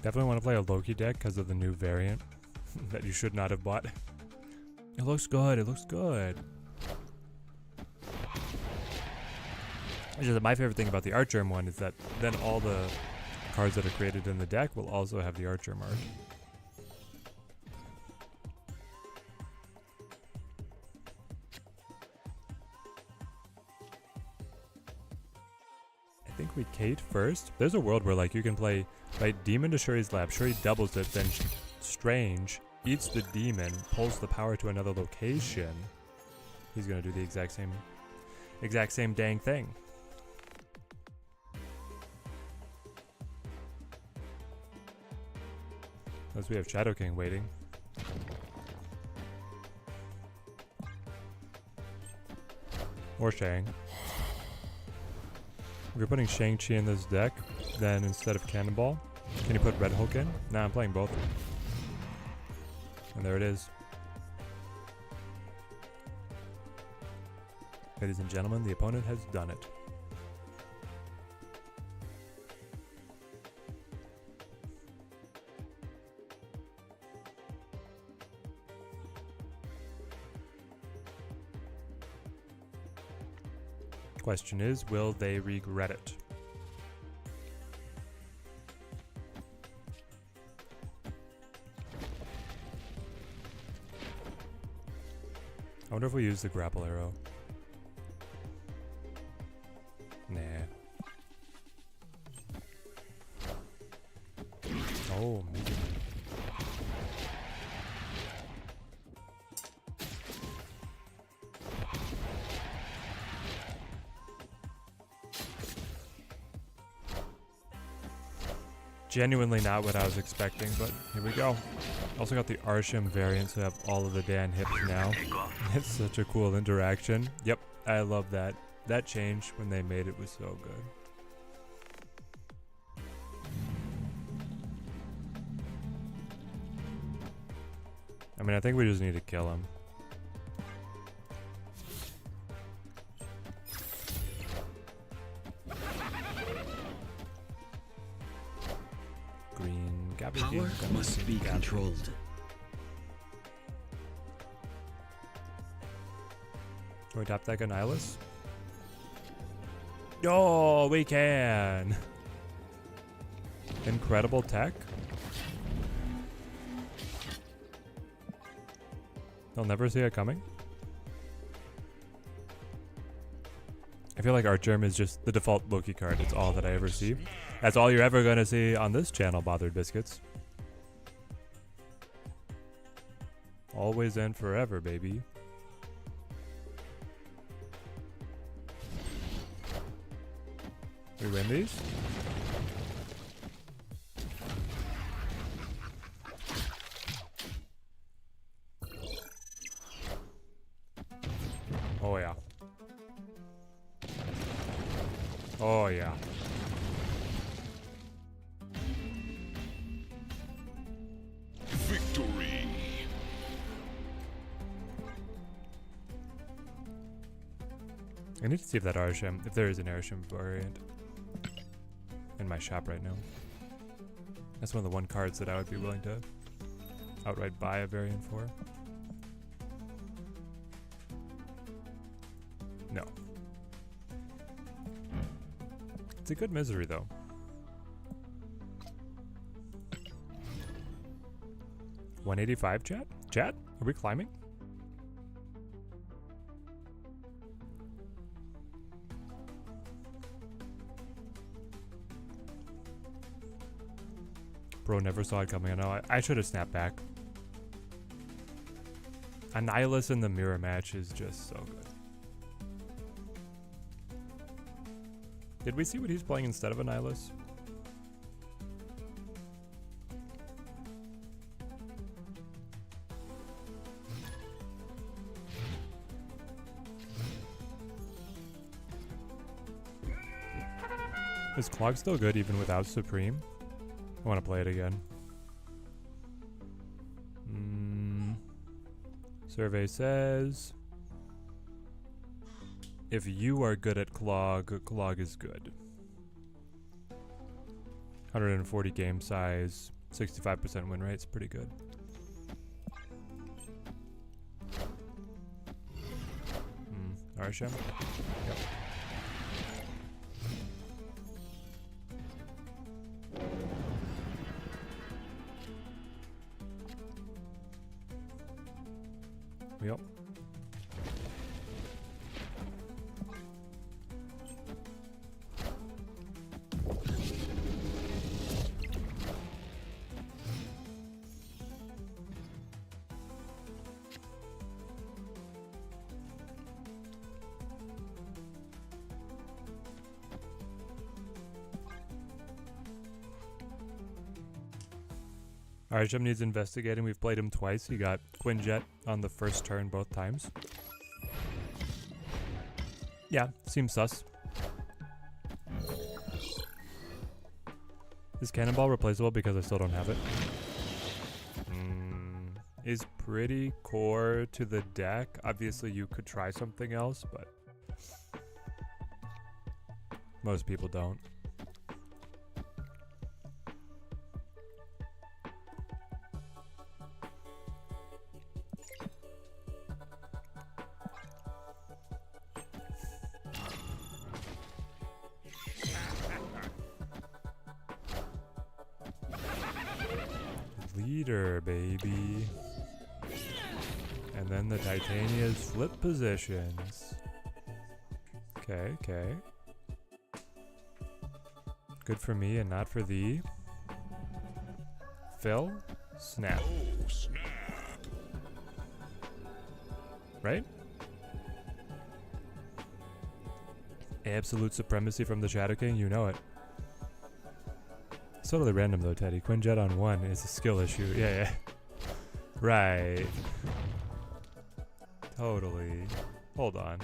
Definitely want to play a Loki deck because of the new variant that you should not have bought. It looks good. It looks good. It's just that my favorite thing about the Archer one is that then all the cards that are created in the deck will also have the Archer mark. I think we Kate first. There's a world where like you can play Demon to Shuri's Lab. Shuri doubles it, then Strange eats the demon, pulls the power to another location. He's gonna do the exact same dang thing. Unless we have Shadow King waiting. Or Shang. If you're putting Shang-Chi in this deck, then instead of Cannonball, can you put Red Hulk in? Nah, I'm playing both. And there it is. Ladies and gentlemen, the opponent has done it. Question is, will they regret it? I wonder if we use the grapple arrow. Nah. Oh, maybe. Genuinely not what I was expecting, but here we go. Also got the Arsham variant, so I have all of the Dan hips now. It's such a cool interaction. Yep, I love that. That change when they made it was so good. I mean, I think we just need to kill him. Green Power must be controlled. Can we tap deck Annihilus? Oh, we can! Incredible tech. They'll never see it coming. I feel like Archerm is just the default Loki card. It's all that I ever see. That's all you're ever going to see on this channel, Bothered Biscuits. Always and forever, baby. We win these? Oh yeah. Oh yeah. Victory. I need to see if that Arasham, if there is an Arasham variant in my shop right now. That's one of the one cards that I would be willing to outright buy a variant for. No. It's a good misery though. $185 chat? Chat? Are we climbing? Bro never saw it coming. I know. I should have snapped back. Annihilus in the mirror match is just so good. Did we see what he's playing instead of Annihilus? Is Clog still good even without Supreme? I want to play it again. Survey says if you are good at Clog, Clog is good. 140 game size, 65% win rate's pretty good. Arasham? Yep. Yep. Arasham needs investigating. We've played him twice. He got Quinjet on the first turn both times. Yeah, seems sus. Is Cannonball replaceable because I still don't have it? Is pretty core to the deck. Obviously you could try something else, but most people don't. Leader, baby. And then the Titania's flip positions. Okay, okay. Good for me and not for thee. Phil? Snap. Oh, snap. Right? Absolute supremacy from the Shadow King, you know it. It's totally random though, Teddy. Quinjet on 1 is a skill issue. Yeah. Right. Totally. Hold on.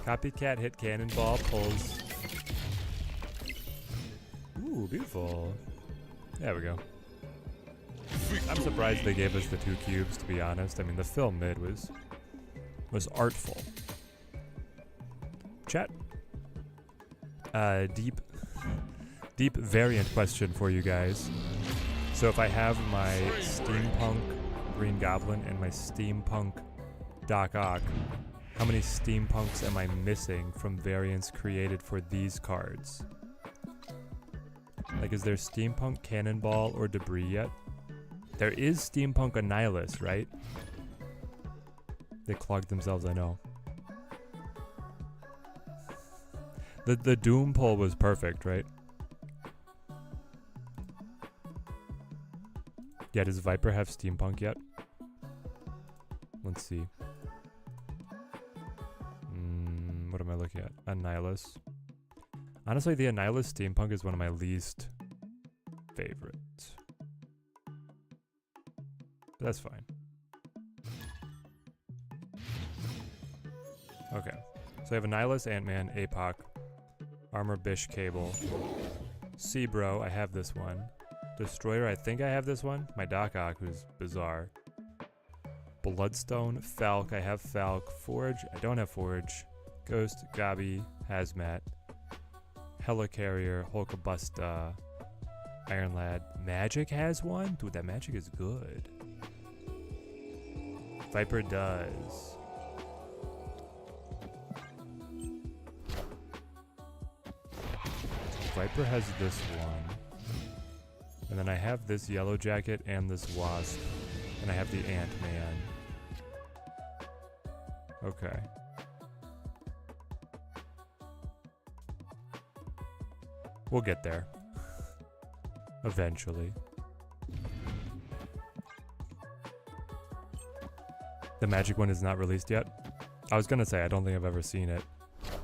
Copycat hit Cannonball, pulls. Ooh, beautiful. There we go. I'm surprised they gave us the 2 cubes, to be honest. I mean, the film mid was artful. Chat. Deep variant question for you guys. So if I have my Steampunk Green Goblin and my Steampunk Doc Ock, how many Steampunks am I missing from variants created for these cards? Like, is there Steampunk Cannonball or Debris yet? There is Steampunk Annihilus, right? They clogged themselves, I know. The Doom pull was perfect, right? Yeah, does Viper have Steampunk yet? Let's see. What am I looking at? Annihilus. Honestly, the Annihilus Steampunk is one of my least favorites. But that's fine. Okay. So I have Annihilus, Ant-Man, Apoc, Armor Bish Cable, Seabro, I have this one. Destroyer, I think I have this one. My Doc Ock, who's bizarre. Bloodstone, Falk. I have Falk. Forge. I don't have Forge. Ghost, Gabi, Hazmat, Helicarrier, Hulkabusta, Iron Lad. Magic has one? Dude, that magic is good. Viper does. Viper has this one. And then I have this Yellow Jacket and this Wasp. And I have the Ant-Man. Okay. We'll get there. Eventually. The magic one is not released yet. I was gonna say, I don't think I've ever seen it.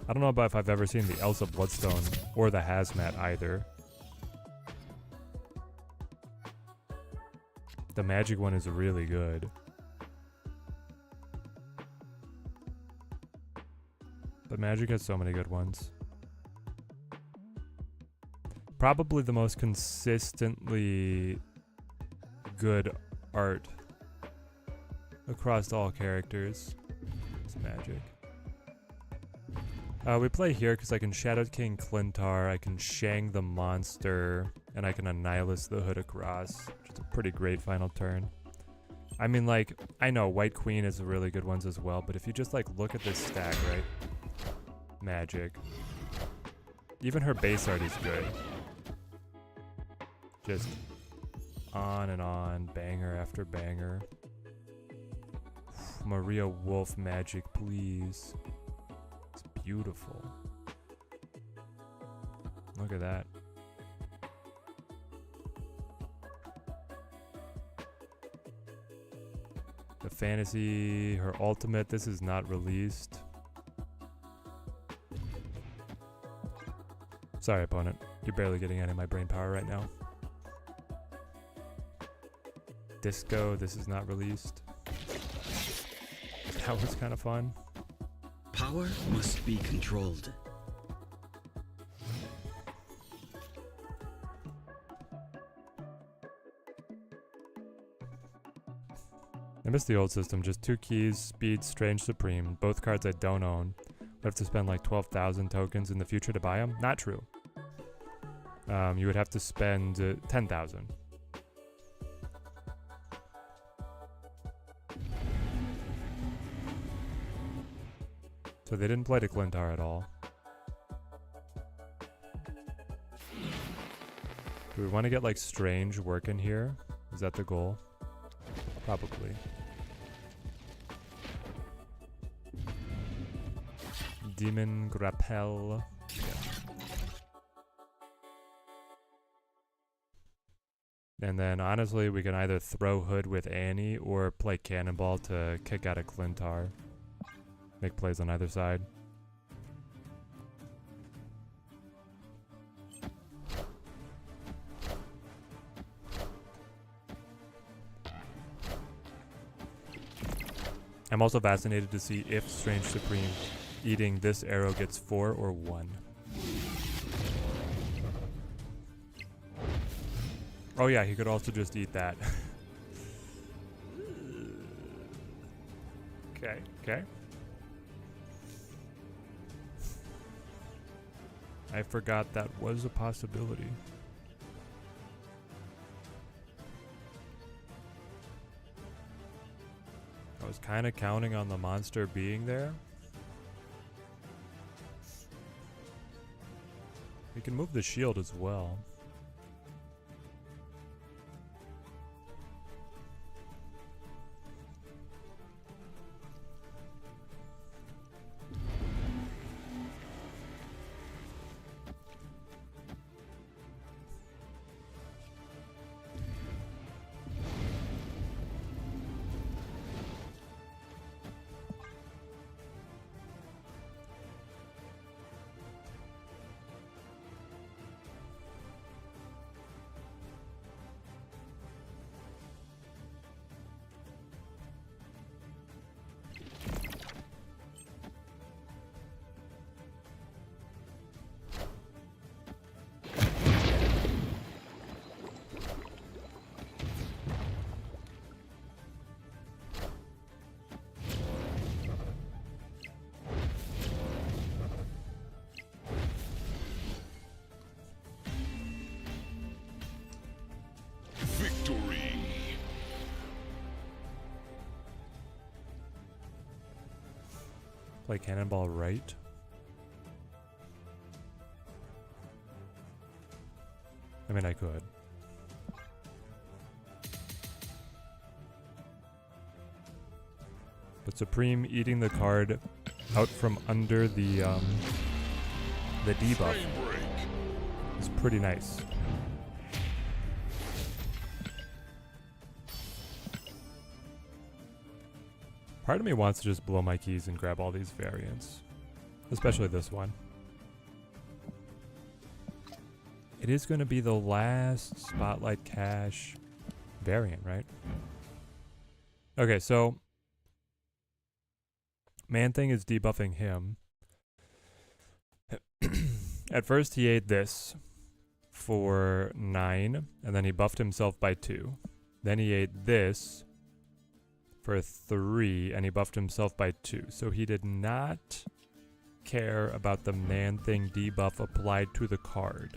I don't know about if I've ever seen the Elsa Bloodstone or the Hazmat either. The magic one is really good. But magic has so many good ones. Probably the most consistently good art across all characters is magic. We play here because I can Shadow King Clintar, I can Shang the monster, and I can Annihilus the Hood across, which is a pretty great final turn. I mean, like, I know White Queen is a really good ones as well, but if you just like look at this stack, right? Magic. Even her base art is good. Just on and on, banger after banger. Maria Wolf magic, please. It's beautiful. Look at that. The fantasy, her ultimate, this is not released. Sorry, opponent. You're barely getting any of my brain power right now. Disco, this is not released. That was kind of fun. Power must be controlled. I miss the old system, just 2 keys, speed, strange, supreme. Both cards I don't own. I have to spend like 12,000 tokens in the future to buy them? Not true. You would have to spend 10,000. So they didn't play to Clintar at all. Do we want to get like strange working here? Is that the goal? Probably. Demon Grapple. Yeah. And then honestly, we can either throw Hood with Annie or play Cannonball to kick out a Clintar. Make plays on either side. I'm also fascinated to see if Strange Supreme eating this arrow gets 4 or 1. Oh yeah, he could also just eat that. Okay, okay. I forgot that was a possibility. I was kind of counting on the monster being there. We can move the shield as well. Play Cannonball right. I mean, I could. But Supreme eating the card out from under the debuff Frame break. is pretty nice. Part of me wants to just blow my keys and grab all these variants. Especially this one. It is going to be the last Spotlight Cash variant, right? Okay, so Man-Thing is debuffing him. At first he ate this for 9, and then he buffed himself by 2. Then he ate this for 3, and he buffed himself by 2. So he did not care about the Man-Thing debuff applied to the card.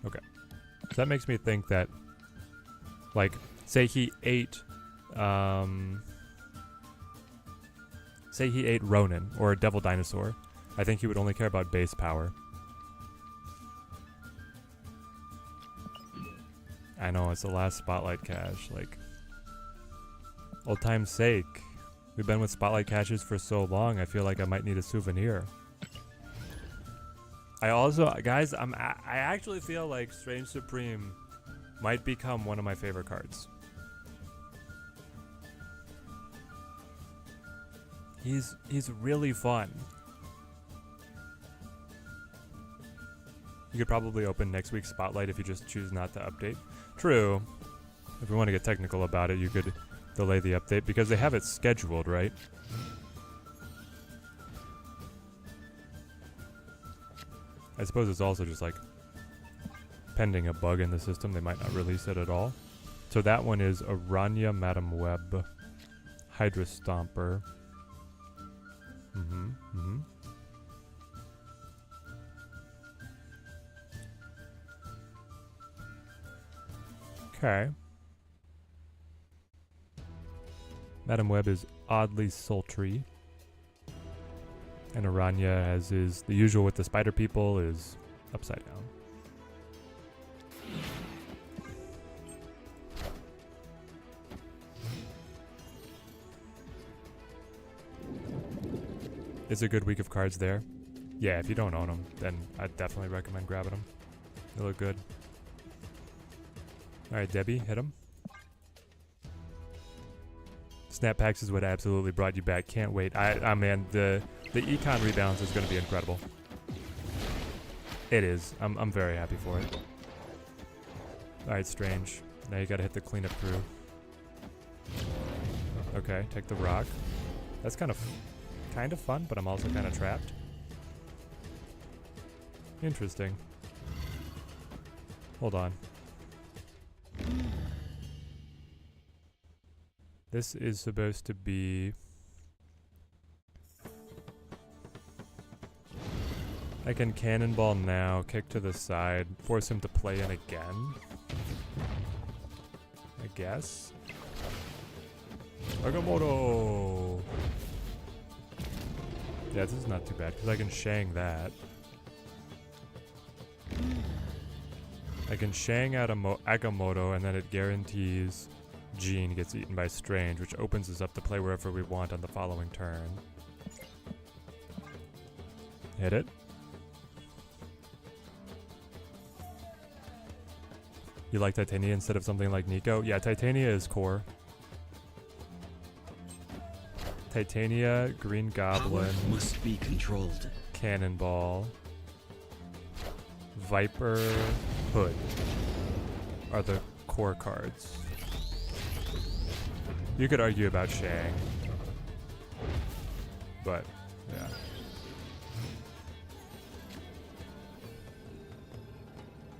Okay. So that makes me think that, like, say he ate Ronin or a Devil Dinosaur. I think he would only care about base power. I know, it's the last Spotlight Cache. Like, old time's sake. We've been with Spotlight Caches for so long, I feel like I might need a souvenir. I also, guys, I actually feel like Strange Supreme might become one of my favorite cards. He's really fun. You could probably open next week's Spotlight if you just choose not to update. True. If we want to get technical about it, you could delay the update because they have it scheduled, right? I suppose it's also just like pending a bug in the system. They might not release it at all. So that one is Aranya, Madam Web, Hydra Stomper. Okay. Madam Web is oddly sultry. And Aranya, as is the usual with the spider people, is upside down. It's a good week of cards there. Yeah, if you don't own them, then I'd definitely recommend grabbing them. They look good. Alright, Debbie, hit them. Snap packs is what absolutely brought you back. Can't wait. Man, the econ rebalance is going to be incredible. It is. I'm very happy for it. Alright, Strange. Now you gotta hit the cleanup crew. Okay, take the rock. That's kind of fun, but I'm also kind of trapped. Interesting. Hold on. This is supposed to be... I can cannonball now, kick to the side, force him to play in again. I guess. Agamotto! Yeah, this is not too bad, because I can Shang that. I can Shang out Agamotto, and then it guarantees Jean gets eaten by Strange, which opens us up to play wherever we want on the following turn. Hit it. You like Titania instead of something like Nico? Yeah, Titania is core. Titania, Green Goblin, Power must be controlled. Cannonball, Viper, Hood are the core cards. You could argue about Shang, but yeah.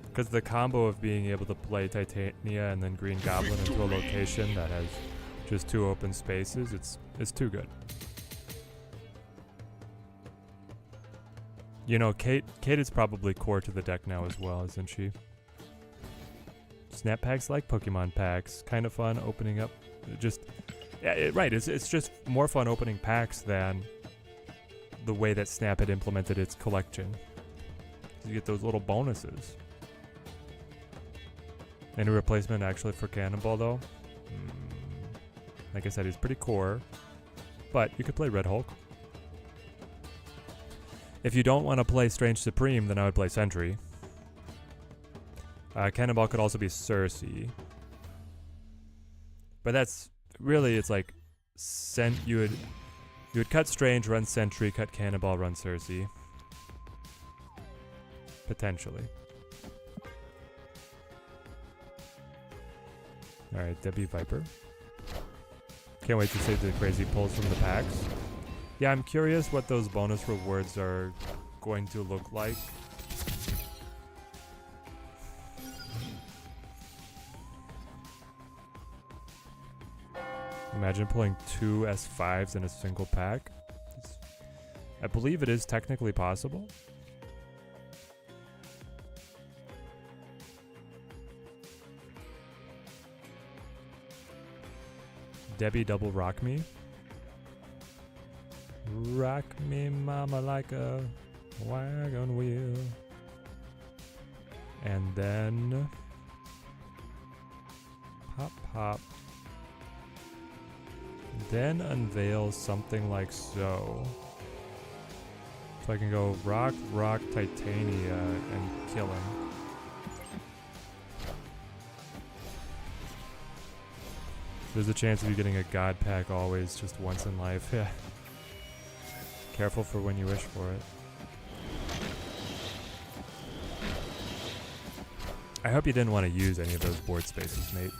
Because the combo of being able to play Titania and then Green Goblin into a location that has just 2 open spaces, it's too good. You know, Kate is probably core to the deck now as well, isn't she? Snap packs like Pokemon packs, kind of fun opening up. Just, yeah, right. It's just more fun opening packs than the way that Snap had implemented its collection. You get those little bonuses. Any replacement actually for Cannonball though? Like I said, he's pretty core, but you could play Red Hulk. If you don't want to play Strange Supreme, then I would play Sentry. Cannonball could also be Cersei. But that's really, it's like you would cut Strange, run Sentry, cut Cannonball, run Cersei. Potentially. Alright, Debbie Viper. Can't wait to see the crazy pulls from the packs. Yeah, I'm curious what those bonus rewards are going to look like. Imagine pulling 2 S5s in a single pack. I believe it is technically possible. Debbie double rock me. Rock me mama like a wagon wheel. And then pop pop. Then unveil something like so. So I can go rock, rock, Titania and kill him. There's a chance of you getting a god pack always, just once in life. Yeah. Careful for when you wish for it. I hope you didn't want to use any of those board spaces, mate.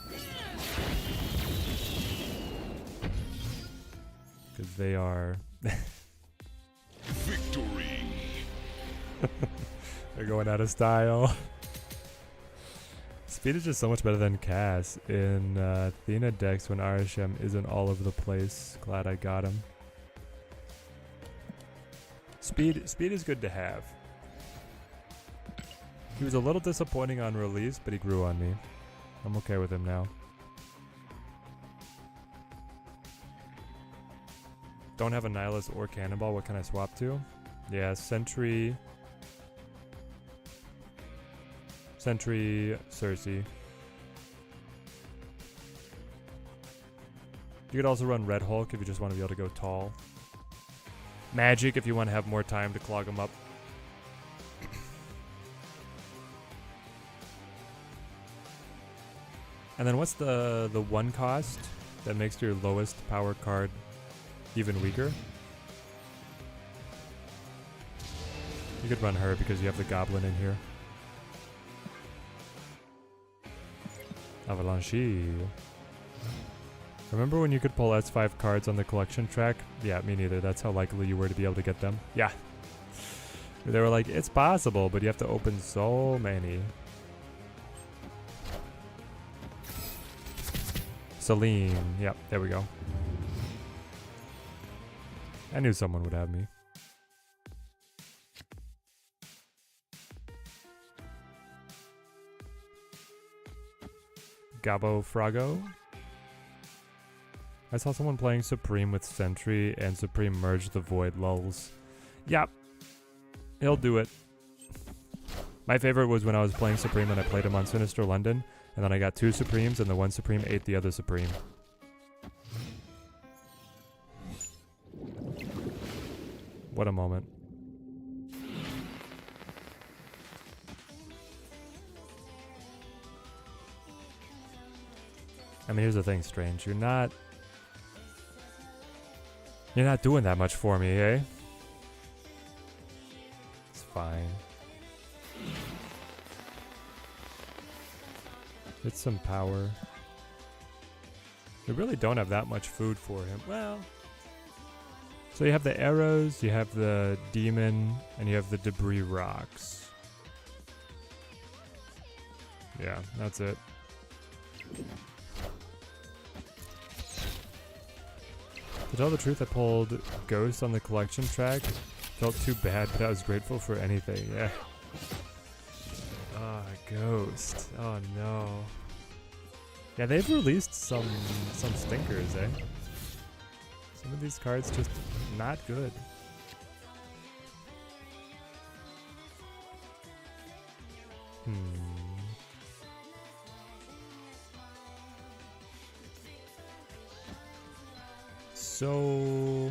Because they are... Victory! They're going out of style. Speed is just so much better than Cass in Athena decks when Arishem isn't all over the place. Glad I got him. Speed is good to have. He was a little disappointing on release, but he grew on me. I'm okay with him now. Don't have a Nihilus or Cannonball. What can I swap to? Yeah, Sentry, Cersei. You could also run Red Hulk if you just want to be able to go tall. Magic if you want to have more time to clog them up. And then what's the one cost that makes your lowest power card even weaker? You could run her because you have the goblin in here. Avalanche. Remember when you could pull S5 cards on the collection track? Yeah, me neither. That's how likely you were to be able to get them. Yeah. They were like, it's possible, but you have to open so many. Celine. Yep, there we go. I knew someone would have me. Gabo Frago. I saw someone playing Supreme with Sentry and Supreme merge the Void lulls. Yep. He'll do it. My favorite was when I was playing Supreme and I played him on Sinister London, and then I got 2 Supremes and the one Supreme ate the other Supreme. What a moment. I mean, here's the thing, Strange. You're not doing that much for me, eh? It's fine. It's some power. We really don't have that much food for him. Well, so you have the arrows, you have the demon, and you have the debris rocks. Yeah, that's it. To tell the truth, I pulled Ghost on the collection track. Felt too bad, but I was grateful for anything. Yeah. Ah, Ghost. Oh no. Yeah, they've released some stinkers, eh? Some of these cards just not good. So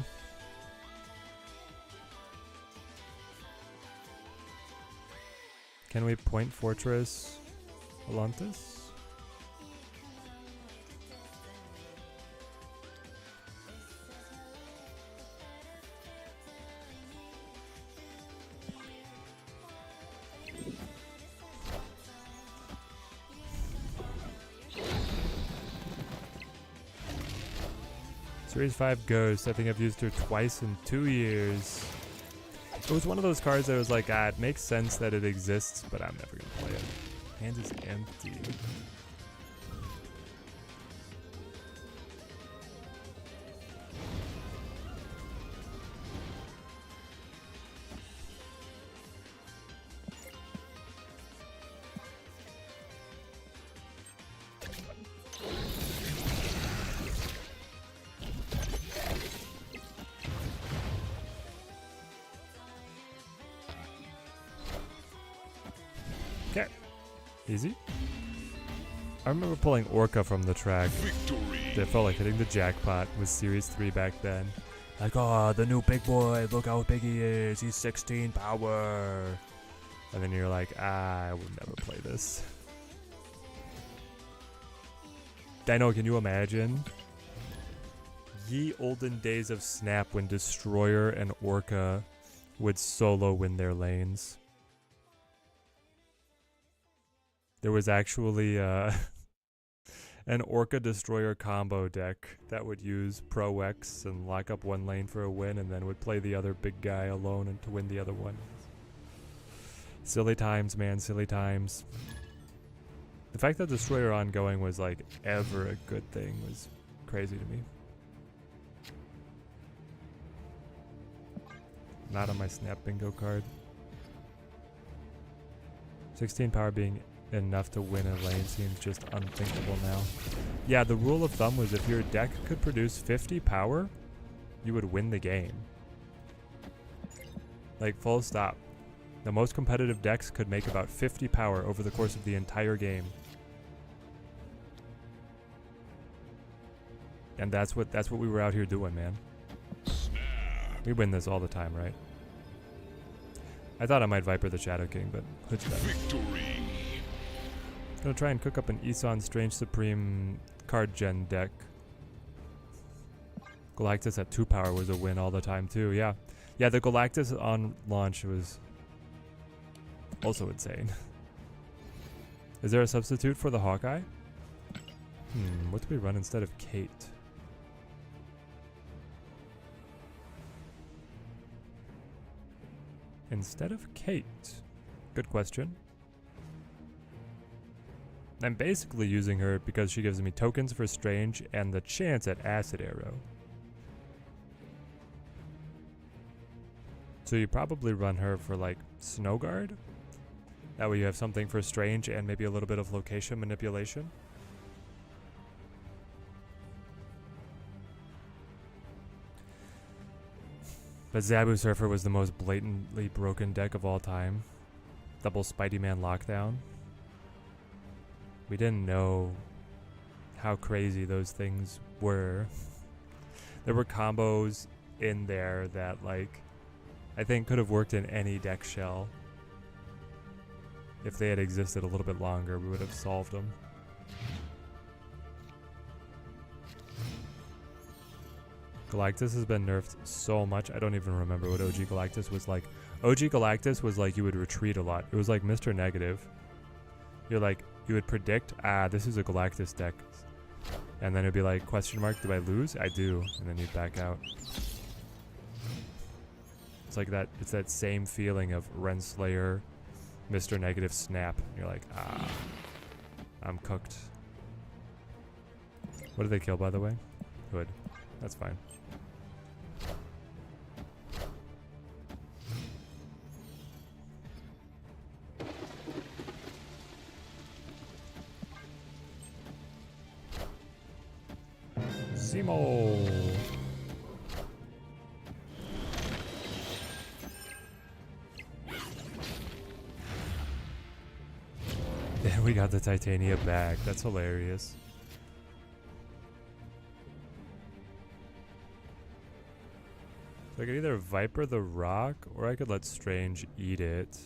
can we point Fortress Atlantis? Series 5 Ghost. I think I've used her twice in 2 years. It was one of those cards that was like, it makes sense that it exists, but I'm never gonna play it. Hand is empty. Okay. Easy. I remember pulling Orca from the track. Victory. It felt like hitting the jackpot with Series 3 back then. Like, oh, the new big boy, look how big he is, he's 16 power. And then you're like, I would never play this. Dino, can you imagine? Ye olden days of Snap when Destroyer and Orca would solo win their lanes. There was actually an Orca Destroyer combo deck that would use Pro X and lock up one lane for a win and then would play the other big guy alone and to win the other one. Silly times, man, silly times. The fact that Destroyer ongoing was like ever a good thing was crazy to me. Not on my Snap Bingo card. 16 power being enough to win a lane seems just unthinkable now. Yeah, the rule of thumb was if your deck could produce 50 power, you would win the game. Like, full stop. The most competitive decks could make about 50 power over the course of the entire game. And that's what we were out here doing, man. Snap. We win this all the time, right? I thought I might Viper the Shadow King, but Hood's better. Victory. Gonna try and cook up an Isan Strange Supreme card gen deck. Galactus at 2 power was a win all the time too, yeah. Yeah, the Galactus on launch was also insane. Is there a substitute for the Hawkeye? What do we run instead of Kate? Instead of Kate? Good question. I'm basically using her because she gives me tokens for Strange and the chance at Acid Arrow. So you probably run her for like Snow Guard? That way you have something for Strange and maybe a little bit of location manipulation. But Zabu Surfer was the most blatantly broken deck of all time. Double Spidey Man Lockdown. We didn't know how crazy those things were. There were combos in there that, like, I think could have worked in any deck shell. If they had existed a little bit longer, we would have solved them. Galactus has been nerfed so much, I don't even remember what OG Galactus was like. OG Galactus was like you would retreat a lot. It was like Mr. Negative. You're like, you would predict, this is a Galactus deck. And then it'd be like, question mark, do I lose? I do. And then you'd back out. It's like that, it's that same feeling of Renslayer, Mr. Negative Snap. You're like, I'm cooked. What did they kill, by the way? Hood. That's fine. Zemo. And we got the Titania back. That's hilarious. So I could either Viper the rock, or I could let Strange eat it.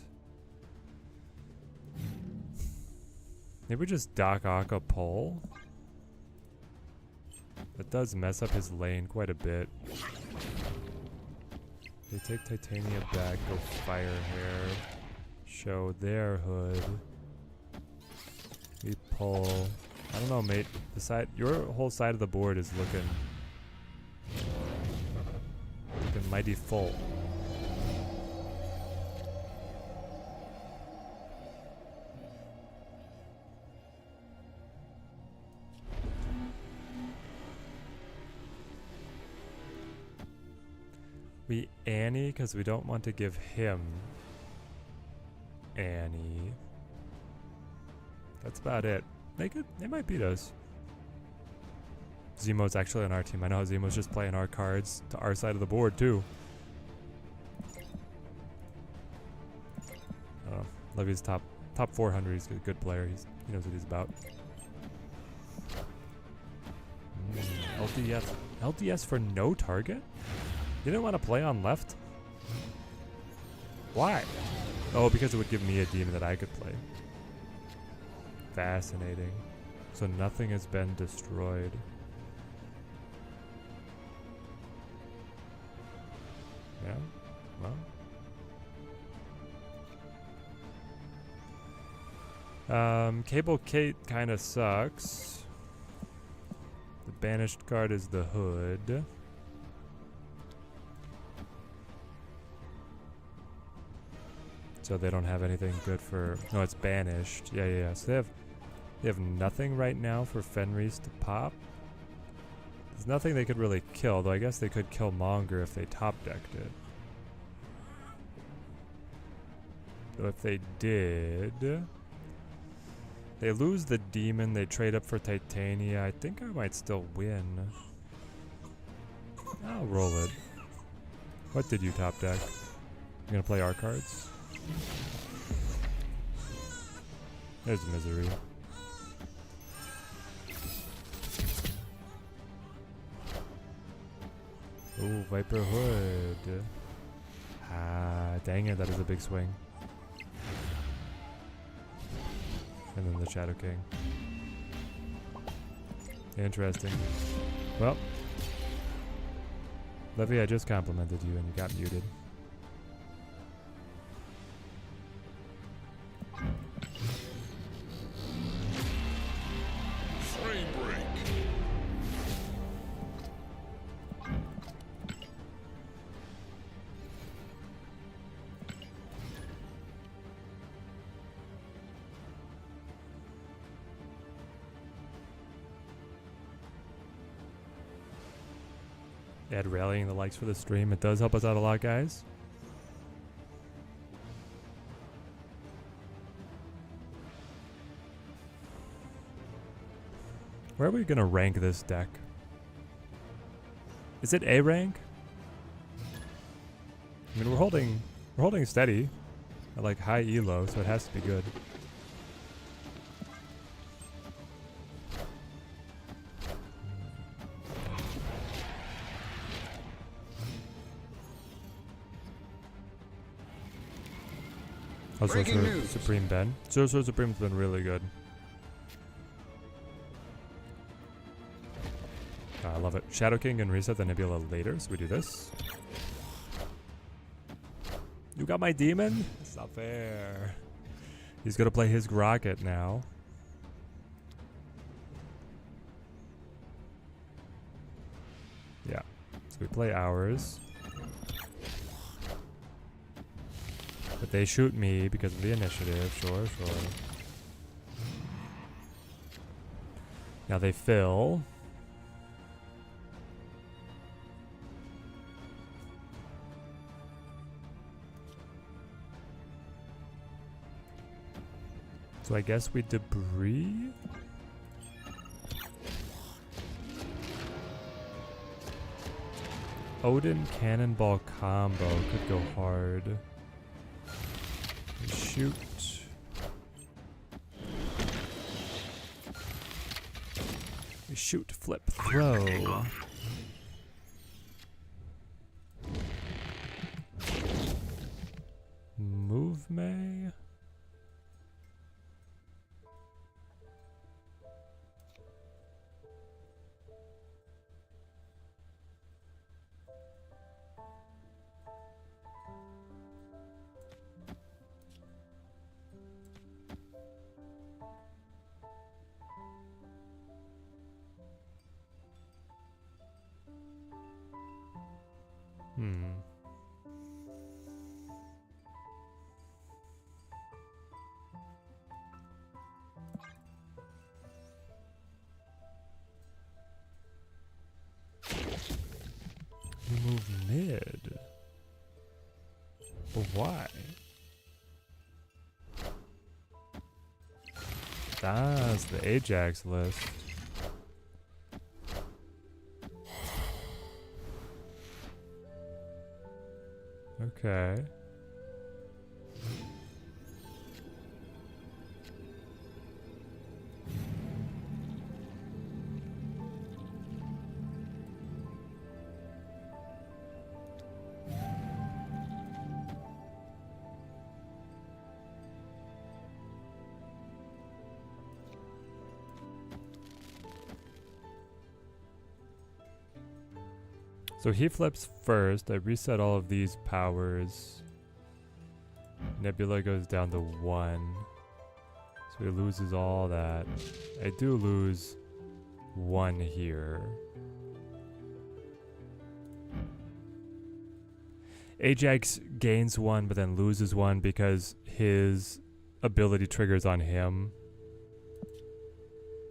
Maybe just Doc Ock a pull. That does mess up his lane quite a bit. They take Titania back, go Fire Hair, show their hood. We pull. I don't know, mate. The side, your whole side of the board is looking mighty full. We Annie because we don't want to give him Annie. That's about it. They might beat us. Zemo's actually on our team. I know how Zemo's just playing our cards to our side of the board too. Levy's top 400. He's a good player. He knows what he's about. LDS for no target? You didn't want to play on left? Why? Oh, because it would give me a demon that I could play. Fascinating. So nothing has been destroyed. Yeah? Well. Cable Kate kind of sucks. The banished card is the hood. So they don't have anything good for... No, it's banished. Yeah. So they have nothing right now for Fenris to pop. There's nothing they could really kill, though I guess they could kill Monger if they top decked it. So if they did... They lose the demon, they trade up for Titania. I think I might still win. I'll roll it. What did you top deck? You gonna play our cards? There's Misery. Ooh, Viper Hood. Ah, dang it, that is a big swing. And then the Shadow King. Interesting. Well, Levy, I just complimented you and you got muted. Frame break. Add rallying the likes for the stream. It does help us out a lot, guys. Where are we gonna rank this deck? Is it A rank? I mean, we're holding steady at like high elo, so it has to be good. Breaking news. Supreme Ben. Sorcerer Supreme's been really good. I love it. Shadow King and reset the Nebula later, so we do this. You got my demon? It's not fair. He's gonna play his Rocket now. Yeah. So we play ours. But they shoot me because of the initiative. Sure. Now they fill. So I guess we debris? Odin Cannonball combo could go hard. Shoot. Shoot, flip, throw. Move May? You move mid. But why? That's the Ajax list. Okay. So he flips first. I reset all of these powers. Nebula goes down to 1. So he loses all that. I do lose 1 here. Ajax gains 1 but then loses 1 because his ability triggers on him.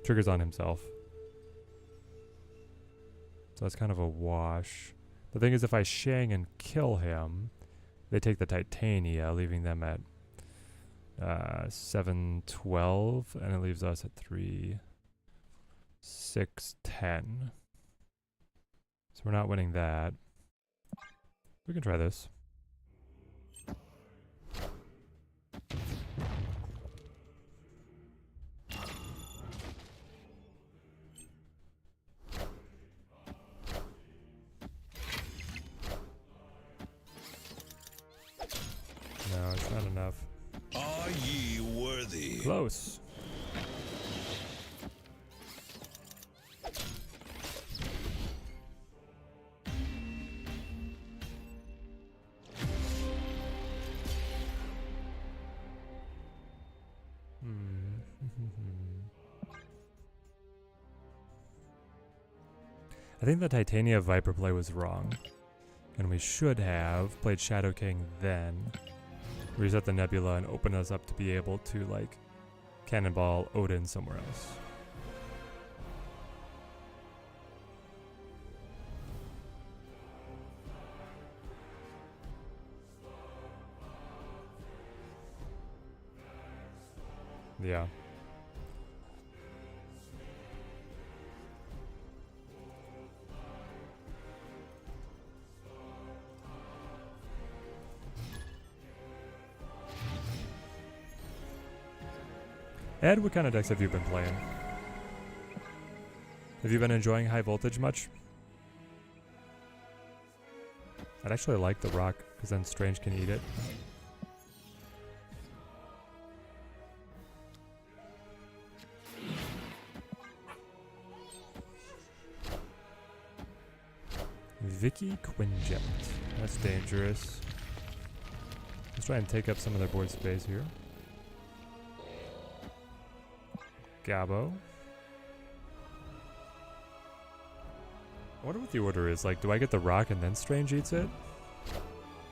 Triggers on himself. So that's kind of a wash. The thing is, if I Shang and kill him, they take the Titania, leaving them at 7-12, and it leaves us at 3-6-10. So we're not winning that. We can try this. No, it's not enough. Are ye worthy? Close. I think the Titania Viper play was wrong. And we should have played Shadow King then. Reset the Nebula and open us up to be able to, like, Cannonball Odin somewhere else. Yeah. Ed, what kind of decks have you been playing? Have you been enjoying High Voltage much? I'd actually like the rock, because then Strange can eat it. Vicky Quinjet. That's dangerous. Let's try and take up some of their board space here. Gabo. I wonder what the order is. Like, do I get the rock and then Strange eats it?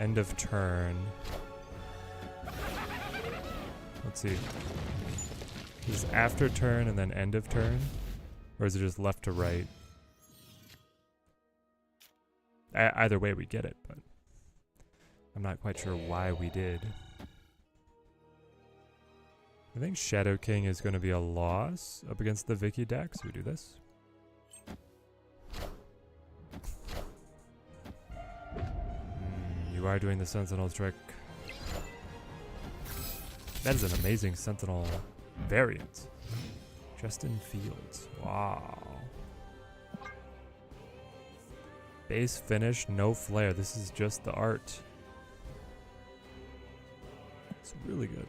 End of turn. Let's see. Is it after turn and then end of turn? Or is it just left to right? Either way, we get it, but I'm not quite sure why we did. I think Shadow King is going to be a loss up against the Vicky deck, so we do this. You are doing the Sentinel trick. That is an amazing Sentinel variant. Justin Fields. Wow. Base finish, no flare. This is just the art. It's really good.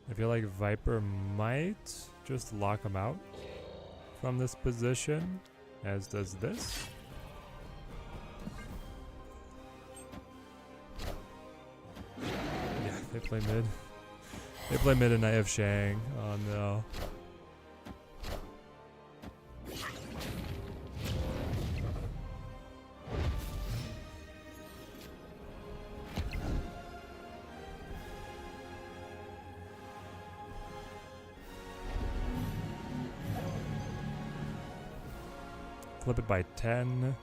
I feel like Viper might just lock him out from this position, as does this. Yeah, they play mid. They play mid and I have Shang. Oh no. Flip it by 10.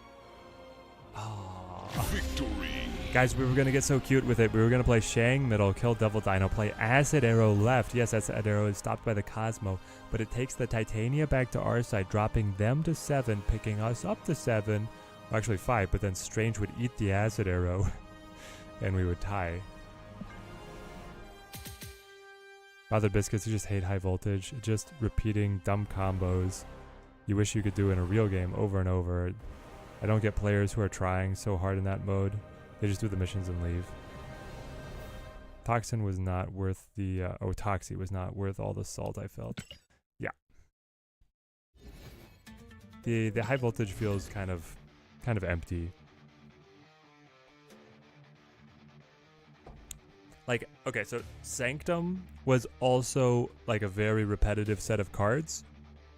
Oh. Victory. Guys, we were going to get so cute with it. We were going to play Shang middle, kill Devil Dino, play Acid Arrow left. Yes, Acid Arrow is stopped by the Cosmo, but it takes the Titania back to our side, dropping them to 7, picking us up to 7. Well, actually 5, but then Strange would eat the Acid Arrow, and we would tie. Father Biscuits, you just hate high voltage. Just repeating dumb combos you wish you could do in a real game over and over. I don't get players who are trying so hard in that mode. They just do the missions and leave. Toxin was not worth the... Toxie was not worth all the salt I felt. Yeah. The high voltage feels kind of empty. Like, okay, so Sanctum was also like a very repetitive set of cards.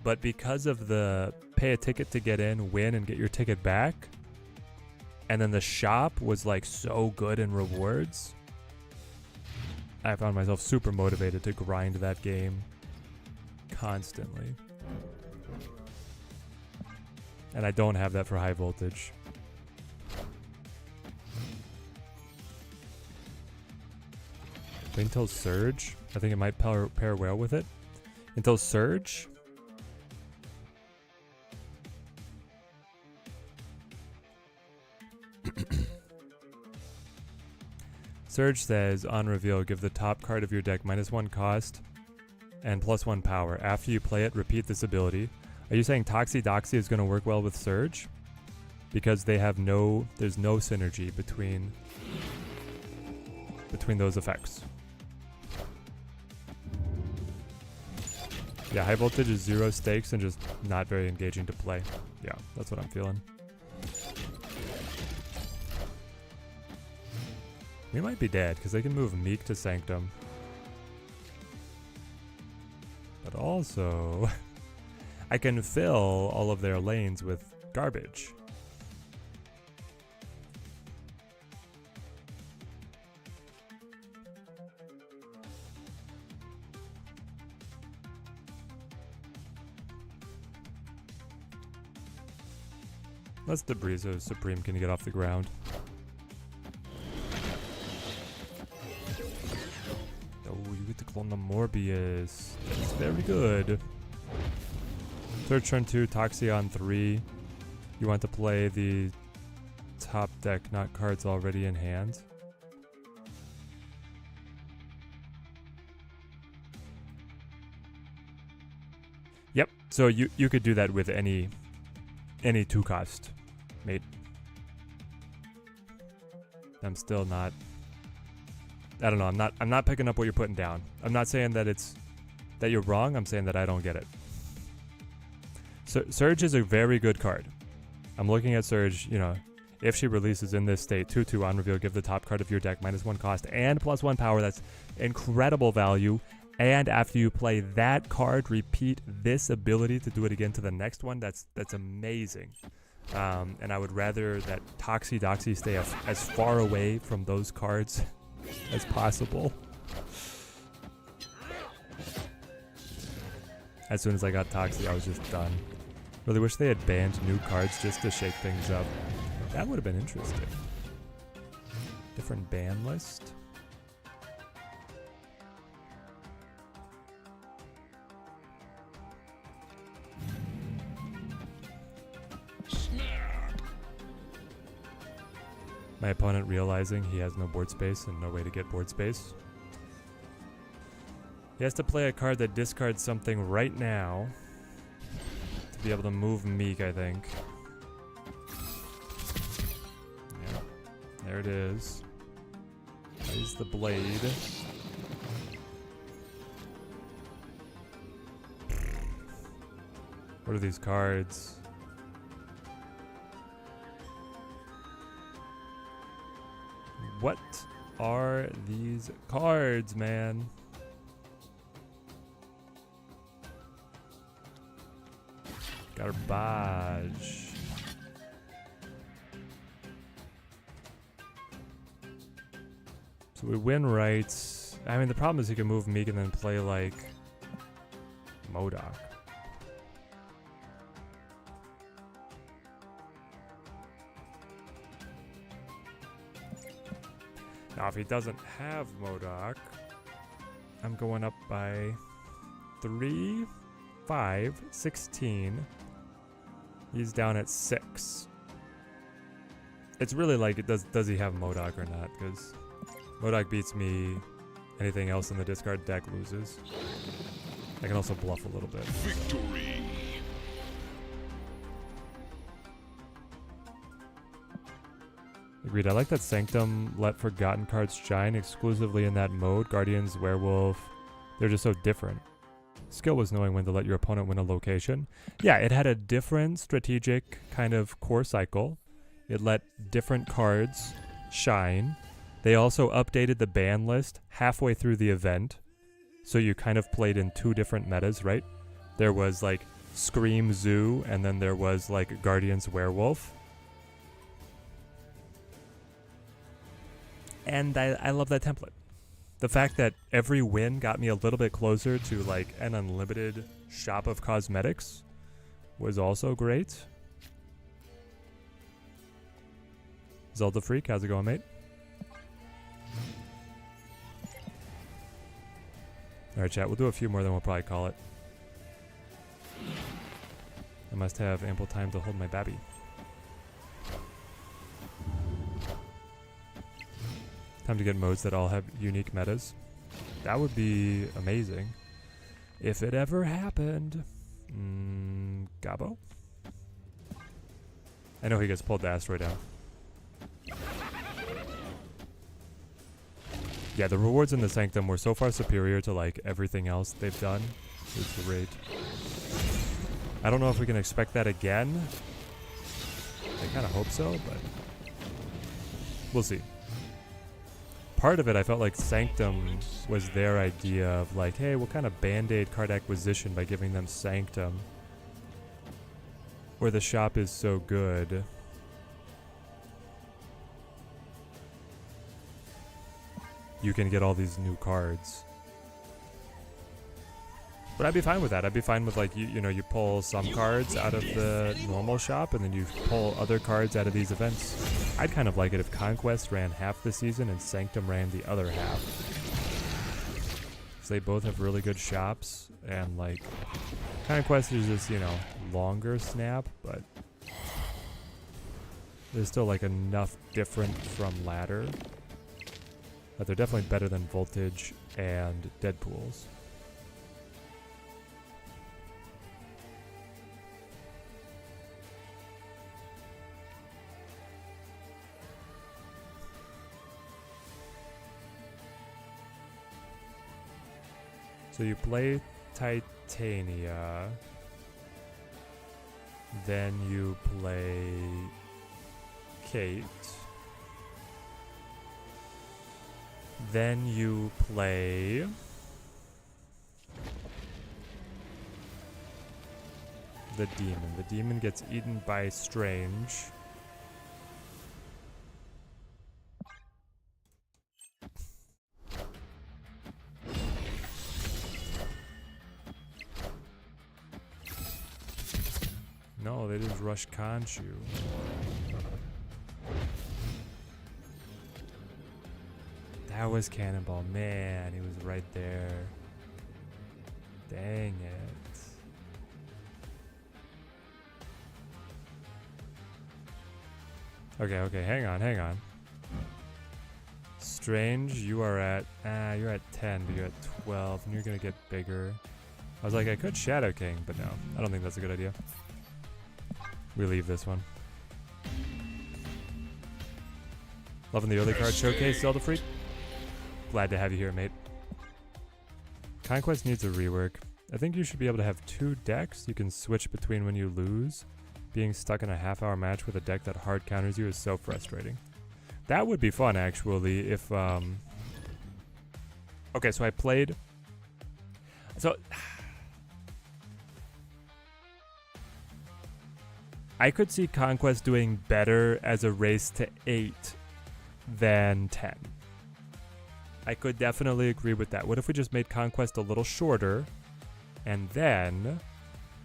But because of the pay a ticket to get in, win, and get your ticket back, and then the shop was like so good in rewards, I found myself super motivated to grind that game constantly. And I don't have that for high voltage. Wait until Surge. I think it might pair well with it. Until Surge. Surge says, on reveal, give the top card of your deck -1 cost and +1 power. After you play it, repeat this ability. Are you saying Toxie Doxie is going to work well with Surge? Because they have there's no synergy between those effects. Yeah, high voltage is 0 stakes and just not very engaging to play. Yeah, that's what I'm feeling. We might be dead, because they can move Meek to Sanctum. But also, I can fill all of their lanes with garbage. Unless the Brizo Supreme can get off the ground. On the Morbius. That's very good. Third turn 2, Toxie on 3. You want to play the top deck, not cards already in hand. Yep. So you could do that with any 2 cost, mate. I'm still not. I don't know. I'm not picking up what you're putting down. I'm not saying that that you're wrong. I'm saying that I don't get it. Surge is a very good card. I'm looking at Surge, you know, if she releases in this state, 2/2 on reveal, give the top card of your deck -1 cost and +1 power. That's incredible value. And after you play that card, repeat this ability to do it again to the next one. That's amazing. And I would rather that Toxie Doxie stay as far away from those cards as possible. As soon as I got Toxie, I was just done. Really wish they had banned new cards just to shake things up. That would have been interesting. Different ban list. My opponent realizing he has no board space and no way to get board space. He has to play a card that discards something right now to be able to move Meek, I think. Yeah, there it is. Plays the blade. What are these cards? What are these cards, man? Garbage. So we win rights. I mean, the problem is he can move Meek and then play like MODOK. Now, if he doesn't have MODOK, I'm going up by 3, 5, 16. He's down at 6. It's really like, does he have MODOK or not? Because MODOK beats me. Anything else in the discard deck loses. I can also bluff a little bit. Victory. Agreed. I like that Sanctum let Forgotten cards shine exclusively in that mode. Guardians, Werewolf, they're just so different. Skill was knowing when to let your opponent win a location. Yeah, it had a different strategic kind of core cycle. It let different cards shine. They also updated the ban list halfway through the event. So you kind of played in 2 different metas, right? There was like Scream Zoo, and then there was like Guardians Werewolf. And I love that template. The fact that every win got me a little bit closer to like an unlimited shop of cosmetics was also great. Zelda Freak, how's it going, mate? Alright, chat, we'll do a few more, then we'll probably call it. I must have ample time to hold my babby. Time to get modes that all have unique metas. That would be amazing. If it ever happened. Gabo? I know he gets pulled the asteroid out. Yeah, the rewards in the Sanctum were so far superior to like everything else they've done. It's great. I don't know if we can expect that again. I kind of hope so, but we'll see. Part of it, I felt like Sanctum was their idea of like, hey, we'll kind of band-aid card acquisition by giving them Sanctum, where the shop is so good. You can get all these new cards. But I'd be fine with that. I'd be fine with like, you know, you pull some cards out of the normal shop and then you pull other cards out of these events. I'd kind of like it if Conquest ran half the season and Sanctum ran the other half. So they both have really good shops, and like Conquest is just, you know, longer snap, but there's still like enough different from Ladder that they're definitely better than Voltage and Deadpools. So you play Titania, then you play Kate, then you play the demon. The demon gets eaten by Strange. No, they just rush Khonshu. That was Cannonball. Man, he was right there. Dang it. Okay, hang on. Strange, you are at you're at 10, but you're at 12, and you're gonna get bigger. I was like, I could Shadow King, but no, I don't think that's a good idea. We leave this one. Loving the early card showcase, Zelda Freak. Glad to have you here, mate. Conquest needs a rework. I think you should be able to have 2 decks you can switch between when you lose. Being stuck in a half-hour match with a deck that hard counters you is so frustrating. That would be fun, actually, if... Okay, so I played... So... I could see Conquest doing better as a race to 8 than 10. I could definitely agree with that. What if we just made Conquest a little shorter, and then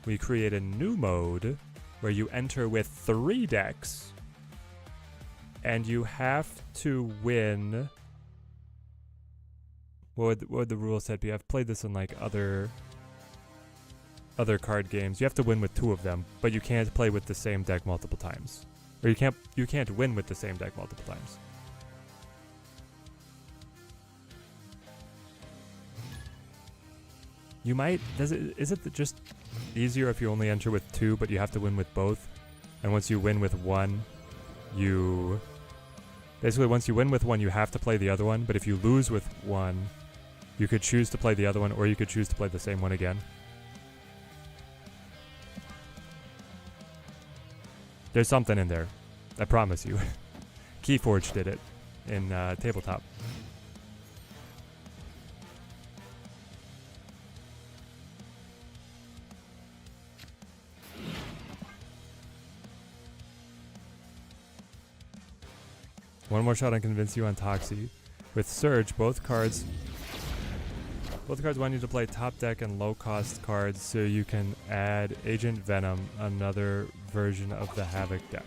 we create a new mode where you enter with 3 decks, and you have to win... What would the rule set be? I've played this in like other card games. You have to win with 2 of them, but you can't play with the same deck multiple times. Or you can't win with the same deck multiple times. You might... is it just easier if you only enter with 2, but you have to win with both? And once you win with 1, you... Basically, once you win with 1, you have to play the other one, but if you lose with 1, you could choose to play the other one, or you could choose to play the same one again. There's something in there. I promise you. Keyforge did it in Tabletop. One more shot on convince you on Toxie. With Surge, both cards want you to play top deck and low cost cards so you can add Agent Venom, another version of the Havoc deck.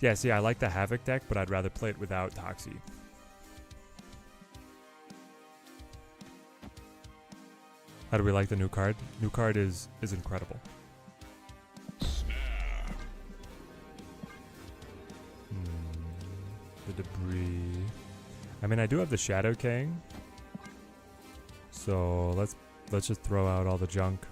Yeah, see, I like the Havoc deck, but I'd rather play it without Toxie. How do we like the new card? New card is incredible. The debris. I mean, I do have the Shadow King, so let's just throw out all the junk.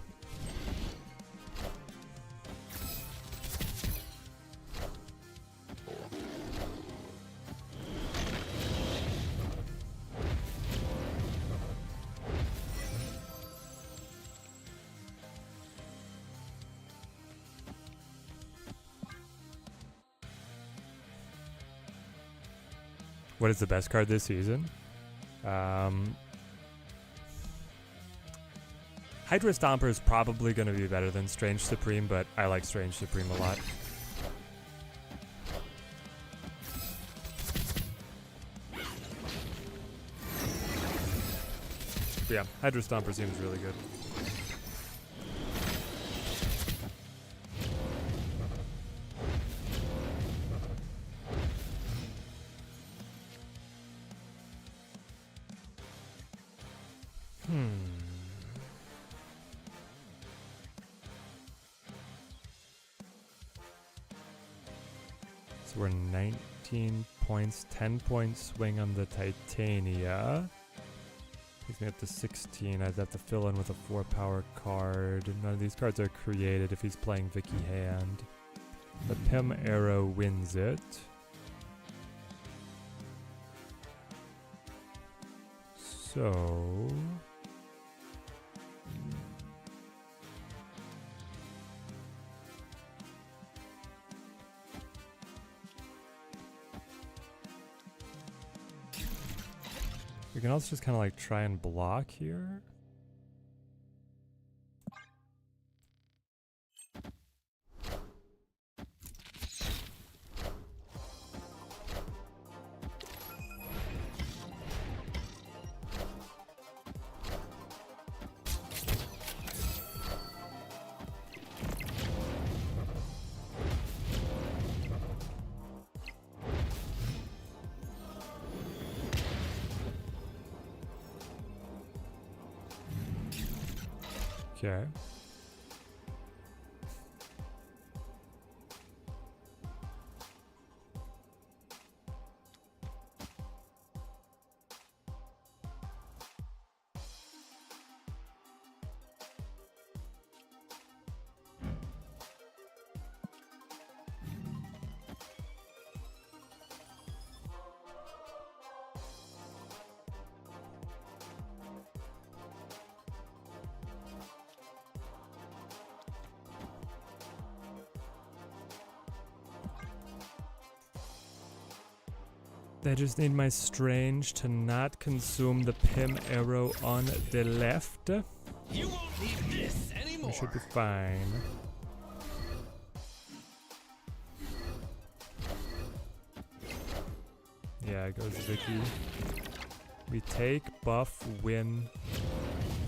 What is the best card this season? Hydra Stomper is probably going to be better than Strange Supreme, but I like Strange Supreme a lot. But yeah, Hydra Stomper seems really good. So we're 19 points, 10 points swing on the Titania. Takes me up to 16. I'd have to fill in with a 4-power card. None of these cards are created if he's playing Vicky Hand. The Pim Arrow wins it. So... we can also just kind of like try and block here. Okay. I just need my Strange to not consume the Pim arrow on the left. You won't need this anymore. We should be fine. Yeah, it goes Vicky. We take, buff, win.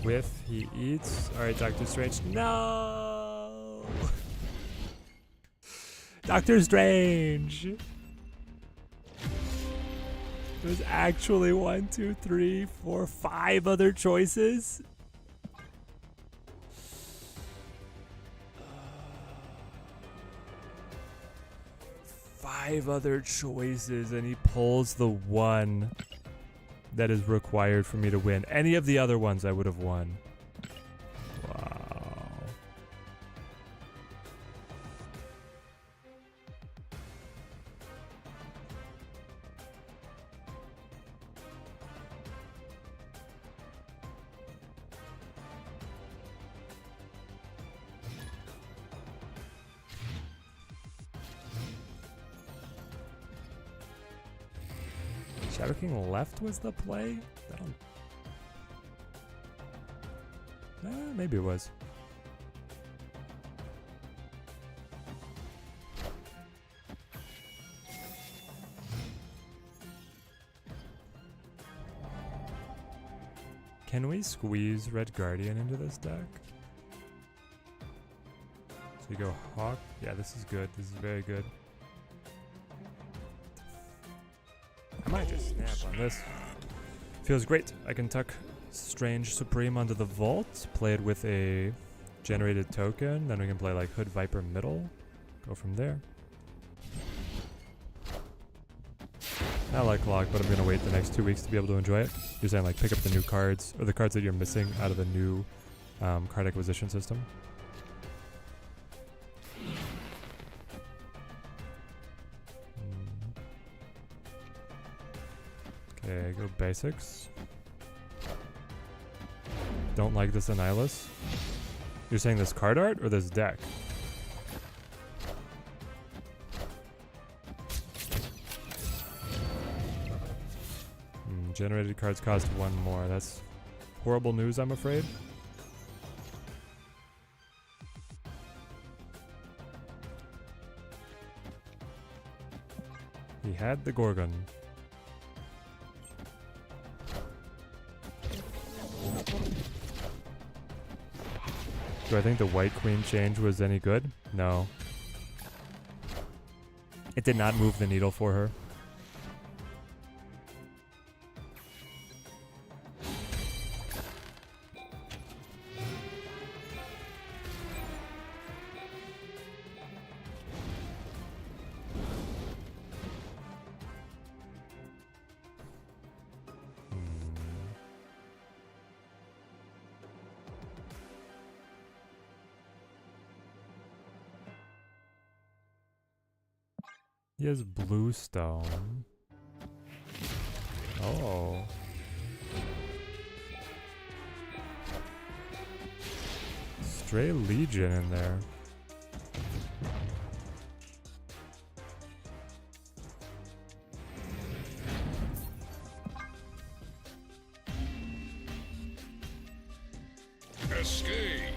With, he eats. Alright, Doctor Strange. No! Doctor Strange! There's actually 1, 2, 3, 4, 5 other choices. Five other choices, and he pulls the one that is required for me to win. Any of the other ones I would have won. Wow. Shadow King left was the play? I don't... maybe it was. Can we squeeze Red Guardian into this deck? So you go Hawk. Yeah, this is good. This is very good. I might just snap on this. Feels great. I can tuck Strange Supreme onto the vault, play it with a generated token, then we can play like Hood Viper middle, go from there. I like Lock, but I'm gonna wait the next 2 weeks to be able to enjoy it. You're saying like pick up the new cards, or the cards that you're missing out of the new card acquisition system. Okay, go basics. Don't like this Annihilus. You're saying this card art or this deck? Generated cards cost 1 more. That's horrible news, I'm afraid. He had the Gorgon. Do I think the White Queen change was any good? No. It did not move the needle for her. He has Bluestone. Oh. Stray Legion in there. Escaped.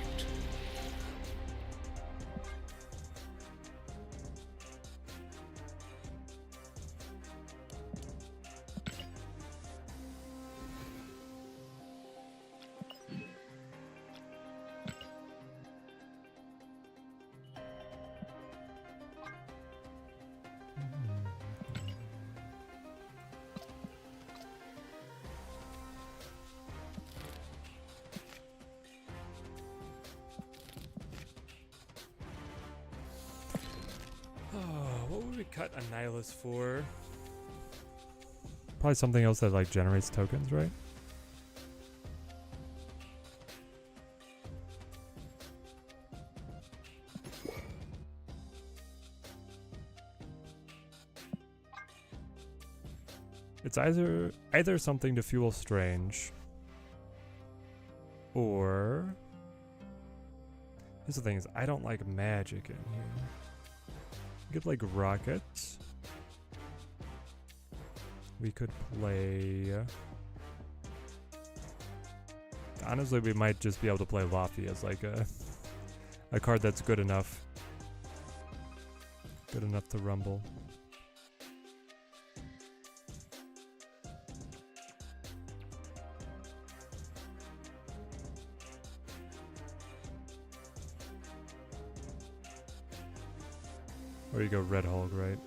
What would we cut Annihilus for? Probably something else that like generates tokens, right? It's either something to fuel Strange, or here's the thing: is I don't like magic in here. Get like rockets. We could play... honestly, we might just be able to play Lofty as like a card that's good enough. Good enough to rumble. Or you go Red Hulk, right?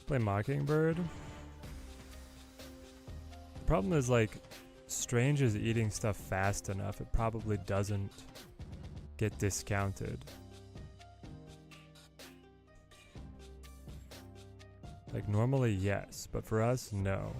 Play Mockingbird. Problem is, like, Strange is eating stuff fast enough. It probably doesn't get discounted. Like, normally, yes, but for us, no.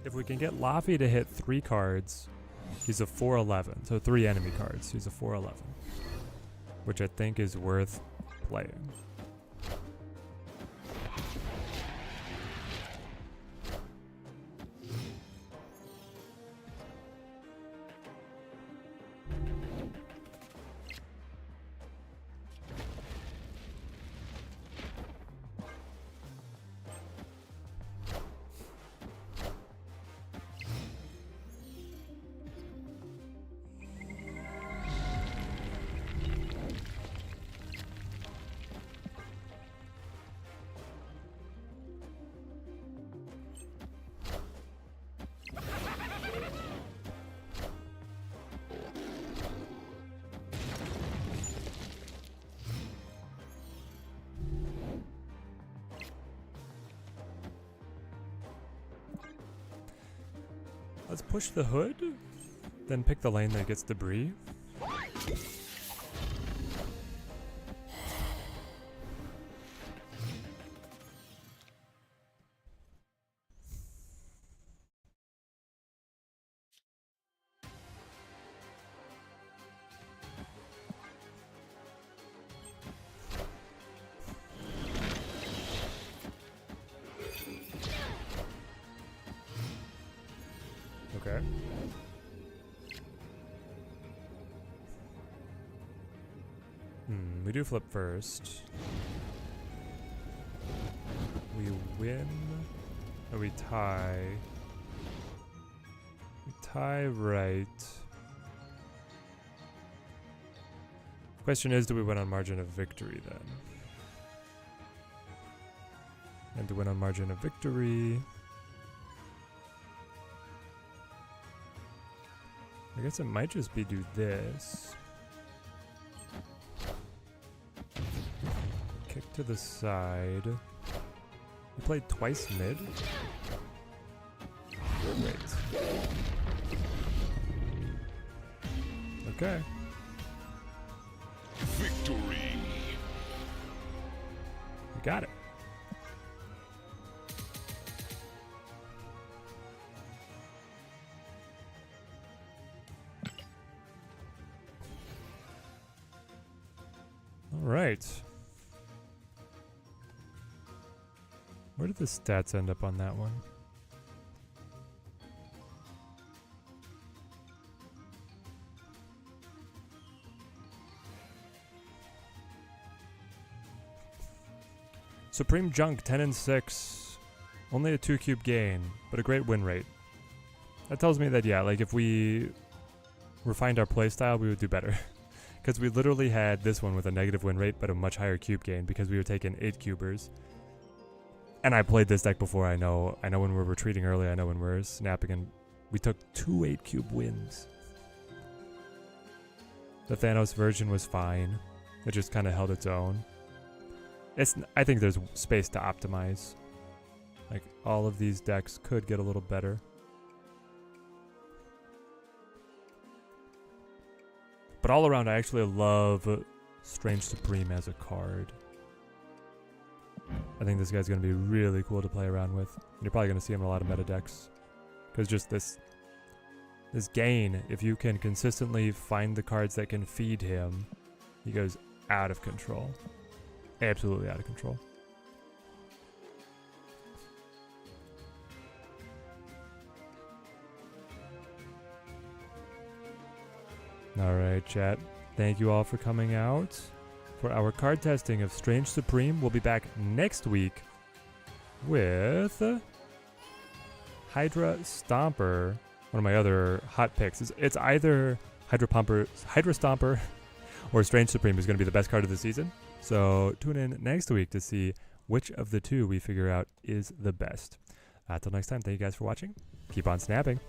If we can get Laffy to hit 3 cards, he's a 4/11. So 3 enemy cards. He's a 4/11. Which I think is worth playing. Let's push the hood, then pick the lane that gets debris. Okay. We do flip first. We win. Or we tie. We tie right. Question is, do we win on margin of victory then? And to win on margin of victory, I guess it might just be do this. Kick to the side. You played twice mid? Wait. Okay. Victory. You got it. All right. Where did the stats end up on that one? Supreme Junk 10-6. Only a 2 cube gain, but a great win rate. That tells me that, yeah, like if we refined our playstyle, we would do better. Because we literally had this one with a negative win rate, but a much higher cube gain because we were taking 8 cubers. And I played this deck before. I know when we're retreating early. I know when we're snapping, and we took 2 8 cube wins. The Thanos version was fine. It just kind of held its own. I think there's space to optimize. Like, all of these decks could get a little better. But all around, I actually love Strange Supreme as a card. I think this guy's going to be really cool to play around with. And you're probably going to see him in a lot of meta decks. Because just this gain, if you can consistently find the cards that can feed him, he goes out of control. Absolutely out of control. Alright, chat. Thank you all for coming out for our card testing of Strange Supreme. We'll be back next week with Hydra Stomper. One of my other hot picks. It's either Hydra Stomper or Strange Supreme is going to be the best card of the season. So tune in next week to see which of the two we figure out is the best. Until next time, thank you guys for watching. Keep on snapping.